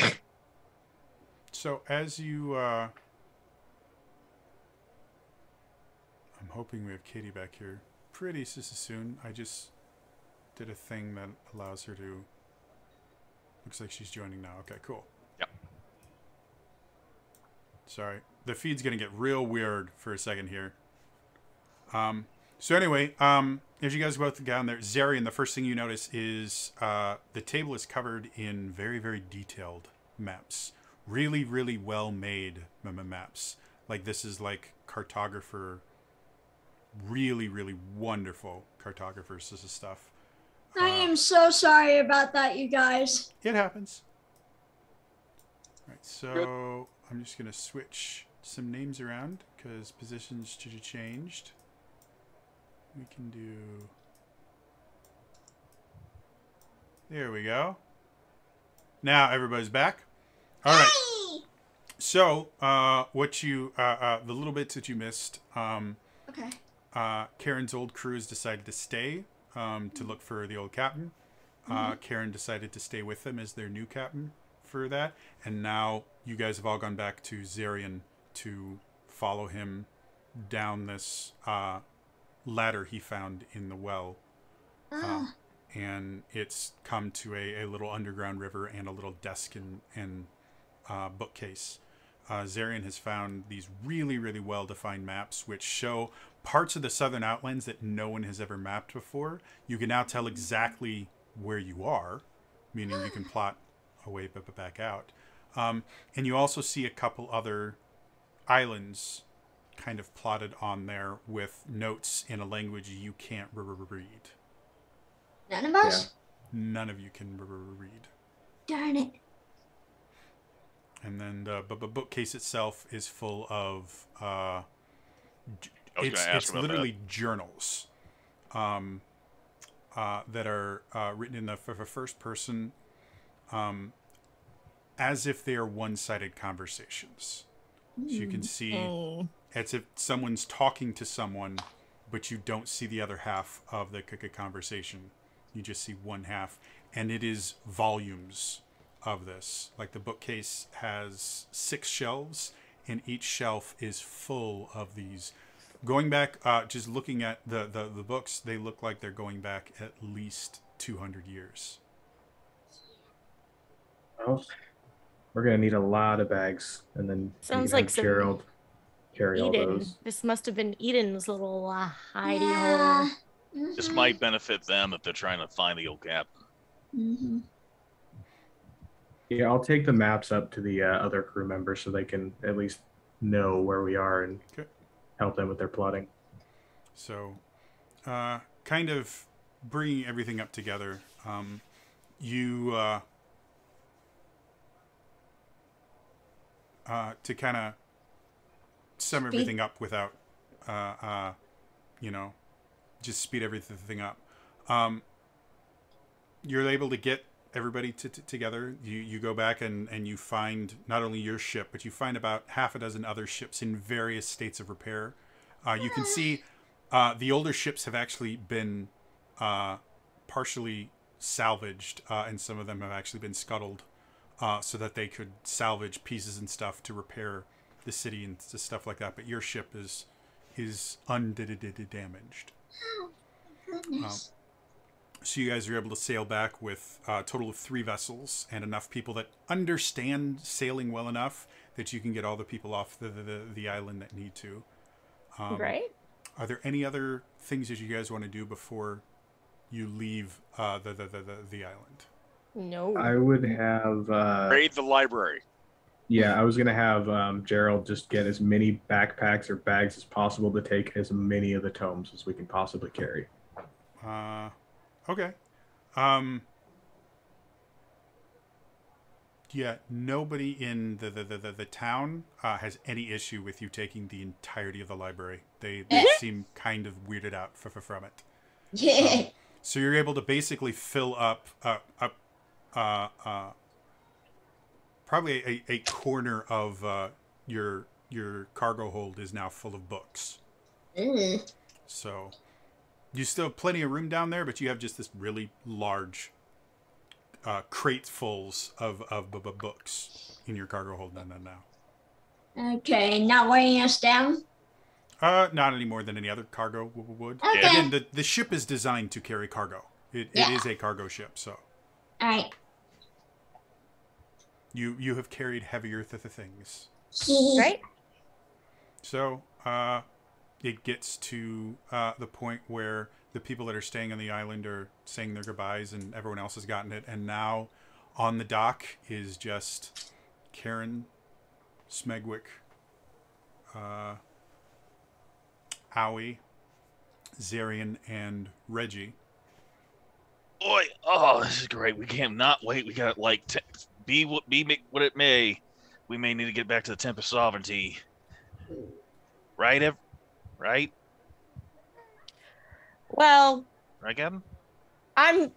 So as you, I'm hoping we have Katie back here pretty soon. I just did a thing that allows her to. Looks like she's joining now. Okay, cool. Yep. Sorry, the feed's gonna get real weird for a second here. So anyway, as you guys both down there, Zarian, the first thing you notice is the table is covered in very, very detailed maps. Really, really well made maps. Like this is like cartographer, really, really wonderful cartographers. This is stuff. I am so sorry about that, you guys. It happens. All right, so I'm just gonna switch some names around because positions should have changed. We can do. There we go. Now everybody's back. All right. Hey! So, what you, the little bits that you missed. Okay. Karen's old crew has decided to stay, to look for the old captain. Karen decided to stay with them as their new captain for that. And now you guys have all gone back to Zarian to follow him down this, ladder he found in the well. And it's come to a little underground river and a little desk and bookcase. Zarian has found these really, really well-defined maps which show parts of the southern outlands that no one has ever mapped before. You can now tell exactly where you are, meaning you can plot a way back out. And you also see a couple other islands kind of plotted on there with notes in a language you can't read. None of us? Yeah. None of you can read. Darn it. And then the bookcase itself is full of it's literally journals that are written in the first person, as if they are one-sided conversations. So you can see it's if someone's talking to someone, but you don't see the other half of the conversation. You just see one half, and it is volumes of this. Like the bookcase has 6 shelves, and each shelf is full of these. Going back, just looking at the books, they look like they're going back at least 200 years. Well, we're gonna need a lot of bags, and then sounds like Gerald carry all Eden. those. This must have been Eden's little hidey Yeah. hole. This might benefit them if they're trying to find the old captain. Yeah, I'll take the maps up to the other crew members so they can at least know where we are and help them with their plotting. So, kind of bringing everything up together, you to kind of sum everything up without, just speed everything up. You're able to get everybody together. You go back and you find not only your ship, but you find about half a dozen other ships in various states of repair. You can see the older ships have actually been partially salvaged, and some of them have actually been scuttled, so that they could salvage pieces and stuff to repair the city and stuff like that. But your ship is undamaged. Oh, goodness. So you guys are able to sail back with a total of 3 vessels and enough people that understand sailing well enough that you can get all the people off the island that need to. Right. Are there any other things that you guys want to do before you leave the island? No. I would have Raid the library. Yeah, I was gonna have Gerald just get as many backpacks or bags as possible to take as many of the tomes as we can possibly carry. Okay. Yeah, nobody in the town has any issue with you taking the entirety of the library. They seem kind of weirded out from it. Yeah. So you're able to basically fill up probably a corner of your cargo hold is now full of books. So you still have plenty of room down there, but you have just this really large cratefuls of books in your cargo hold now. Okay, not weighing us down? Not any more than any other cargo would. Okay. Again, the ship is designed to carry cargo. It is a cargo ship, so. Alright. You have carried heavier things. Right. So, it gets to the point where the people that are staying on the island are saying their goodbyes and everyone else has gotten it. And now on the dock is just Karen, Smegwick, Owie, Zarian, and Reggie. Boy, oh, this is great. We can't not wait. We got like be what it may. We may need to get back to the Tempest Sovereignty. Right, right? Well, Right, Gavin? I'm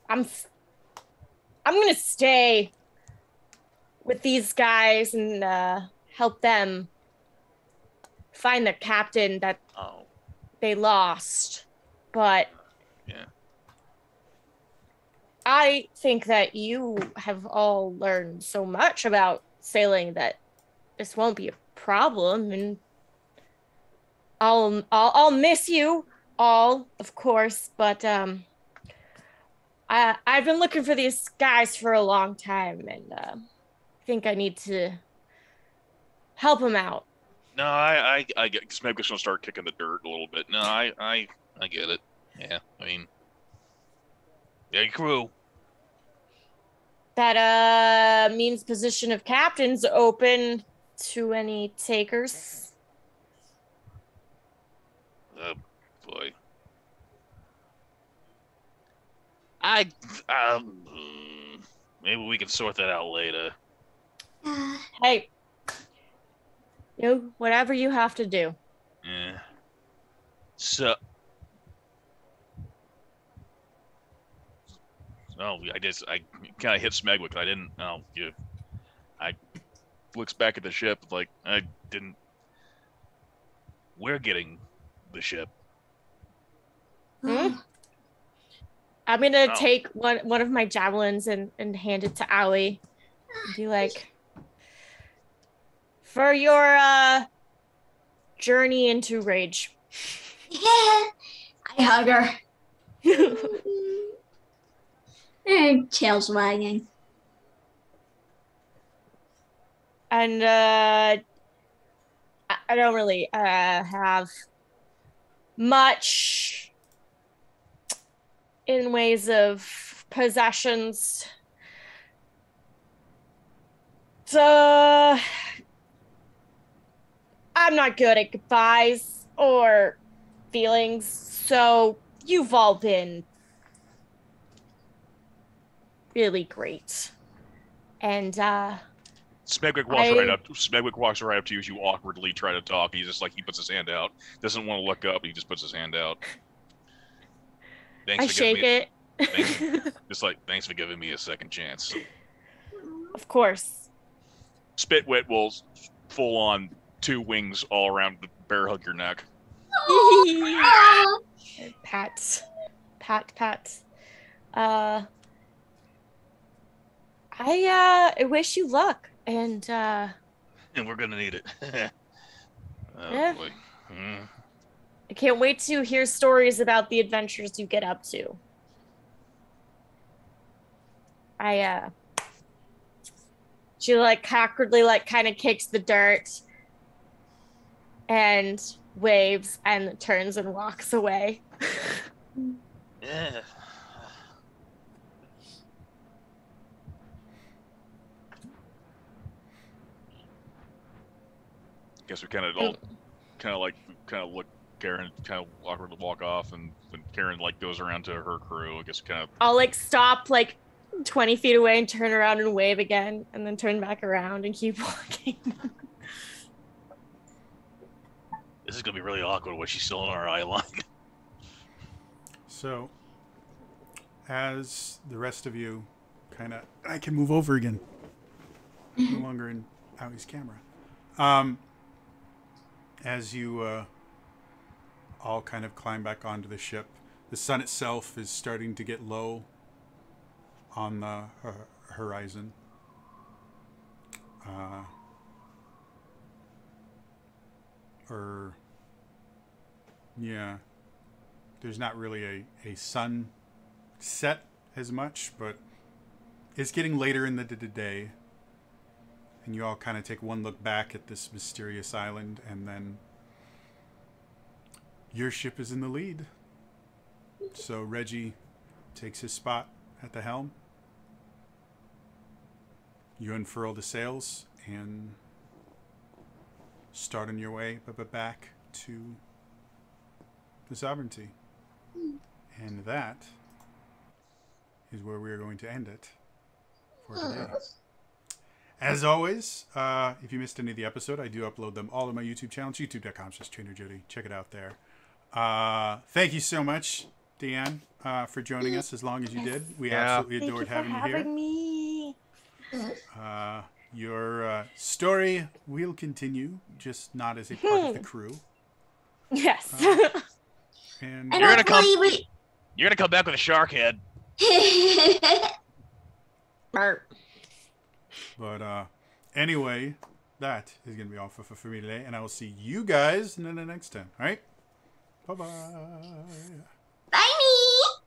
gonna stay with these guys and help them find the captain that they lost. But yeah, I think that you have all learned so much about sailing that this won't be a problem, and I'll miss you all, of course, but I've been looking for these guys for a long time, and I think I need to help them out. No, I get Smegwick's gonna start kicking the dirt a little bit. No, I get it. Yeah, I mean, big crew. That means position of captain's open to any takers. Boy. Maybe we can sort that out later. Hey, whatever you have to do. Yeah. So. Oh, I kind of hit Smegwick. I didn't. Oh, yeah. I looks back at the ship like I didn't. We're getting the ship. Hmm? I'm gonna take one of my javelins and hand it to Owie. And be like, for your journey into rage. Yeah. I hug her. And tails wagging. And I don't really have much in ways of possessions. So I'm not good at goodbyes or feelings, so you've all been really great. And Smegwick walks right up to you as you awkwardly try to talk. He's just like, he puts his hand out. Doesn't want to look up. He just puts his hand out. I shake it. Thanks for giving me a second chance. Of course. Spitwit will full on 2 wings all around the bear hug your neck. Pat. I wish you luck, and we're gonna need it. Yeah. Boy. I can't wait to hear stories about the adventures you get up to. She like awkwardly like kind of kicks the dirt and waves and turns and walks away. Yeah. Guess we kind of look. Karen kind of awkwardly walk off, and when Karen like goes around to her crew, I guess kind of. I'll like stop like 20 feet away and turn around and wave again, and then turn back around and keep walking. This is gonna be really awkward when she's still on our eye line. So, as the rest of you kind of, I can move over again. No longer in Aui's camera. As you all kind of climb back onto the ship, the sun itself is starting to get low on the horizon. Yeah, there's not really a sun set as much, but it's getting later in the day. And you all kind of take one look back at this mysterious island, and then your ship is in the lead. So Reggie takes his spot at the helm. You unfurl the sails and start on your way back to the Sovereignty. And that is where we are going to end it for today. As always, if you missed any of the episode, I do upload them all on my YouTube channel, youtube.com/TrainerJody. Check it out there. Thank you so much, Deanne, for joining us as long as you did. We absolutely adored having you here. Me. Your story will continue, just not as a part of the crew. Yes. And You're gonna come back with a shark head. But anyway, that is going to be all for me today. And I will see you guys in the next time. All right? Bye-bye. Bye me.